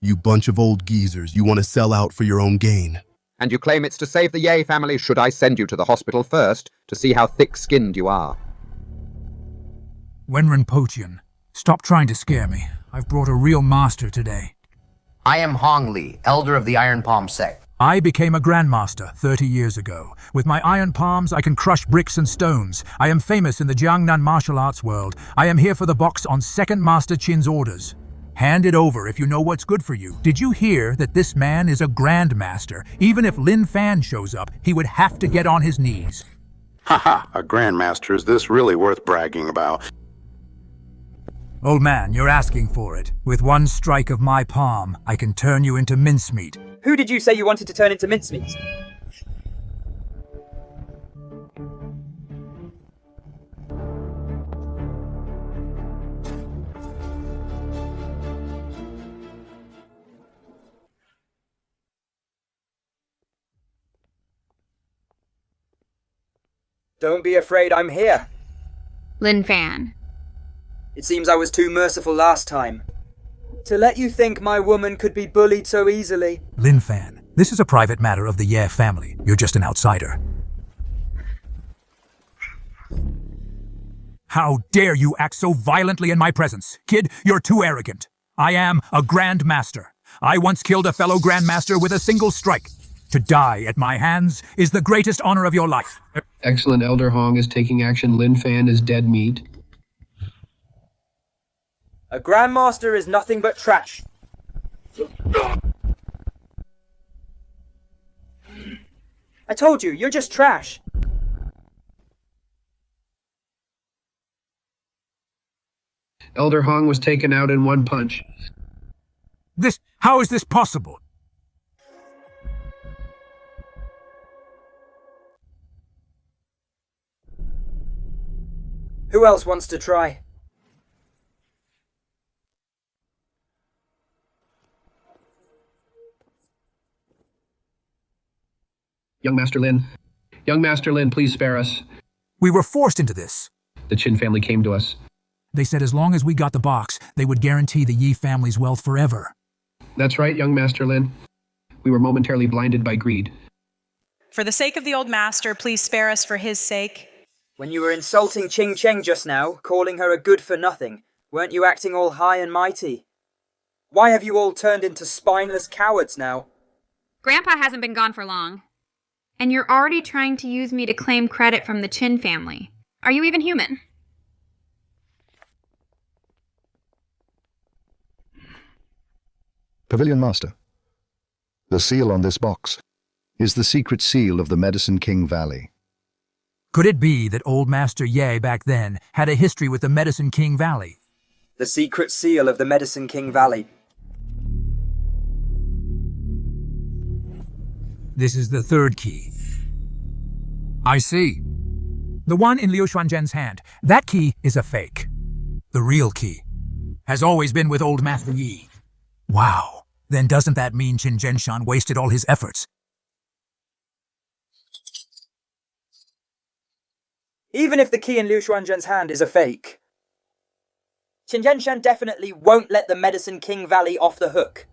Speaker 22: You bunch of old geezers, you want to sell out for your own gain.
Speaker 7: And you claim it's to save the Ye family. Should I send you to the hospital first to see how thick-skinned you are?
Speaker 15: Wenren Pochian, stop trying to scare me. I've brought a real master today.
Speaker 20: I am Hong Li, elder of the Iron Palm sect.
Speaker 15: I became a grandmaster 30 years ago. With my iron palms, I can crush bricks and stones. I am famous in the Jiangnan martial arts world. I am here for the box on Second Master Qin's orders. Hand it over if you know what's good for you. Did you hear that this man is a grandmaster? Even if Lin Fan shows up, he would have to get on his knees.
Speaker 14: Haha, a grandmaster, is this really worth bragging about?
Speaker 15: Old man, you're asking for it. With one strike of my palm, I can turn you into mincemeat.
Speaker 10: Who did you say you wanted to turn into mincemeat? Don't be afraid, I'm here.
Speaker 1: Lin Fan.
Speaker 10: It seems I was too merciful last time. To let you think my woman could be bullied so easily.
Speaker 15: Lin Fan, this is a private matter of the Ye family. You're just an outsider. How dare you act so violently in my presence? Kid, you're too arrogant. I am a grandmaster. I once killed a fellow grandmaster with a single strike. To die at my hands is the greatest honor of your life.
Speaker 9: Excellent, Elder Hong is taking action. Lin Fan is dead meat.
Speaker 10: A grandmaster is nothing but trash. I told you, you're just trash.
Speaker 9: Elder Hong was taken out in one punch.
Speaker 15: How is this possible?
Speaker 10: Who else wants to try?
Speaker 9: Young Master Lin. Young Master Lin, please spare us.
Speaker 15: We were forced into this.
Speaker 9: The Qin family came to us.
Speaker 15: They said as long as we got the box, they would guarantee the Yi family's wealth forever.
Speaker 9: That's right, young Master Lin. We were momentarily blinded by greed.
Speaker 11: For the sake of the old master, please spare us for his sake.
Speaker 10: When you were insulting Qingcheng just now, calling her a good-for-nothing, weren't you acting all high and mighty? Why have you all turned into spineless cowards now?
Speaker 1: Grandpa hasn't been gone for long. And you're already trying to use me to claim credit from the Qin family. Are you even human?
Speaker 24: Pavilion Master, the seal on this box is the secret seal of the Medicine King Valley.
Speaker 15: Could it be that old Master Ye back then had a history with the Medicine King Valley?
Speaker 10: The secret seal of the Medicine King Valley.
Speaker 15: This is the third key. I see. The one in Liu Xuanzhen's hand. That key is a fake. The real key has always been with old Master Yi. Wow. Then doesn't that mean Qin Zhenshan wasted all his efforts?
Speaker 10: Even if the key in Liu Xuanzhen's hand is a fake, Qin Zhenshan definitely won't let the Medicine King Valley off the hook.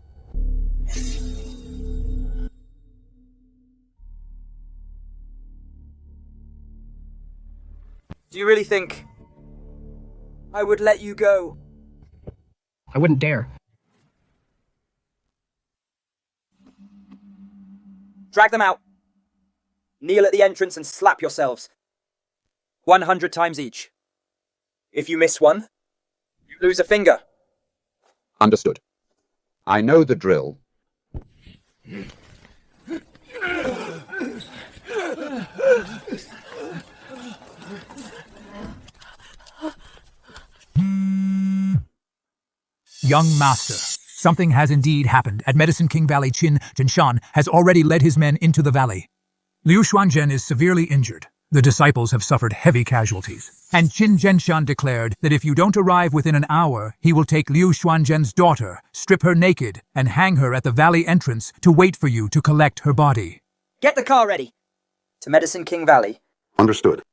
Speaker 10: Do you really think I would let you go?
Speaker 9: I wouldn't dare.
Speaker 10: Drag them out. Kneel at the entrance and slap yourselves. 100 times each. If you miss one, you lose a finger.
Speaker 7: Understood. I know the drill.
Speaker 15: Young Master, something has indeed happened. At Medicine King Valley, Qin Zhenshan has already led his men into the valley. Liu Xuanzhen is severely injured. The disciples have suffered heavy casualties, and Qin Zhenshan declared that if you don't arrive within an hour, he will take Liu Xuanzhen's daughter, strip her naked, and hang her at the valley entrance to wait for you to collect her body.
Speaker 10: Get the car ready. To Medicine King Valley.
Speaker 14: Understood.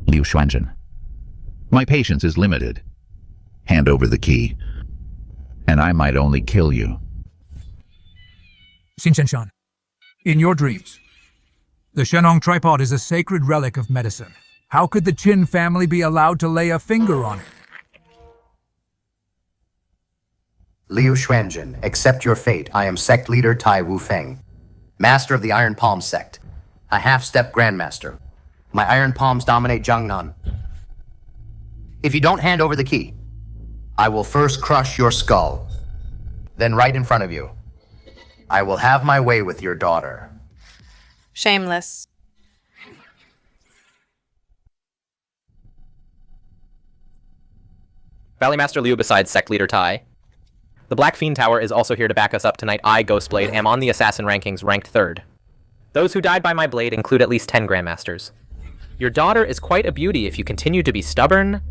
Speaker 4: Liu Xuanzhen. My patience is limited. Hand over the key, and I might only kill you.
Speaker 15: Xin Zhenshan, in your dreams, the Shennong tripod is a sacred relic of medicine. How could the Qin family be allowed to lay a finger on it?
Speaker 20: Liu Xuanzhen, accept your fate. I am sect leader Tai Wufeng, master of the Iron Palm sect, a half-step grandmaster. My iron palms dominate Jiangnan. If you don't hand over the key, I will first crush your skull. Then right in front of you, I will have my way with your daughter.
Speaker 11: Shameless.
Speaker 2: Valley Master Liu besides sect leader Tai. The Black Fiend Tower is also here to back us up tonight. I, Ghostblade, am on the assassin rankings ranked 3rd. Those who died by my blade include at least 10 Grandmasters. Your daughter is quite a beauty if you continue to be stubborn.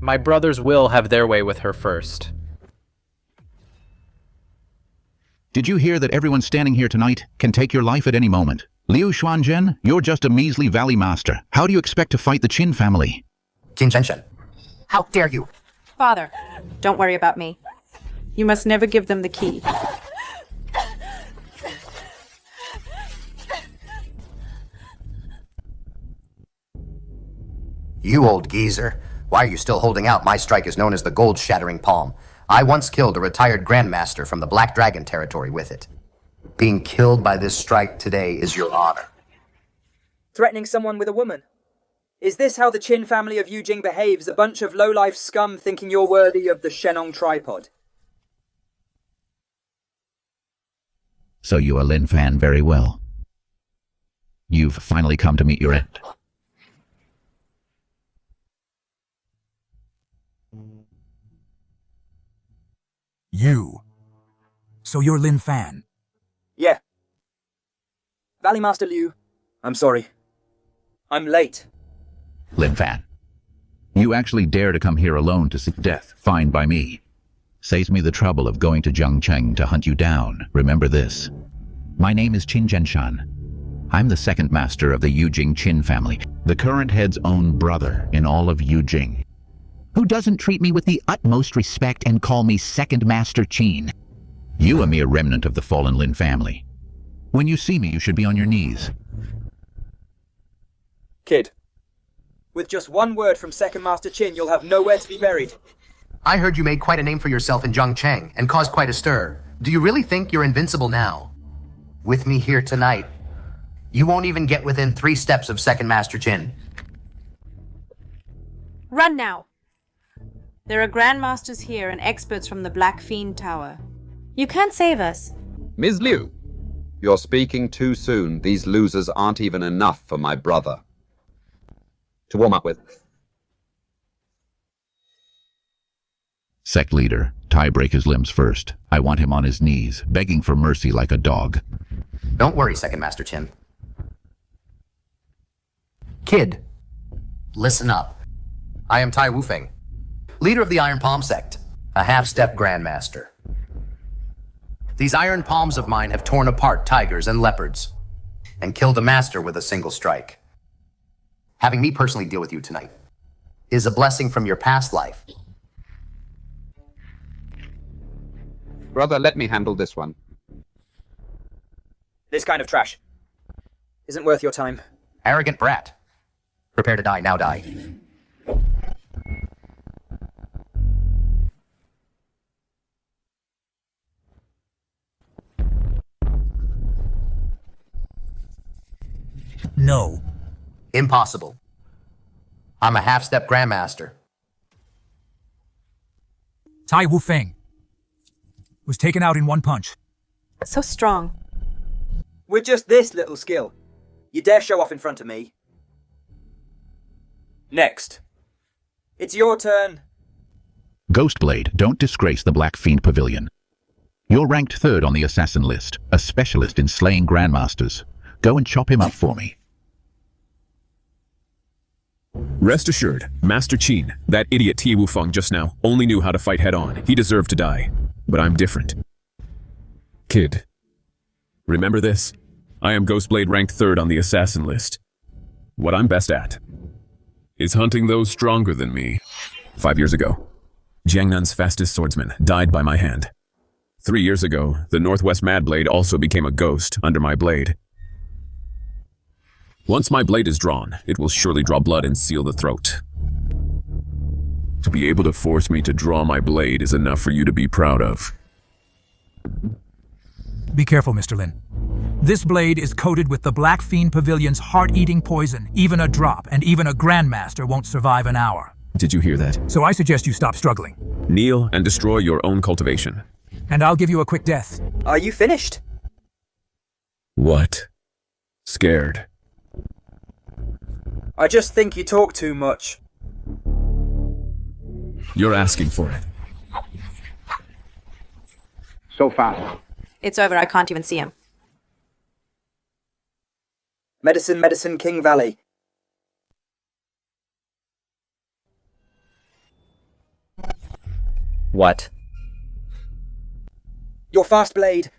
Speaker 2: My brothers will have their way with her first.
Speaker 4: Did you hear that everyone standing here tonight can take your life at any moment? Liu Xuanzhen, you're just a measly valley master. How do you expect to fight the Qin family?
Speaker 20: Qingcheng, how dare you?
Speaker 16: Father, don't worry about me. You must never give them the key.
Speaker 20: You old geezer. Why are you still holding out? My strike is known as the Gold-Shattering Palm. I once killed a retired Grandmaster from the Black Dragon territory with it. Being killed by this strike today is your honor.
Speaker 10: Threatening someone with a woman? Is this how the Qin family of Yujing behaves? A bunch of low-life scum thinking you're worthy of the Shennong tripod?
Speaker 4: So you are Lin Fan very well. You've finally come to meet your end.
Speaker 15: You. So you're Lin Fan?
Speaker 10: Yeah. Valley Master Liu, I'm sorry. I'm late.
Speaker 4: Lin Fan. You actually dare to come here alone to seek death, fine by me. Saves me the trouble of going to Jiangcheng to hunt you down. Remember this. My name is Qin Zhenshan. I'm the second master of the Yujing Qin family, the current head's own brother in all of Yujing. Who doesn't treat me with the utmost respect and call me Second Master Qin? You a mere remnant of the fallen Lin family. When you see me, you should be on your knees.
Speaker 10: Kid, with just one word from Second Master Qin, you'll have nowhere to be buried.
Speaker 20: I heard you made quite a name for yourself in Jiangcheng and caused quite a stir. Do you really think you're invincible now? With me here tonight, you won't even get within 3 steps of Second Master Qin.
Speaker 16: Run now. There are grandmasters here and experts from the Black Fiend Tower. You can't save us.
Speaker 7: Ms. Liu, you're speaking too soon. These losers aren't even enough for my brother to warm up with.
Speaker 4: Sect leader, Tai break his limbs first. I want him on his knees, begging for mercy like a dog.
Speaker 20: Don't worry, Second Master Qin. Kid, listen up. I am Tai Wufeng, leader of the Iron Palm sect, a half-step grandmaster. These iron palms of mine have torn apart tigers and leopards and killed a master with a single strike. Having me personally deal with you tonight is a blessing from your past life.
Speaker 7: Brother, let me handle this one.
Speaker 10: This kind of trash isn't worth your time.
Speaker 20: Arrogant brat. Prepare to die, now die.
Speaker 15: No.
Speaker 20: Impossible. I'm a half-step grandmaster.
Speaker 15: Tai Wufeng was taken out in one punch.
Speaker 16: So strong.
Speaker 10: With just this little skill, you dare show off in front of me? Next. It's your turn.
Speaker 5: Ghostblade, don't disgrace the Black Fiend Pavilion. You're ranked 3rd on the assassin list, a specialist in slaying grandmasters. Go and chop him up for me.
Speaker 18: Rest assured, Master Qin, that idiot Tie Wufeng just now, only knew how to fight head-on. He deserved to die. But I'm different. Kid, remember this? I am Ghostblade ranked 3rd on the assassin list. What I'm best at is hunting those stronger than me. 5 years ago, Jiangnan's fastest swordsman died by my hand. 3 years ago, the Northwest Madblade also became a ghost under my blade. Once my blade is drawn, it will surely draw blood and seal the throat. To be able to force me to draw my blade is enough for you to be proud of.
Speaker 15: Be careful, Mr. Lin. This blade is coated with the Black Fiend Pavilion's heart-eating poison. Even a drop, and even a Grandmaster won't survive an hour.
Speaker 18: Did you hear that?
Speaker 15: So I suggest you stop struggling.
Speaker 18: Kneel and destroy your own cultivation.
Speaker 15: And I'll give you a quick death.
Speaker 10: Are you finished?
Speaker 18: What? Scared?
Speaker 10: I just think you talk too much.
Speaker 18: You're asking for it.
Speaker 9: So fast.
Speaker 13: It's over. I can't even see him.
Speaker 10: Medicine, medicine, King Valley.
Speaker 2: What?
Speaker 10: Your fast blade.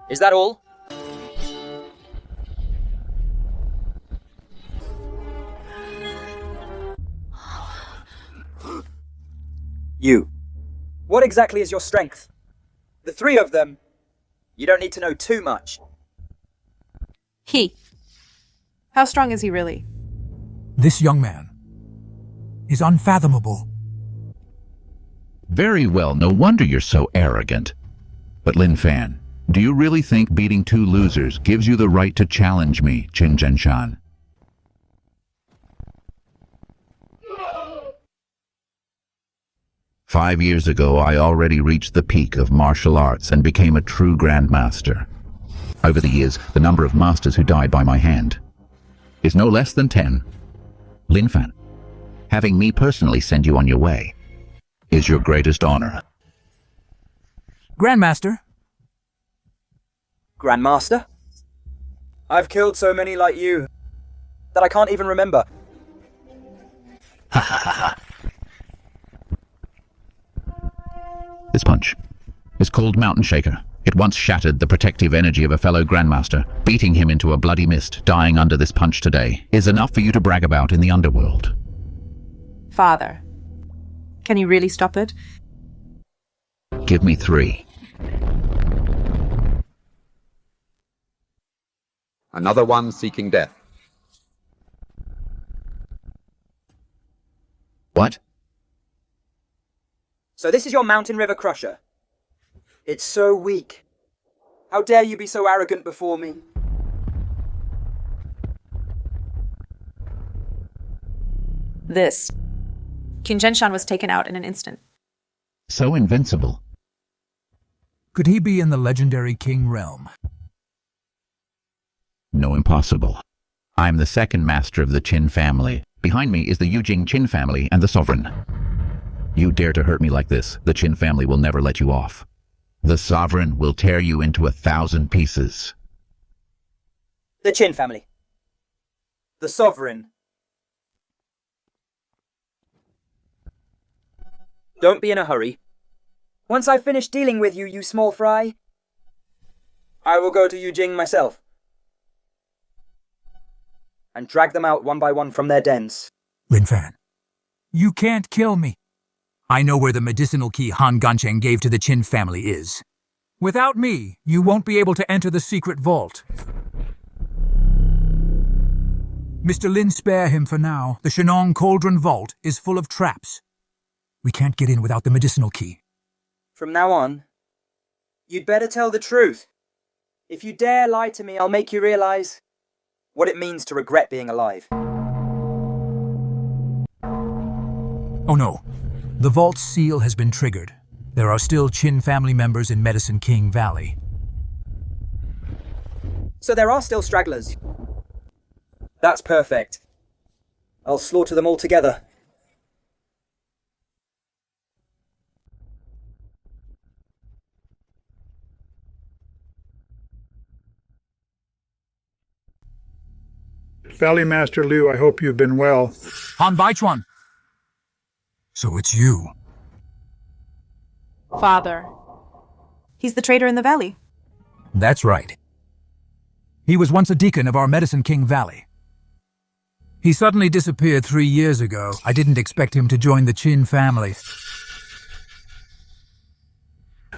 Speaker 10: Is that all? You. What exactly is your strength? The 3 of them. You don't need to know too much.
Speaker 13: He. How strong is he really?
Speaker 15: This young man is unfathomable.
Speaker 5: Very well, no wonder you're so arrogant. But Lin Fan, do you really think beating 2 losers gives you the right to challenge me, Qingcheng? 5 years ago, I already reached the peak of martial arts and became a true grandmaster. Over the years, the number of masters who died by my hand is no less than 10. Lin Fan, having me personally send you on your way is your greatest honor.
Speaker 15: Grandmaster?
Speaker 10: Grandmaster? I've killed so many like you that I can't even remember.
Speaker 5: Ha ha ha ha. This punch is called Mountain Shaker. It once shattered the protective energy of a fellow Grandmaster. Beating him into a bloody mist, dying under this punch today, is enough for you to brag about in the underworld.
Speaker 13: Father. Can you really stop it?
Speaker 5: Give me 3.
Speaker 7: Another one seeking death.
Speaker 5: What?
Speaker 10: So this is your Mountain River Crusher. It's so weak. How dare you be so arrogant before me?
Speaker 13: This. Qingcheng was taken out in an instant.
Speaker 5: So invincible.
Speaker 15: Could he be in the legendary King realm?
Speaker 5: No, impossible. I'm the second master of the Qin family. Behind me is the Yujing Qin family and the sovereign. You dare to hurt me like this, the Qin family will never let you off. The sovereign will tear you into 1,000 pieces.
Speaker 10: The Qin family. The sovereign. Don't be in a hurry. Once I've finished dealing with you, you small fry, I will go to Yujing myself and drag them out one by one from their dens.
Speaker 15: Lin Fan, you can't kill me. I know where the medicinal key Han Gancheng gave to the Qin family is. Without me, you won't be able to enter the secret vault. Mr. Lin, spare him for now. The Shennong Cauldron Vault is full of traps. We can't get in without the medicinal key.
Speaker 10: From now on, you'd better tell the truth. If you dare lie to me, I'll make you realize what it means to regret being alive.
Speaker 15: Oh no. The vault's seal has been triggered. There are still Qin family members in Medicine King Valley.
Speaker 10: So there are still stragglers. That's perfect. I'll slaughter them all together.
Speaker 17: Valley Master Liu, I hope you've been well.
Speaker 15: Han Baichuan. So it's you.
Speaker 13: Father. He's the trader in the valley.
Speaker 15: That's right. He was once a deacon of our Medicine King Valley. He suddenly disappeared 3 years ago. I didn't expect him to join the Qin family.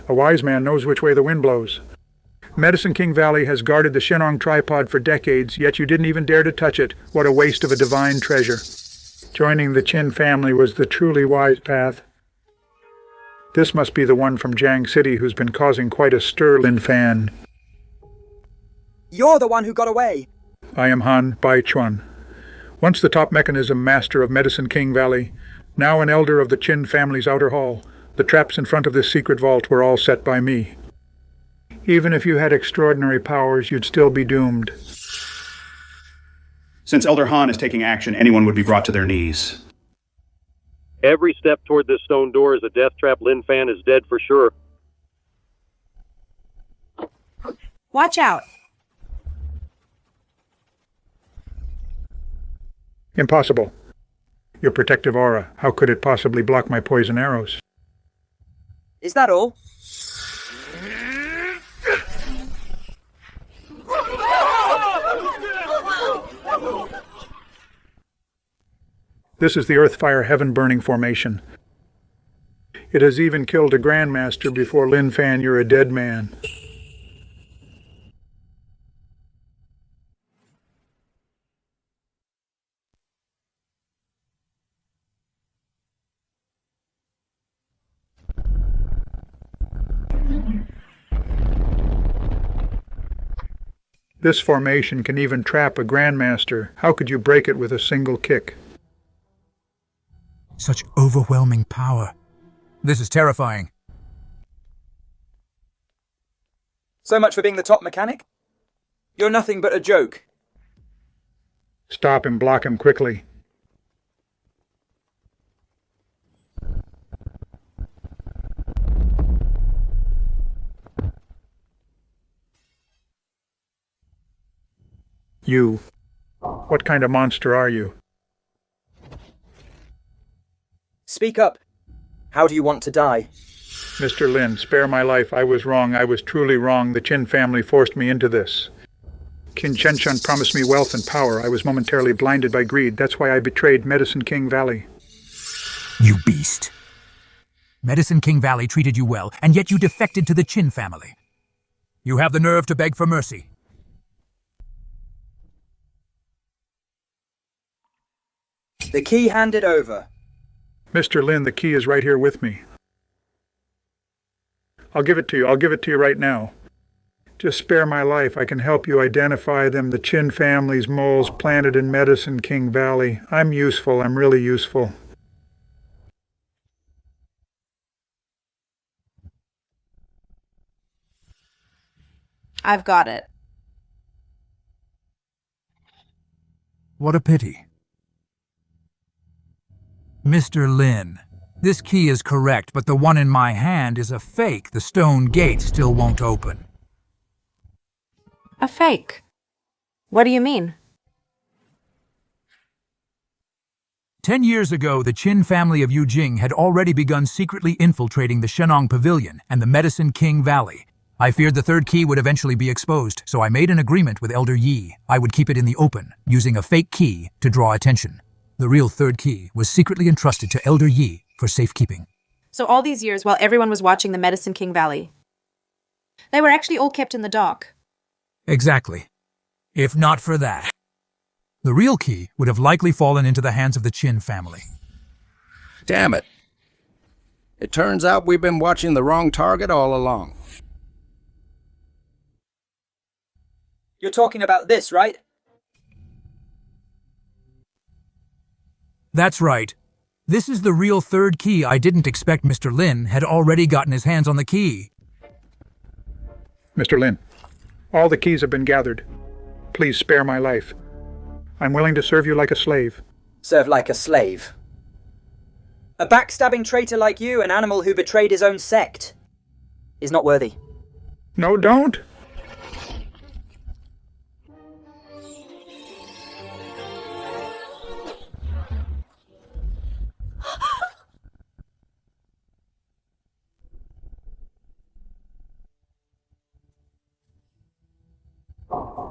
Speaker 17: A wise man knows which way the wind blows. Medicine King Valley has guarded the Shennong tripod for decades, yet you didn't even dare to touch it. What a waste of a divine treasure. Joining the Qin family was the truly wise path. This must be the one from Jiang City who's been causing quite a stir, Lin Fan.
Speaker 10: You're the one who got away.
Speaker 17: I am Han Baichuan. Once the top mechanism master of Medicine King Valley, now an elder of the Qin family's outer hall, the traps in front of this secret vault were all set by me. Even if you had extraordinary powers, you'd still be doomed.
Speaker 3: Since Elder Han is taking action, anyone would be brought to their knees.
Speaker 12: Every step toward this stone door is a death trap. Lin Fan is dead for sure.
Speaker 11: Watch out.
Speaker 17: Impossible. Your protective aura, how could it possibly block my poison arrows?
Speaker 10: Is that all?
Speaker 17: This is the Earth-Fire Heaven-Burning Formation. It has even killed a Grandmaster before Lin Fan, you're a dead man. This formation can even trap a Grandmaster. How could you break it with a single kick?
Speaker 15: Such overwhelming power. This is terrifying.
Speaker 10: So much for being the top mechanic? You're nothing but a joke.
Speaker 17: Stop him, block him quickly. You. What kind of monster are you?
Speaker 10: Speak up. How do you want to die?
Speaker 17: Mr. Lin, spare my life. I was wrong. I was truly wrong. The Qin family forced me into this. Qingcheng promised me wealth and power. I was momentarily blinded by greed. That's why I betrayed Medicine King Valley.
Speaker 15: You beast. Medicine King Valley treated you well, and yet you defected to the Qin family. You have the nerve to beg for mercy.
Speaker 10: The key handed over.
Speaker 17: Mr. Lin, the key is right here with me. I'll give it to you. I'll give it to you right now. Just spare my life. I can help you identify them, the Qin family's moles planted in Medicine King Valley. I'm useful. I'm really useful.
Speaker 13: I've got it.
Speaker 15: What a pity. Mr. Lin, this key is correct, but the one in my hand is a fake. The stone gate still won't open.
Speaker 13: A fake? What do you mean?
Speaker 15: 10 years ago, the Qin family of Yujing had already begun secretly infiltrating the Shennong Pavilion and the Medicine King Valley. I feared the third key would eventually be exposed, so I made an agreement with Elder Yi. I would keep it in the open, using a fake key to draw attention. The real third key was secretly entrusted to Elder Yi for safekeeping.
Speaker 13: So all these years, while everyone was watching the Medicine King Valley, they were actually all kept in the dark.
Speaker 15: Exactly. If not for that, the real key would have likely fallen into the hands of the Qin family.
Speaker 19: Damn it. It turns out we've been watching the wrong target all along.
Speaker 10: You're talking about this, right?
Speaker 15: That's right. This is the real third key. I didn't expect Mr. Lin had already gotten his hands on the key.
Speaker 17: Mr. Lin, all the keys have been gathered. Please spare my life. I'm willing to serve you like a slave.
Speaker 10: Serve like a slave? A backstabbing traitor like you, an animal who betrayed his own sect, is not worthy.
Speaker 17: No, don't.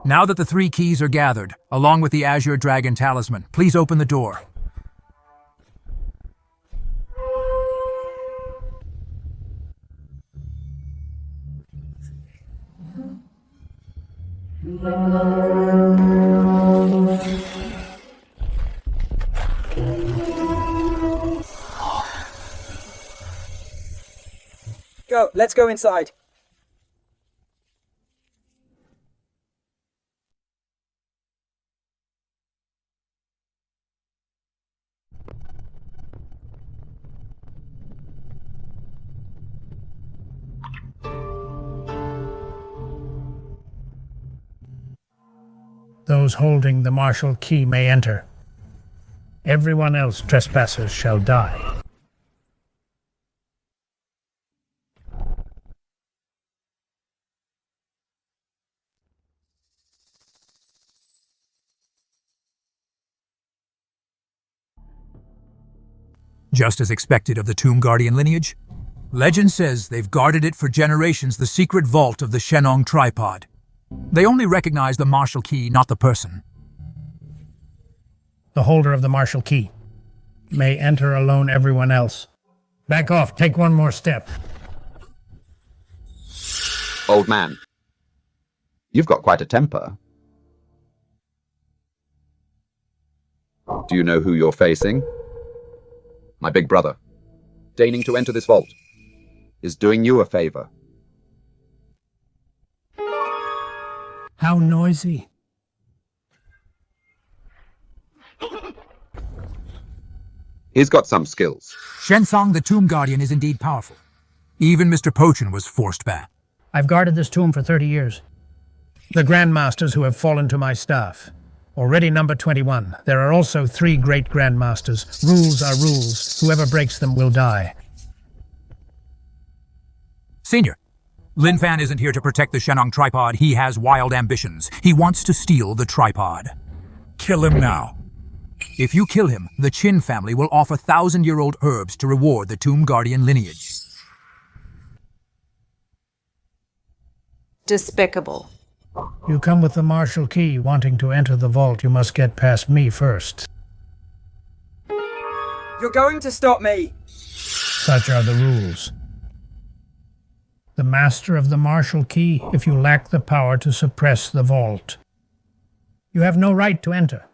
Speaker 15: Now that the 3 keys are gathered, along with the Azure Dragon Talisman, please open the door.
Speaker 10: Go, let's go inside.
Speaker 6: Those holding the martial key may enter. Everyone else trespassers shall die.
Speaker 15: Just as expected of the Tomb Guardian lineage, legend says they've guarded it for generations, the secret vault of the Shennong tripod. They only recognize the martial key, not the person.
Speaker 6: The holder of the martial key may enter alone, everyone else. Back off, take one more step.
Speaker 7: Old man, you've got quite a temper. Do you know who you're facing? My big brother. Deigning to enter this vault is doing you a favor.
Speaker 6: How noisy.
Speaker 7: He's got some skills.
Speaker 15: Shensong, the Tomb Guardian, is indeed powerful. Even Mr. Pochin was forced back.
Speaker 6: I've guarded this tomb for 30 years. The Grandmasters who have fallen to my staff. Already number 21. There are also 3 great Grandmasters. Rules are rules. Whoever breaks them will die.
Speaker 15: Senior, Lin Fan isn't here to protect the Shennong tripod. He has wild ambitions. He wants to steal the tripod. Kill him now. If you kill him, the Qin family will offer 1,000-year-old herbs to reward the Tomb Guardian lineage.
Speaker 16: Despicable.
Speaker 6: You come with the martial key, wanting to enter the vault. You must get past me first.
Speaker 10: You're going to stop me!
Speaker 6: Such are the rules. The master of the martial key, if you lack the power to suppress the vault. You have no right to enter.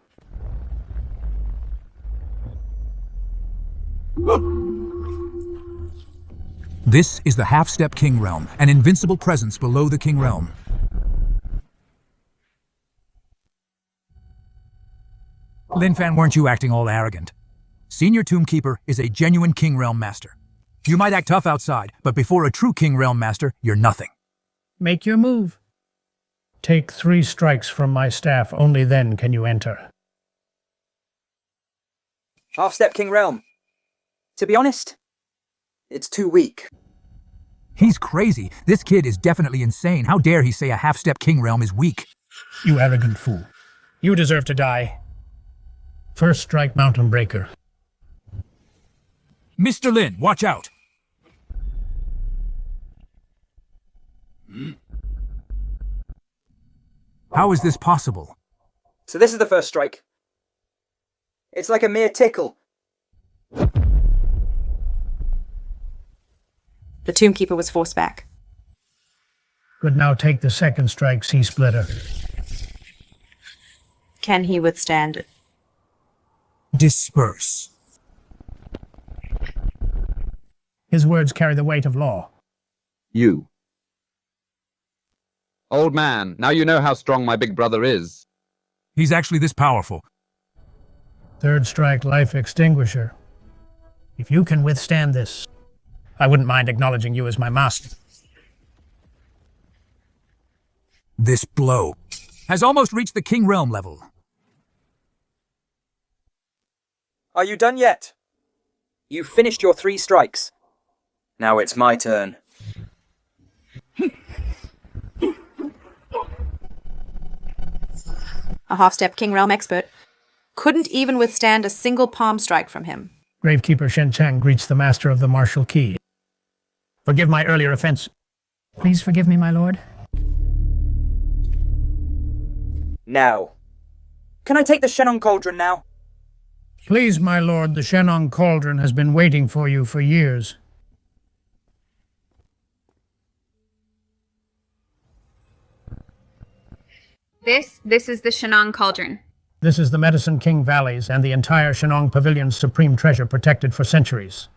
Speaker 15: This is the Half-Step King Realm, an invincible presence below the King Realm. Lin Fan, weren't you acting all arrogant? Senior Tombkeeper is a genuine King Realm Master. You might act tough outside, but before a true King Realm Master, you're nothing.
Speaker 6: Make your move. Take 3 strikes from my staff, only then can you enter.
Speaker 10: Half-Step King Realm. To be honest, it's too weak.
Speaker 15: He's crazy. This kid is definitely insane. How dare he say a Half-Step King Realm is weak?
Speaker 6: You arrogant fool. You deserve to die. First strike, Mountain Breaker.
Speaker 15: Mr. Lin, watch out! How is this possible?
Speaker 10: So this is the first strike. It's like a mere tickle.
Speaker 16: The Tombkeeper was forced back.
Speaker 6: Good, now take the second strike, Sea Splitter.
Speaker 16: Can he withstand it?
Speaker 15: Disperse.
Speaker 6: His words carry the weight of law.
Speaker 7: You. Old man, now you know how strong my big brother is.
Speaker 15: He's actually this powerful.
Speaker 6: Third strike, Life Extinguisher. If you can withstand this, I wouldn't mind acknowledging you as my master.
Speaker 15: This blow has almost reached the King Realm level.
Speaker 10: Are you done yet? You've finished your 3 strikes. Now it's my turn.
Speaker 16: A half-step King Realm expert couldn't even withstand a single palm strike from him.
Speaker 6: Gravekeeper Qingcheng greets the master of the martial key. Forgive my earlier offense. Please forgive me, my lord.
Speaker 10: Now. Can I take the Shennong cauldron now?
Speaker 6: Please, my lord, the Shennong cauldron has been waiting for you for years.
Speaker 1: This is the Shennong cauldron.
Speaker 6: This is the Medicine King Valleys and the entire Shennong Pavilion's supreme treasure protected for centuries.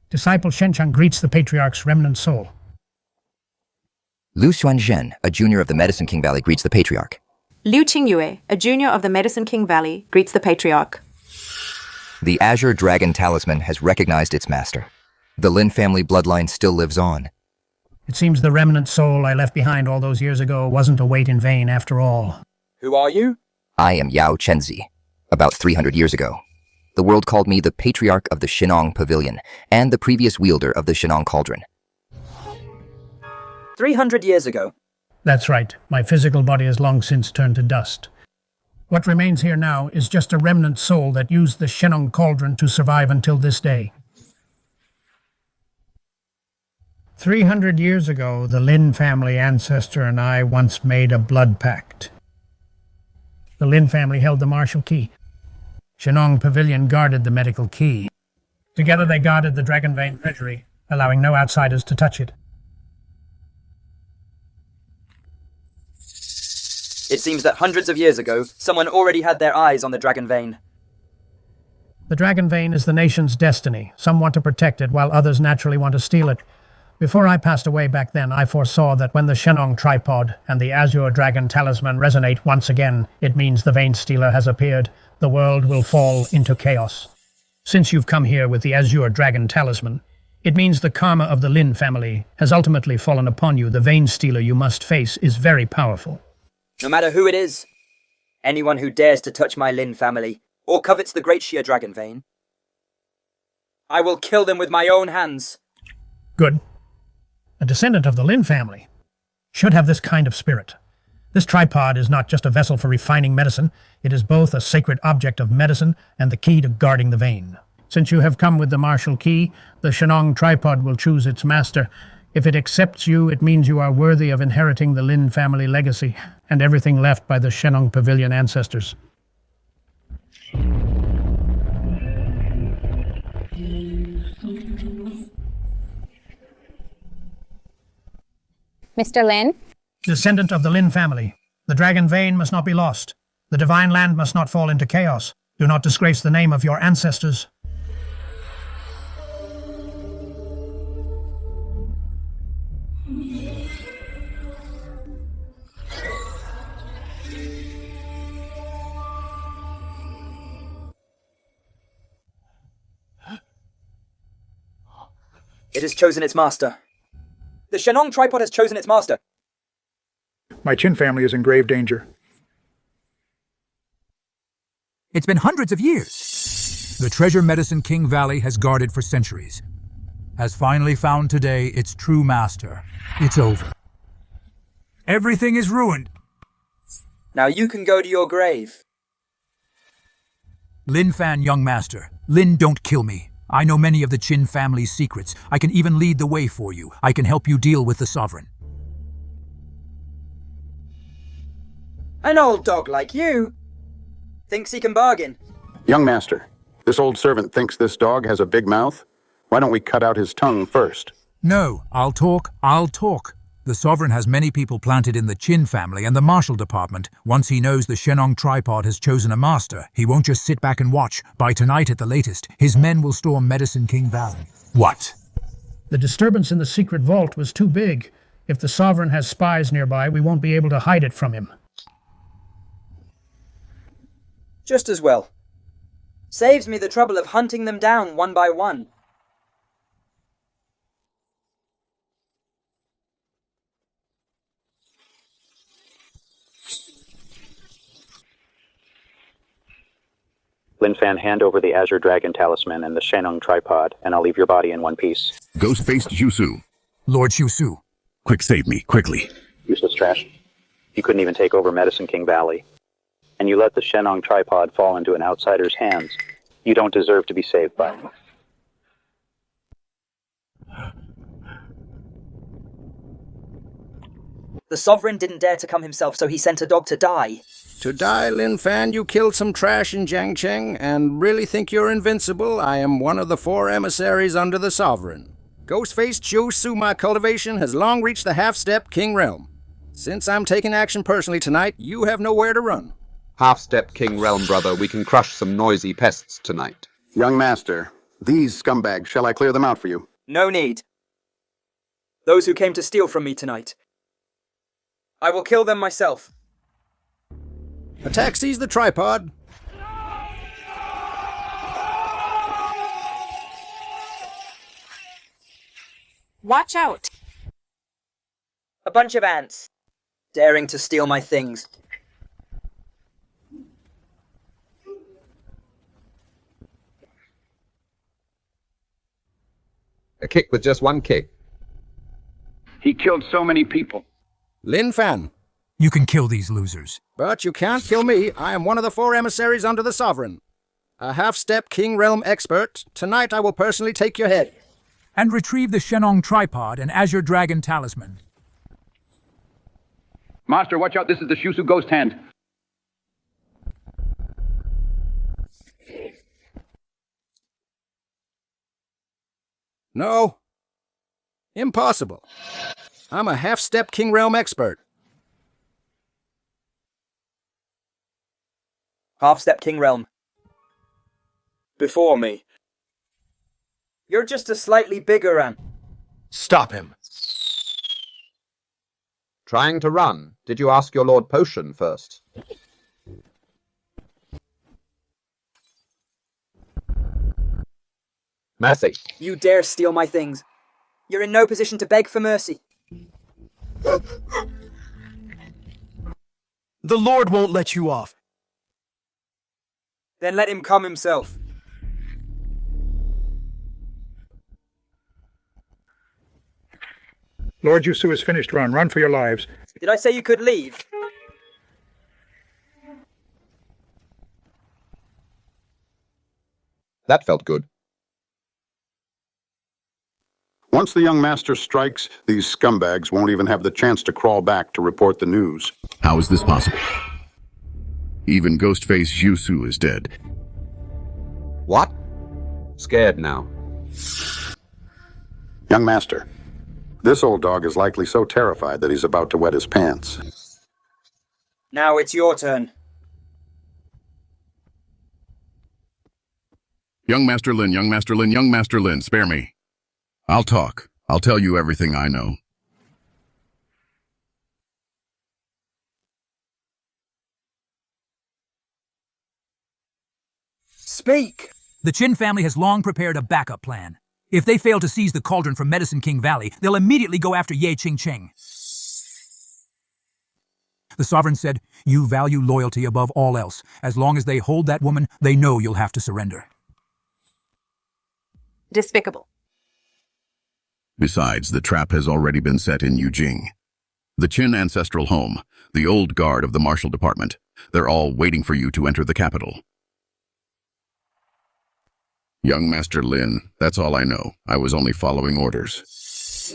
Speaker 6: Disciple Qingcheng greets the Patriarch's remnant soul.
Speaker 8: Lu Xuanzhen, a junior of the Medicine King Valley, greets the Patriarch.
Speaker 13: Liu Qingyue, a junior of the Medicine King Valley, greets the Patriarch.
Speaker 8: The Azure Dragon Talisman has recognized its master. The Lin family bloodline still lives on.
Speaker 6: It seems the remnant soul I left behind all those years ago wasn't a weight in vain after all.
Speaker 10: Who are you?
Speaker 8: I am Yao Chenzi. About 300 years ago, the world called me the Patriarch of the Shennong Pavilion and the previous wielder of the Shennong Cauldron.
Speaker 10: 300 years ago.
Speaker 6: That's right. My physical body has long since turned to dust. What remains here now is just a remnant soul that used the Shennong Cauldron to survive until this day. 300 years ago, the Lin family ancestor and I once made a blood pact. The Lin family held the martial key. Shennong Pavilion guarded the medical key. Together they guarded the Dragon Vein treasury, allowing no outsiders to touch it.
Speaker 10: It seems that hundreds of years ago, someone already had their eyes on the Dragon Vein.
Speaker 6: The Dragon Vein is the nation's destiny. Some want to protect it, while others naturally want to steal it. Before I passed away back then, I foresaw that when the Shennong tripod and the Azure Dragon Talisman resonate once again, it means the Vein Stealer has appeared. The world will fall into chaos. Since you've come here with the Azure Dragon Talisman, it means the karma of the Lin family has ultimately fallen upon you. The Vein Stealer you must face is very powerful.
Speaker 10: No matter who it is, anyone who dares to touch my Lin family, or covets the Great Sheer Dragon Vein, I will kill them with my own hands.
Speaker 6: Good. A descendant of the Lin family should have this kind of spirit. This tripod is not just a vessel for refining medicine, it is both a sacred object of medicine and the key to guarding the vein. Since you have come with the martial key, the Shennong tripod will choose its master. If it accepts you, it means you are worthy of inheriting the Lin family legacy and everything left by the Shennong Pavilion ancestors.
Speaker 1: Mr. Lin?
Speaker 6: Descendant of the Lin family, the Dragon Vein must not be lost. The divine land must not fall into chaos. Do not disgrace the name of your ancestors.
Speaker 10: It has chosen its master. The Shennong tripod has chosen its master.
Speaker 17: My Qin family is in grave danger.
Speaker 15: It's been hundreds of years. The treasure Medicine King Valley has guarded for centuries has finally found today its true master. It's over. Everything is ruined.
Speaker 10: Now you can go to your grave.
Speaker 15: Lin Fan, young master. Lin, don't kill me. I know many of the Qin family's secrets. I can even lead the way for you. I can help you deal with the sovereign.
Speaker 10: An old dog like you thinks he can bargain.
Speaker 14: Young master, this old servant thinks this dog has a big mouth. Why don't we cut out his tongue first?
Speaker 15: No, I'll talk. The sovereign has many people planted in the Qin family and the martial department. Once he knows the Shennong tripod has chosen a master, he won't just sit back and watch. By tonight at the latest, his men will storm Medicine King Valley. What?
Speaker 6: The disturbance in the secret vault was too big. If the sovereign has spies nearby, we won't be able to hide it from him.
Speaker 10: Just as well. Saves me the trouble of hunting them down one by one.
Speaker 21: Lin Fan, hand over the Azure Dragon Talisman and the Shennong tripod, and I'll leave your body in one piece.
Speaker 24: Ghost-faced Zhu.
Speaker 15: Lord Zhu.
Speaker 24: Quick, save me, quickly.
Speaker 21: Useless trash. You couldn't even take over Medicine King Valley. And you let the Shennong tripod fall into an outsider's hands. You don't deserve to be saved by it.
Speaker 10: The sovereign didn't dare to come himself, so he sent a dog to die.
Speaker 19: To die, Lin Fan, you killed some trash in Jiangcheng, and really think you're invincible? I am one of the 4 emissaries under the sovereign. Ghost-faced Jiu-Su, my cultivation, has long reached the half-step king realm. Since I'm taking action personally tonight, you have nowhere to run.
Speaker 7: Half-step king realm, brother. We can crush some noisy pests tonight.
Speaker 14: Young master, these scumbags, shall I clear them out for you?
Speaker 10: No need. Those who came to steal from me tonight. I will kill them myself.
Speaker 19: Attack seize the tripod.
Speaker 11: Watch out!
Speaker 10: A bunch of ants. Daring to steal my things.
Speaker 7: A kick with just one kick.
Speaker 4: He killed so many people.
Speaker 19: Lin Fan.
Speaker 15: You can kill these losers.
Speaker 19: But you can't kill me. I am one of the 4 emissaries under the sovereign. A half-step king realm expert. Tonight I will personally take your head.
Speaker 15: And retrieve the Shennong tripod and Azure Dragon talisman.
Speaker 4: Master, watch out. This is the Shusu ghost hand.
Speaker 19: No. Impossible. I'm a half-step king realm expert.
Speaker 10: Half-step king realm. Before me. You're just a slightly bigger ant.
Speaker 4: Stop him.
Speaker 7: Trying to run. Did you ask your Lord Potion first? Mercy.
Speaker 10: You dare steal my things. You're in no position to beg for mercy.
Speaker 4: The Lord won't let you off.
Speaker 10: Then let him come himself.
Speaker 17: Lord Yusu is finished. Run. Run for your lives.
Speaker 10: Did I say you could leave?
Speaker 7: That felt good.
Speaker 14: Once the young master strikes, these scumbags won't even have the chance to crawl back to report the news.
Speaker 5: How is this possible? Even Ghostface Yusu is dead.
Speaker 7: What? Scared now.
Speaker 14: Young master, this old dog is likely so terrified that he's about to wet his pants.
Speaker 10: Now it's your turn.
Speaker 5: Young Master Lin, Young Master Lin, Young Master Lin, spare me. I'll talk. I'll tell you everything I know.
Speaker 10: Speak!
Speaker 15: The Qin family has long prepared a backup plan. If they fail to seize the cauldron from Medicine King Valley, they'll immediately go after Ye Qingcheng. The sovereign said, "You value loyalty above all else. As long as they hold that woman, they know you'll have to surrender."
Speaker 13: Despicable.
Speaker 5: Besides, the trap has already been set in Yujing. The Qin ancestral home, the old guard of the martial department. They're all waiting for you to enter the capital. Young Master Lin, that's all I know. I was only following orders.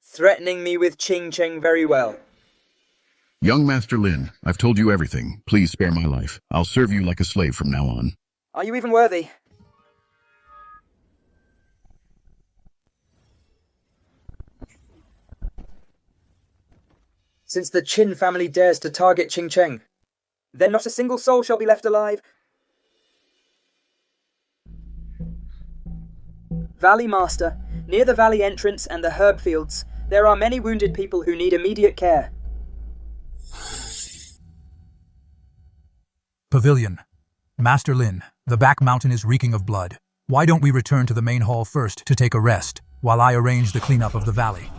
Speaker 10: Threatening me with Qingcheng very well.
Speaker 5: Young Master Lin, I've told you everything. Please spare my life. I'll serve you like a slave from now on.
Speaker 10: Are you even worthy? Since the Qin family dares to target Qingcheng, then not a single soul shall be left alive. Valley Master, near the valley entrance and the herb fields, there are many wounded people who need immediate care.
Speaker 15: Pavilion. Master Lin, the back mountain is reeking of blood. Why don't we return to the main hall first to take a rest, while I arrange the cleanup of the valley?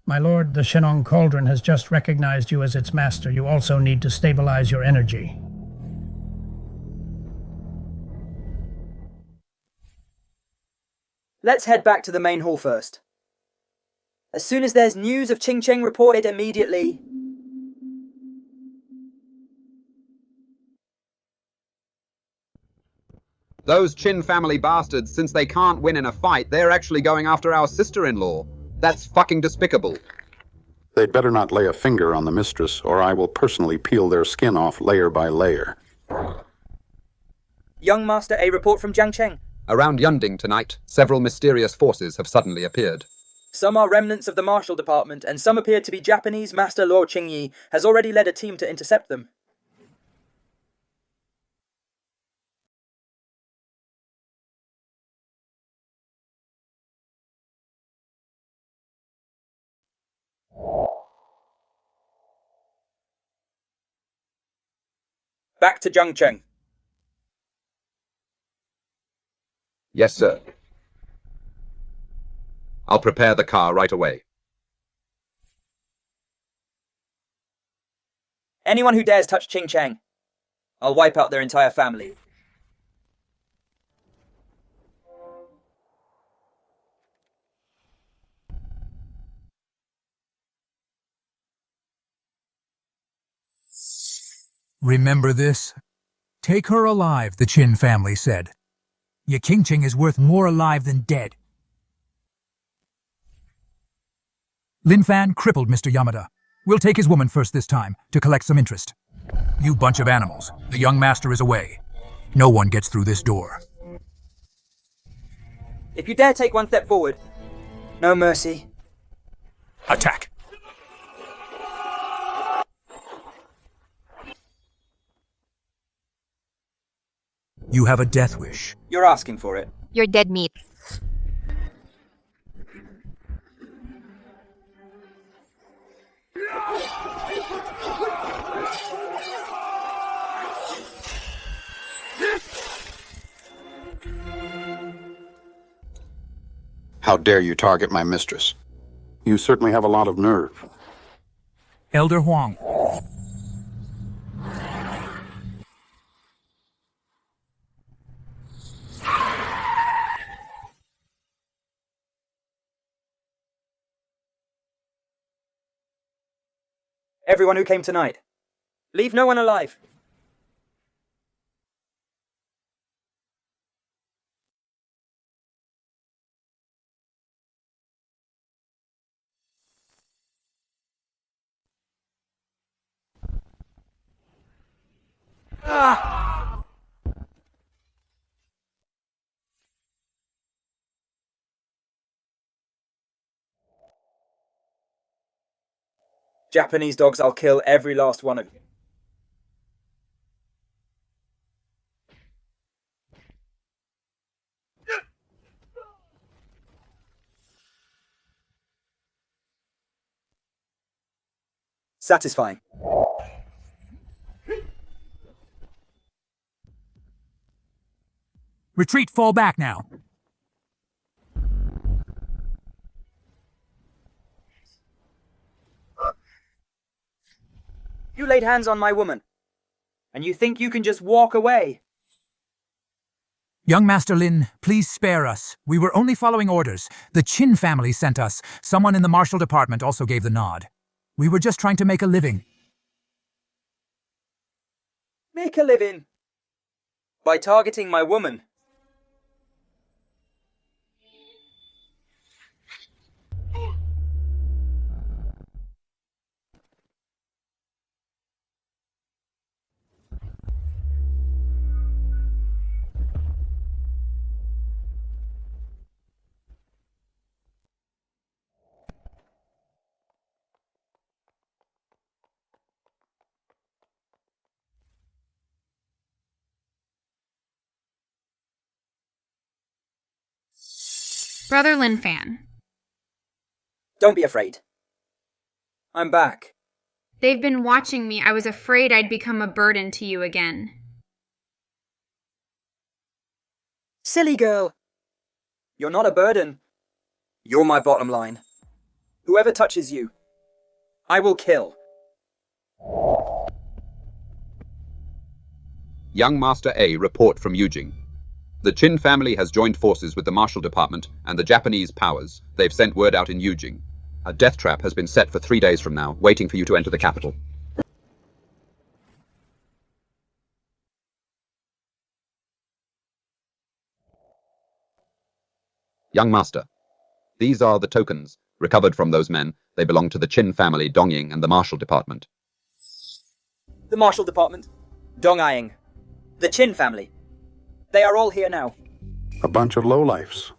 Speaker 6: My lord, the Shennong Cauldron has just recognized you as its master. You also need to stabilize your energy.
Speaker 10: Let's head back to the main hall first. As soon as there's news of Qingcheng, report it immediately.
Speaker 7: Those Qin family bastards, since they can't win in a fight, they're actually going after our sister-in-law. That's fucking despicable.
Speaker 14: They'd better not lay a finger on the mistress, or I will personally peel their skin off layer by layer.
Speaker 10: Young Master, a report from Jiangcheng.
Speaker 7: Around Yunding tonight, several mysterious forces have suddenly appeared.
Speaker 10: Some are remnants of the Marshal Department, and some appear to be Japanese. Master Lord Qingyi has already led a team to intercept them. Back to Jiangcheng.
Speaker 7: Yes, sir. I'll prepare the car right away.
Speaker 10: Anyone who dares touch Qingcheng, I'll wipe out their entire family.
Speaker 15: Remember this? Take her alive, the Qin family said. Your Qingcheng is worth more alive than dead. Lin Fan crippled Mr. Yamada. We'll take his woman first this time, to collect some interest. You bunch of animals. The young master is away. No one gets through this door.
Speaker 10: If you dare take one step forward, no mercy.
Speaker 15: Attack! You have a death wish.
Speaker 10: You're asking for it.
Speaker 18: You're dead meat.
Speaker 14: How dare you target my mistress? You certainly have a lot of nerve.
Speaker 15: Elder Huang.
Speaker 10: Everyone who came tonight, leave no one alive. Ah! Japanese dogs, I'll kill every last one of you. Satisfying.
Speaker 15: Retreat, fall back now.
Speaker 10: You laid hands on my woman, and you think you can just walk away?
Speaker 15: Young Master Lin, please spare us. We were only following orders. The Qin family sent us. Someone in the Marshal Department also gave the nod. We were just trying to make a living.
Speaker 10: Make a living? By targeting my woman?
Speaker 1: Brother Lin Fan.
Speaker 10: Don't be afraid. I'm back.
Speaker 1: They've been watching me. I was afraid I'd become a burden to you again.
Speaker 10: Silly girl. You're not a burden. You're my bottom line. Whoever touches you, I will kill.
Speaker 7: Young Master A report from Yujing. The Qin family has joined forces with the Marshal Department and the Japanese powers. They've sent word out in Yujing. A death trap has been set for 3 days from now, waiting for you to enter the capital. Young master, these are the tokens recovered from those men. They belong to the Qin family, Dongying, and the Marshal Department.
Speaker 10: The Marshal Department, Dongying, the Qin family. They are all here now.
Speaker 14: A bunch of lowlifes.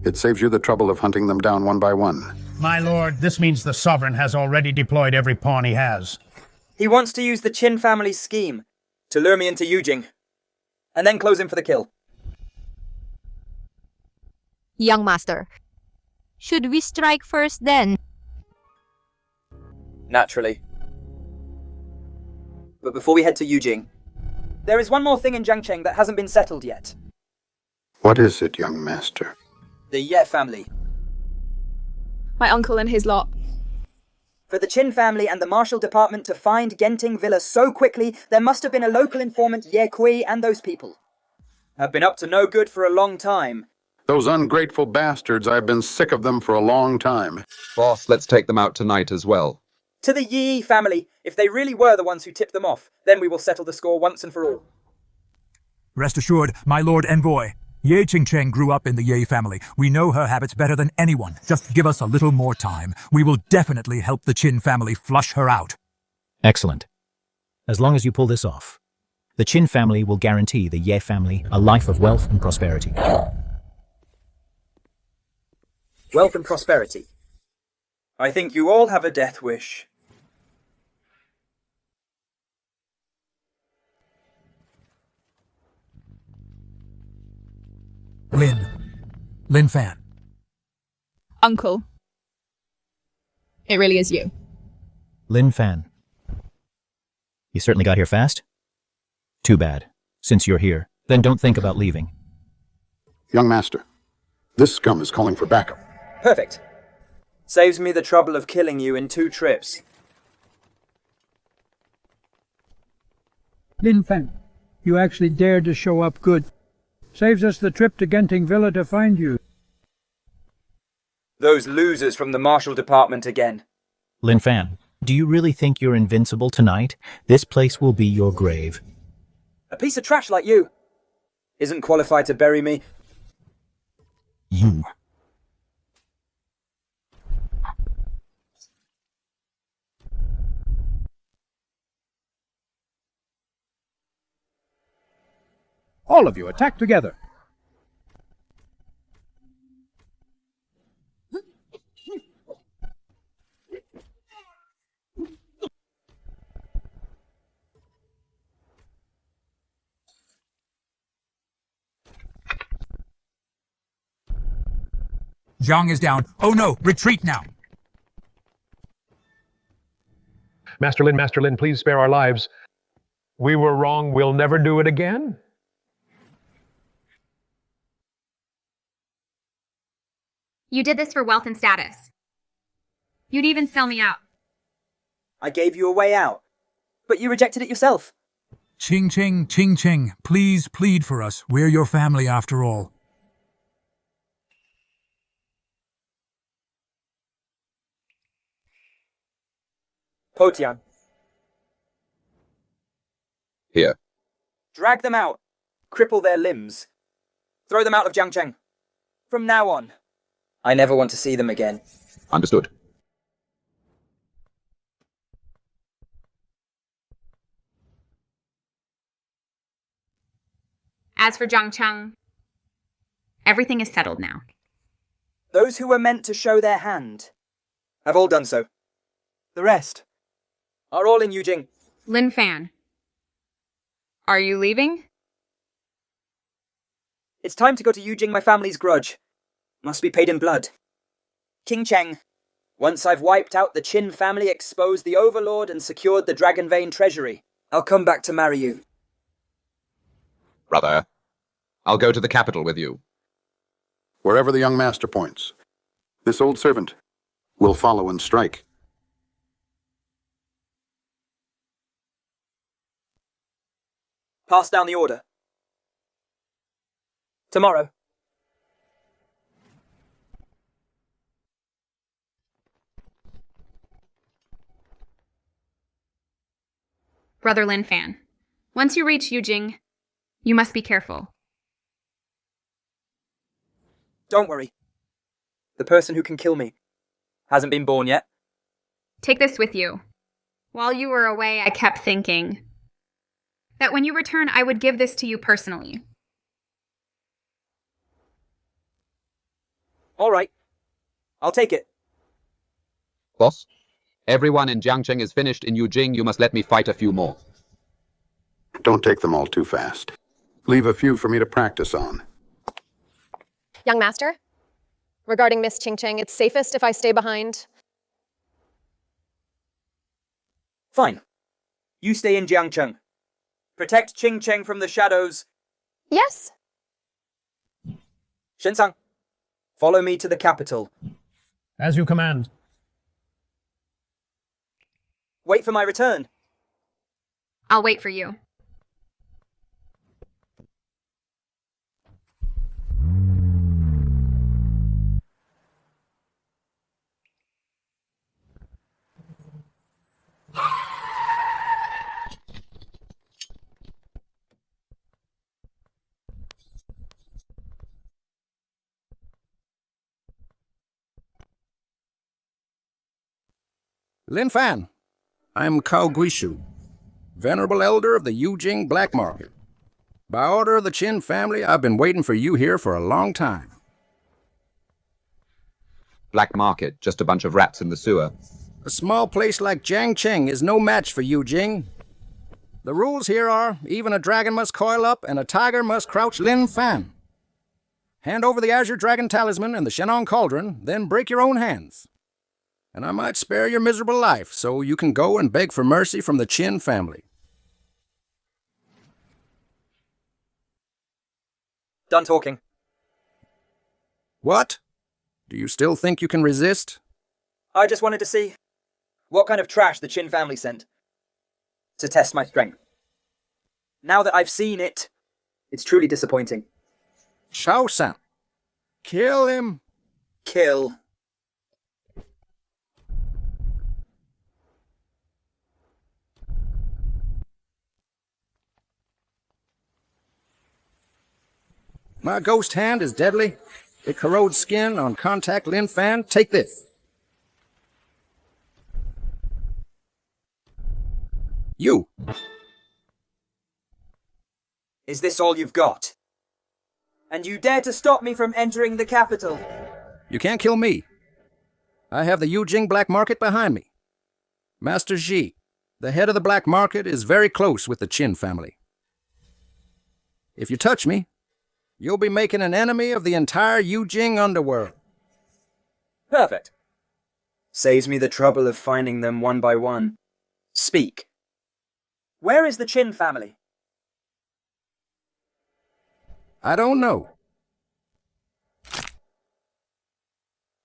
Speaker 14: It saves you the trouble of hunting them down one by one.
Speaker 6: My lord, this means the sovereign has already deployed every pawn he has.
Speaker 10: He wants to use the Qin family's scheme to lure me into Yujing, and then close him for the kill.
Speaker 18: Young master, should we strike first then?
Speaker 10: Naturally. But before we head to Yujing, there is one more thing in Jiangcheng that hasn't been settled yet.
Speaker 14: What is it, young master?
Speaker 10: The Ye family.
Speaker 20: My uncle and his lot.
Speaker 10: For the Qin family and the Marshal Department to find Genting Villa so quickly, there must have been a local informant, Ye Kui, and those people. Have been up to no good for a long time.
Speaker 14: Those ungrateful bastards, I've been sick of them for a long time.
Speaker 7: Boss, let's take them out tonight as well.
Speaker 10: To the Yi family, if they really were the ones who tipped them off, then we will settle the score once and for all.
Speaker 15: Rest assured, my lord envoy, Ye Qingcheng grew up in the Ye family. We know her habits better than anyone. Just give us a little more time. We will definitely help the Qin family flush her out.
Speaker 22: Excellent. As long as you pull this off, the Qin family will guarantee the Ye family a life of wealth and prosperity.
Speaker 10: Wealth and prosperity. I think you all have a death wish.
Speaker 15: Lin Fan.
Speaker 20: Uncle. It really is you.
Speaker 22: Lin Fan. You certainly got here fast? Too bad. Since you're here, then don't think about leaving.
Speaker 14: Young master, this scum is calling for backup.
Speaker 10: Perfect. Saves me the trouble of killing you in 2 trips.
Speaker 23: Lin Fan, you actually dared to show up good. Saves us the trip to Genting Villa to find you.
Speaker 10: Those losers from the Marshal Department again.
Speaker 22: Lin Fan, do you really think you're invincible tonight? This place will be your grave.
Speaker 10: A piece of trash like you isn't qualified to bury me.
Speaker 22: You.
Speaker 23: All of you, attack together.
Speaker 15: Zhang is down. Oh no, retreat now.
Speaker 12: Master Lin, please spare our lives. We were wrong. We'll never do it again.
Speaker 1: You did this for wealth and status. You'd even sell me out.
Speaker 10: I gave you a way out, but you rejected it yourself.
Speaker 15: Qingcheng, please plead for us. We're your family after all.
Speaker 10: Potian.
Speaker 7: Here.
Speaker 10: Drag them out. Cripple their limbs. Throw them out of Jiangcheng. From now on, I never want to see them again.
Speaker 7: Understood.
Speaker 1: As for Jiangcheng, everything is settled now.
Speaker 10: Those who were meant to show their hand have all done so. The rest are all in Yujing.
Speaker 1: Lin Fan, are you leaving?
Speaker 10: It's time to go to Yujing, my family's grudge. Must be paid in blood. Qingcheng. Once I've wiped out the Qin family, exposed the Overlord, and secured the Dragon Vein treasury, I'll come back to marry you.
Speaker 7: Brother, I'll go to the capital with you.
Speaker 14: Wherever the young master points, this old servant will follow and strike.
Speaker 10: Pass down the order. Tomorrow.
Speaker 1: Brother Lin Fan, once you reach Yujing, you must be careful.
Speaker 10: Don't worry. The person who can kill me hasn't been born yet.
Speaker 1: Take this with you. While you were away, I kept thinking that when you return, I would give this to you personally.
Speaker 10: All right. I'll take it.
Speaker 7: Boss, everyone in Jiangcheng is finished. In Yujing, you must let me fight a few more.
Speaker 14: Don't take them all too fast. Leave a few for me to practice on.
Speaker 2: Young master, regarding Miss Qingcheng, it's safest if I stay behind.
Speaker 10: Fine. You stay in Jiangcheng. Protect Qingcheng from the shadows.
Speaker 2: Yes.
Speaker 10: Shensang, follow me to the capital.
Speaker 6: As you command.
Speaker 10: Wait for my return.
Speaker 1: I'll wait for you.
Speaker 19: Lin Fan, I'm Cao Guishu, venerable elder of the Yujing Black Market. By order of the Qin family, I've been waiting for you here for a long time.
Speaker 7: Black market, just a bunch of rats in the sewer.
Speaker 19: A small place like Jiangcheng is no match for Yujing. The rules here are, even a dragon must coil up and a tiger must crouch. Lin Fan. Hand over the Azure Dragon Talisman and the Shennong Cauldron, then break your own hands. And I might spare your miserable life, so you can go and beg for mercy from the Qin family.
Speaker 10: Done talking.
Speaker 19: What? Do you still think you can resist?
Speaker 10: I just wanted to see what kind of trash the Qin family sent to test my strength. Now that I've seen it, it's truly disappointing.
Speaker 19: Shao-san. Kill him.
Speaker 10: Kill.
Speaker 19: My ghost hand is deadly. It corrodes skin on contact. Lin Fan, take this. You.
Speaker 10: Is this all you've got? And you dare to stop me from entering the capital?
Speaker 19: You can't kill me. I have the Yujing Black Market behind me. Master Ji, the head of the Black Market, is very close with the Qin family. If you touch me, you'll be making an enemy of the entire Yujing underworld.
Speaker 10: Perfect. Saves me the trouble of finding them one by one. Speak. Where is the Qin family?
Speaker 19: I don't know.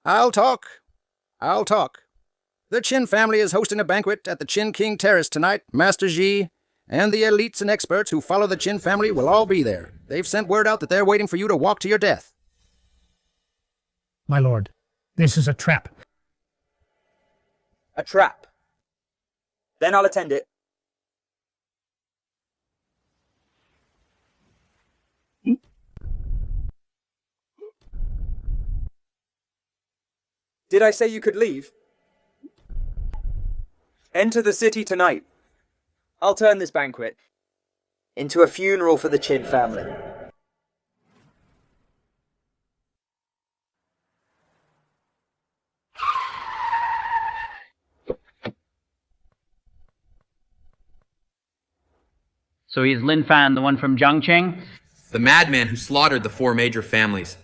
Speaker 19: I'll talk. The Qin family is hosting a banquet at the Qingcheng Terrace tonight. Master Ji and the elites and experts who follow the Qin family will all be there. They've sent word out that they're waiting for you to walk to your death.
Speaker 6: My lord, this is a trap.
Speaker 10: A trap. Then I'll attend it. Did I say you could leave? Enter the city tonight. I'll turn this banquet into a funeral for the Qin family.
Speaker 3: So he's Lin Fan, the one from Jiangcheng?
Speaker 9: The madman who slaughtered the 4 major families.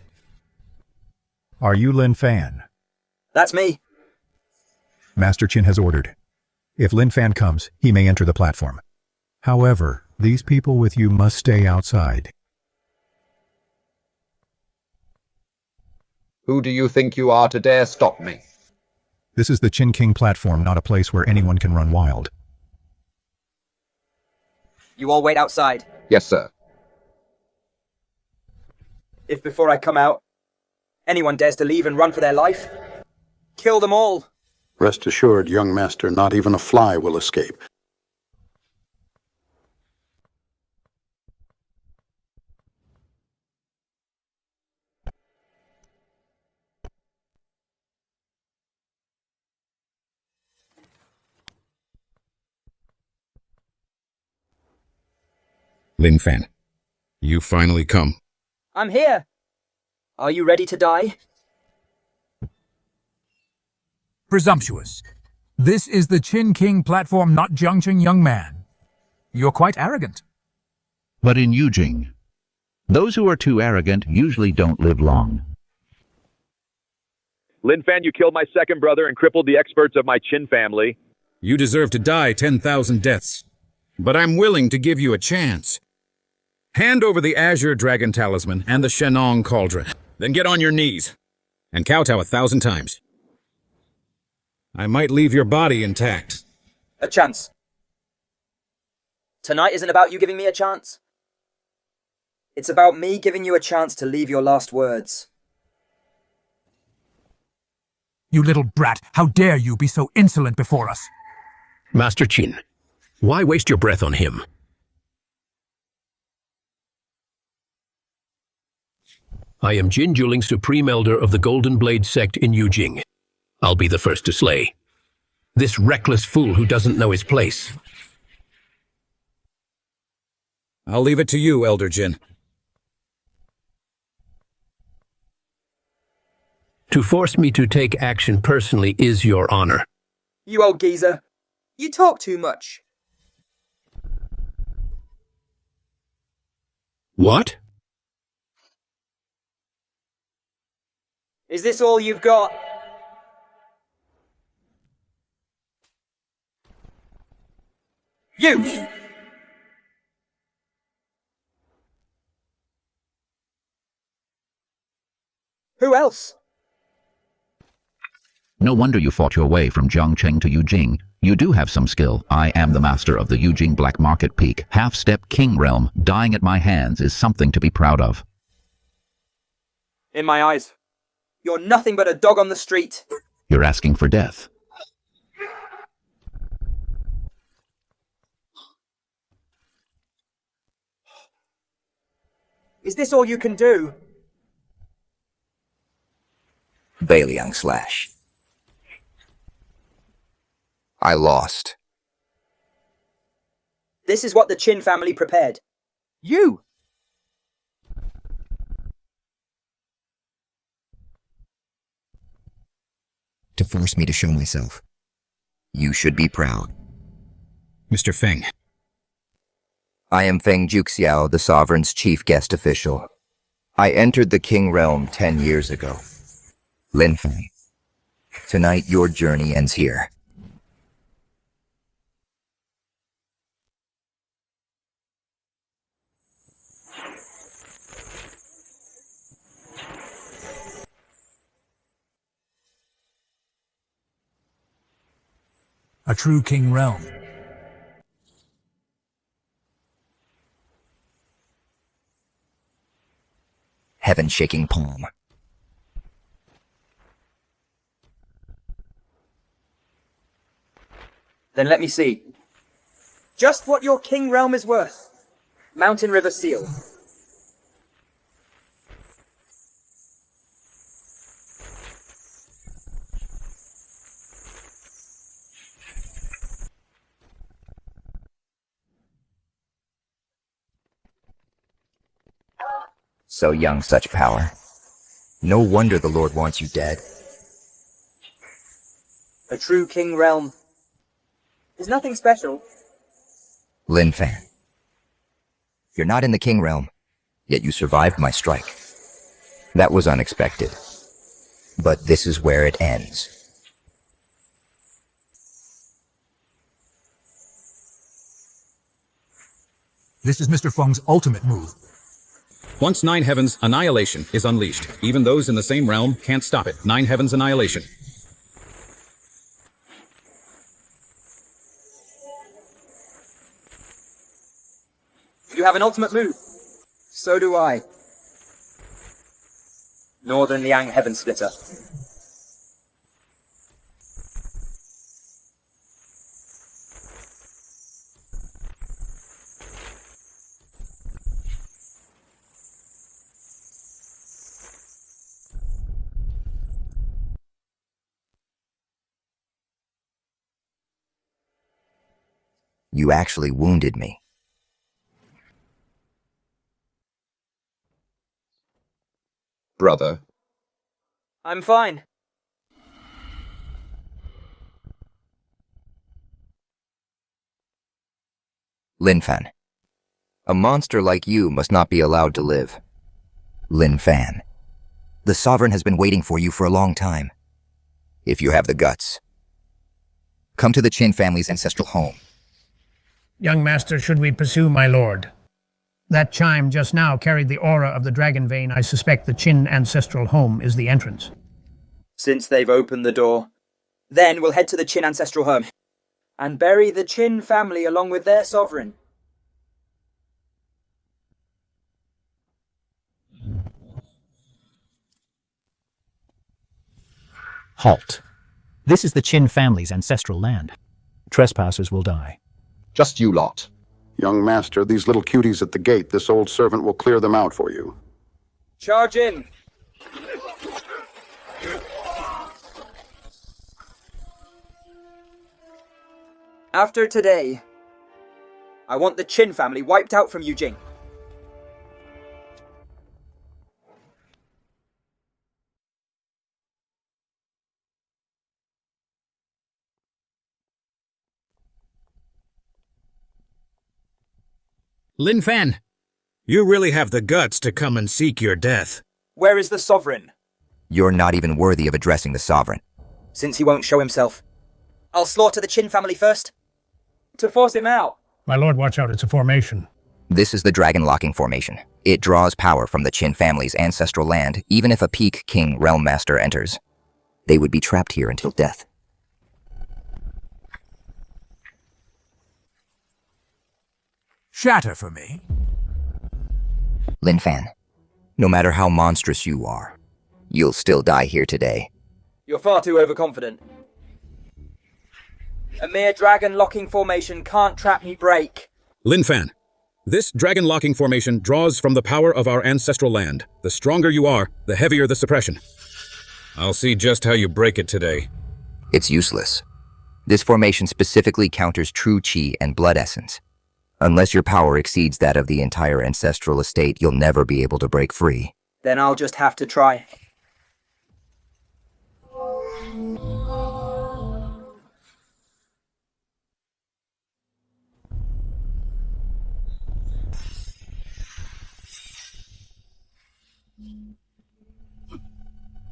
Speaker 16: Are you Lin Fan?
Speaker 10: That's me.
Speaker 16: Master Qin has ordered. If Lin Fan comes, he may enter the platform. However, these people with you must stay outside.
Speaker 7: Who do you think you are to dare stop me?
Speaker 16: This is the Qingcheng platform, not a place where anyone can run wild.
Speaker 10: You all wait outside.
Speaker 7: Yes, sir.
Speaker 10: If before I come out, anyone dares to leave and run for their life, kill them all.
Speaker 14: Rest assured, young master, not even a fly will escape.
Speaker 7: Lin Fan, you finally come.
Speaker 10: I'm here. Are you ready to die?
Speaker 15: Presumptuous. This is the Qingcheng platform, not Jiangcheng, young man. You're quite arrogant.
Speaker 5: But in Yujing, those who are too arrogant usually don't live long.
Speaker 8: Lin Fan, you killed my second brother and crippled the experts of my Qin family.
Speaker 7: You deserve to die 10,000 deaths. But I'm willing to give you a chance. Hand over the Azure Dragon Talisman and the Shennong Cauldron. Then get on your knees and kowtow 1,000 times. I might leave your body intact.
Speaker 10: A chance. Tonight isn't about you giving me a chance. It's about me giving you a chance to leave your last words.
Speaker 15: You little brat, how dare you be so insolent before us?
Speaker 11: Master Qin, why waste your breath on him? I am Jin Juling, Supreme Elder of the Golden Blade sect in Yujing. I'll be the first to slay this reckless fool who doesn't know his place.
Speaker 7: I'll leave it to you, Elder Jin.
Speaker 11: To force me to take action personally is your honor.
Speaker 10: You old geezer. You talk too much.
Speaker 11: What?
Speaker 10: Is this all you've got? You! Who else?
Speaker 5: No wonder you fought your way from Jiangcheng to Yujing. You do have some skill. I am the master of the Yujing Black Market Peak. Half-step king realm. Dying at my hands is something to be proud of.
Speaker 10: In my eyes, you're nothing but a dog on the street.
Speaker 5: You're asking for death.
Speaker 10: Is this all you can do?
Speaker 21: Bailiang Slash. I lost.
Speaker 10: This is what the Qin family prepared. You!
Speaker 21: To force me to show myself. You should be proud.
Speaker 7: Mr. Feng.
Speaker 21: I am Feng Juxiao, the Sovereign's chief guest official. I entered the King Realm 10 years ago. Lin Fan. Tonight your journey ends here.
Speaker 15: A true king realm.
Speaker 21: Heaven-shaking palm.
Speaker 10: Then let me see. Just what your king realm is worth. Mountain River Seal.
Speaker 21: So young, such power. No wonder the Lord wants you dead.
Speaker 10: A true king realm is nothing special.
Speaker 21: Lin Fan. You're not in the King Realm, yet you survived my strike. That was unexpected. But this is where it ends.
Speaker 15: This is Mr. Feng's ultimate move.
Speaker 7: Once Nine Heavens Annihilation is unleashed, even those in the same realm can't stop it. Nine Heavens Annihilation.
Speaker 10: You have an ultimate move. So do I. Northern Liang Heaven Splitter.
Speaker 21: You actually wounded me.
Speaker 7: brother?
Speaker 10: I'm fine.
Speaker 21: Lin Fan. A monster like you must not be allowed to live. Lin Fan. The Sovereign has been waiting for you for a long time. If you have the guts, come to the Qin family's ancestral home.
Speaker 6: Young master, should we pursue, my lord? That chime just now carried the aura of the dragon vein. I suspect the Qin ancestral home is the entrance.
Speaker 10: Since they've opened the door, then we'll head to the Qin ancestral home and bury the Qin family along with their sovereign.
Speaker 22: Halt. This is the Qin family's ancestral land. Trespassers will die.
Speaker 7: Just you lot.
Speaker 14: Young master, these little cuties at the gate, this old servant will clear them out for you.
Speaker 10: Charge in! After today, I want the Qin family wiped out from Yujing.
Speaker 4: Lin Fan, you really have the guts to come and seek your death.
Speaker 10: Where is the Sovereign?
Speaker 21: You're not even worthy of addressing the Sovereign.
Speaker 10: Since he won't show himself, I'll slaughter the Qin family first, to force him out.
Speaker 6: My lord, watch out, it's a formation.
Speaker 21: This is the Dragon Locking Formation. It draws power from the Qin family's ancestral land, even if a peak king realm master enters. They would be trapped here until death.
Speaker 15: Shatter for me.
Speaker 21: Lin Fan, no matter how monstrous you are, you'll still die here today.
Speaker 10: You're far too overconfident. A mere dragon locking formation can't trap me break.
Speaker 4: Lin Fan, this dragon locking formation draws from the power of our ancestral land. The stronger you are, the heavier the suppression. I'll see just how you break it today.
Speaker 21: It's useless. This formation specifically counters true Qi and blood essence. Unless your power exceeds that of the entire ancestral estate, you'll never be able to break free.
Speaker 10: Then I'll just have to try.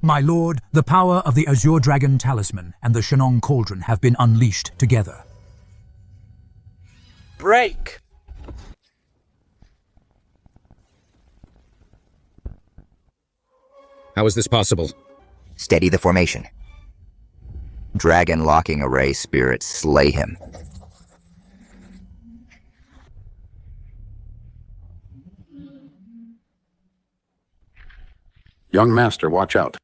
Speaker 15: My lord, the power of the Azure Dragon Talisman and the Shennong Cauldron have been unleashed together.
Speaker 10: Break!
Speaker 4: How is this possible?
Speaker 21: Steady the formation. Dragon Locking Array spirits slay him.
Speaker 14: Young master, watch out.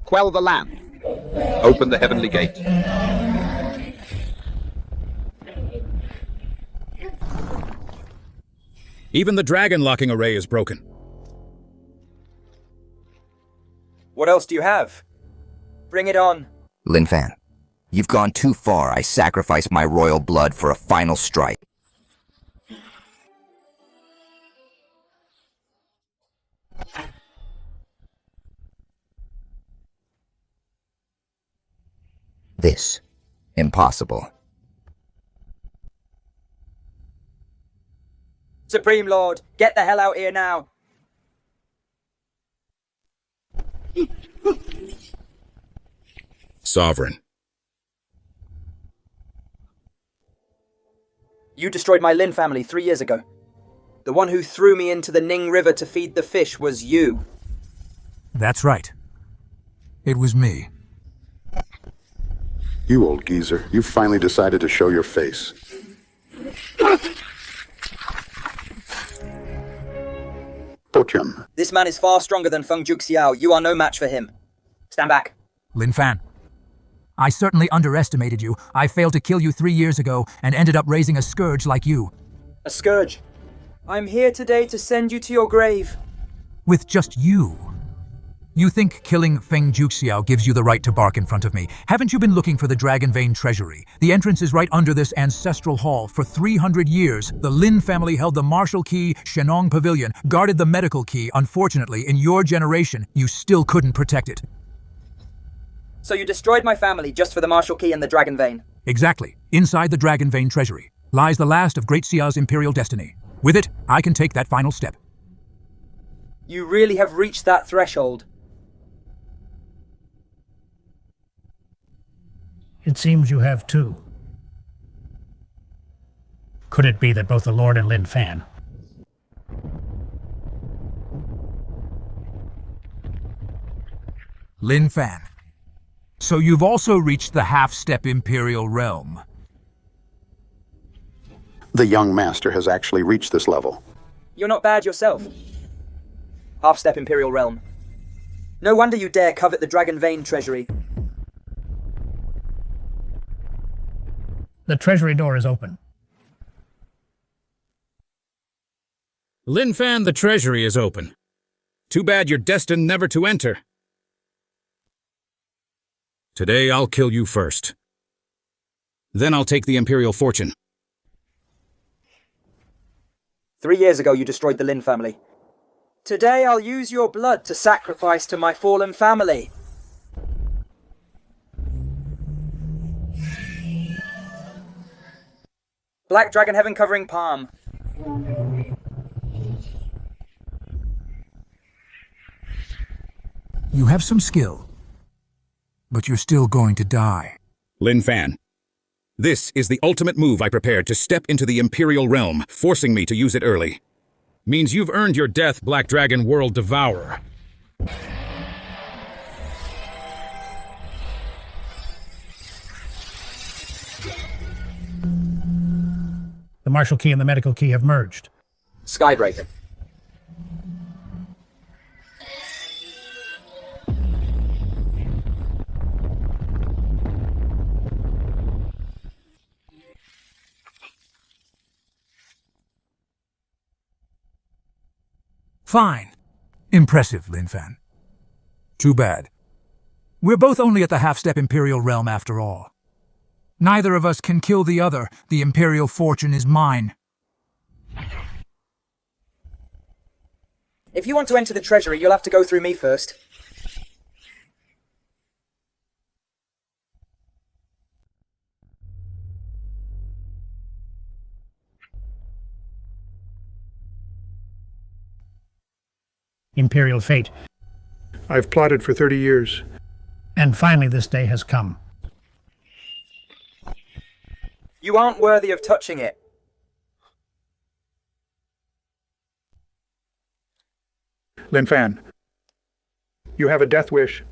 Speaker 7: Quell the lamp. Open the heavenly gate.
Speaker 4: Even the dragon locking array is broken.
Speaker 10: What else do you have? Bring it on.
Speaker 21: Lin Fan, you've gone too far. I sacrifice my royal blood for a final strike. This. Impossible.
Speaker 10: Supreme Lord, get the hell out here now.
Speaker 4: Sovereign.
Speaker 10: You destroyed my Lin family 3 years ago. The one who threw me into the Ning River to feed the fish was you.
Speaker 15: That's right. It was me.
Speaker 14: You old geezer, you finally decided to show your face. Pochum.
Speaker 10: This man is far stronger than Feng Juxiao. You are no match for him. Stand back.
Speaker 15: Lin Fan, I certainly underestimated you. I failed to kill you 3 years ago and ended up raising a scourge like you.
Speaker 10: A scourge? I'm here today to send you to your grave.
Speaker 15: With just you. You think killing Feng Juxiao gives you the right to bark in front of me. Haven't you been looking for the Dragon Vein treasury? The entrance is right under this ancestral hall. For 300 years, the Lin family held the martial key, Shennong Pavilion, guarded the medical key. Unfortunately, in your generation, you still couldn't protect it.
Speaker 10: So you destroyed my family just for the martial key and the Dragon Vein?
Speaker 15: Exactly. Inside the Dragon Vein treasury lies the last of Great Xia's imperial destiny. With it, I can take that final step.
Speaker 10: You really have reached that threshold.
Speaker 6: It seems you have too. Could it be that both the Lord and Lin Fan?
Speaker 15: Lin Fan. So you've also reached the half-step imperial realm.
Speaker 14: The young master has actually reached this level.
Speaker 10: You're not bad yourself. Half-step imperial realm. No wonder you dare covet the Dragon Vein treasury.
Speaker 6: The treasury door is open.
Speaker 4: Lin Fan, the treasury is open. Too bad you're destined never to enter. Today I'll kill you first. Then I'll take the imperial fortune.
Speaker 10: 3 years ago you destroyed the Lin family. Today I'll use your blood to sacrifice to my fallen family. Black Dragon Heaven covering palm.
Speaker 15: You have some skill, but you're still going to die.
Speaker 4: Lin Fan, this is the ultimate move I prepared to step into the Imperial Realm, forcing me to use it early. Means you've earned your death, Black Dragon World Devourer.
Speaker 6: The martial key and the medical key have merged.
Speaker 10: Skybreaker.
Speaker 15: Fine. Impressive, Lin Fan. Too bad. We're both only at the half-step imperial realm after all. Neither of us can kill the other. The imperial fortune is mine.
Speaker 10: If you want to enter the treasury, you'll have to go through me first.
Speaker 6: Imperial fate.
Speaker 23: I've plotted for 30 years.
Speaker 6: And finally this day has come.
Speaker 10: You aren't worthy of touching it.
Speaker 23: Lin Fan, you have a death wish.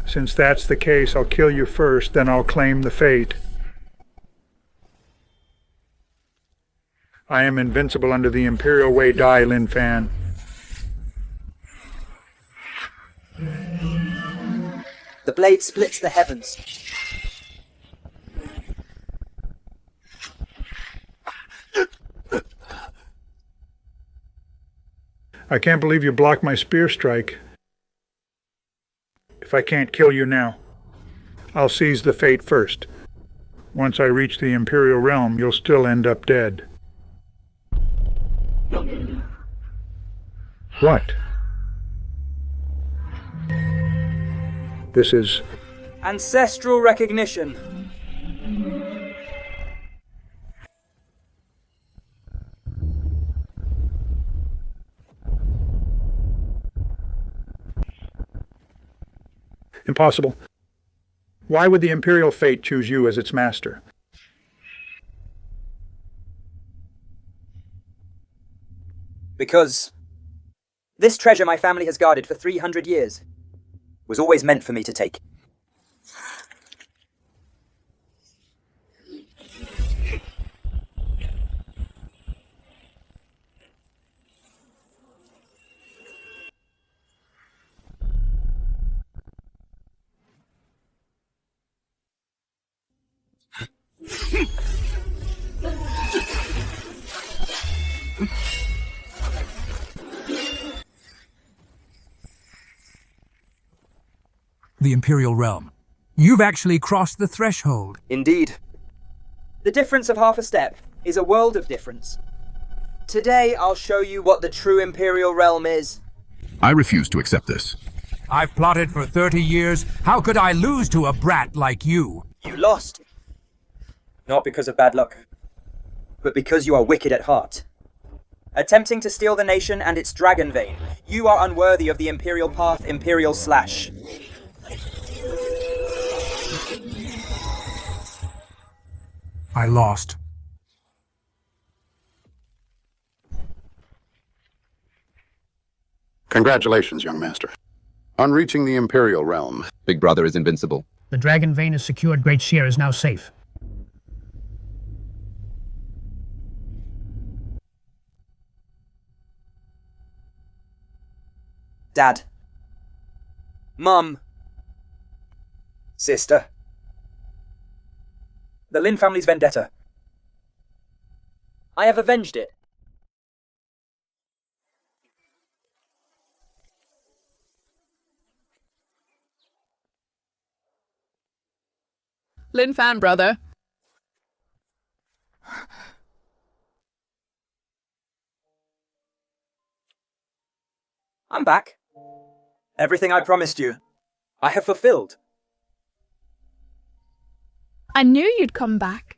Speaker 23: Since that's the case, I'll kill you first, then I'll claim the fate. I am invincible under the Imperial Way. Die, Lin Fan.
Speaker 10: The blade splits the heavens.
Speaker 23: I can't believe you blocked my spear strike. If I can't kill you now, I'll seize the fate first. Once I reach the Imperial Realm, you'll still end up dead. What? This is...
Speaker 10: Ancestral recognition.
Speaker 23: Impossible. Why would the Imperial Fate choose you as its master?
Speaker 10: Because this treasure my family has guarded for 300 years was always meant for me to take.
Speaker 15: the Imperial Realm. You've actually crossed the threshold.
Speaker 10: Indeed. The difference of half a step is a world of difference. Today, I'll show you what the true Imperial Realm is.
Speaker 5: I refuse to accept this.
Speaker 15: I've plotted for 30 years. How could I lose to a brat like you?
Speaker 10: You lost. Not because of bad luck, but because you are wicked at heart. Attempting to steal the nation and its dragon vein, you are unworthy of the Imperial path, Imperial Slash.
Speaker 15: I lost.
Speaker 14: Congratulations, young master. On reaching the Imperial Realm,
Speaker 7: Big Brother is invincible.
Speaker 6: The dragon vein is secured. Great Seer is now safe.
Speaker 10: Dad. Mum. Sister. The Lin family's vendetta. I have avenged it.
Speaker 20: Lin Fan, brother.
Speaker 10: I'm back. Everything I promised you, I have fulfilled.
Speaker 20: I knew you'd come back.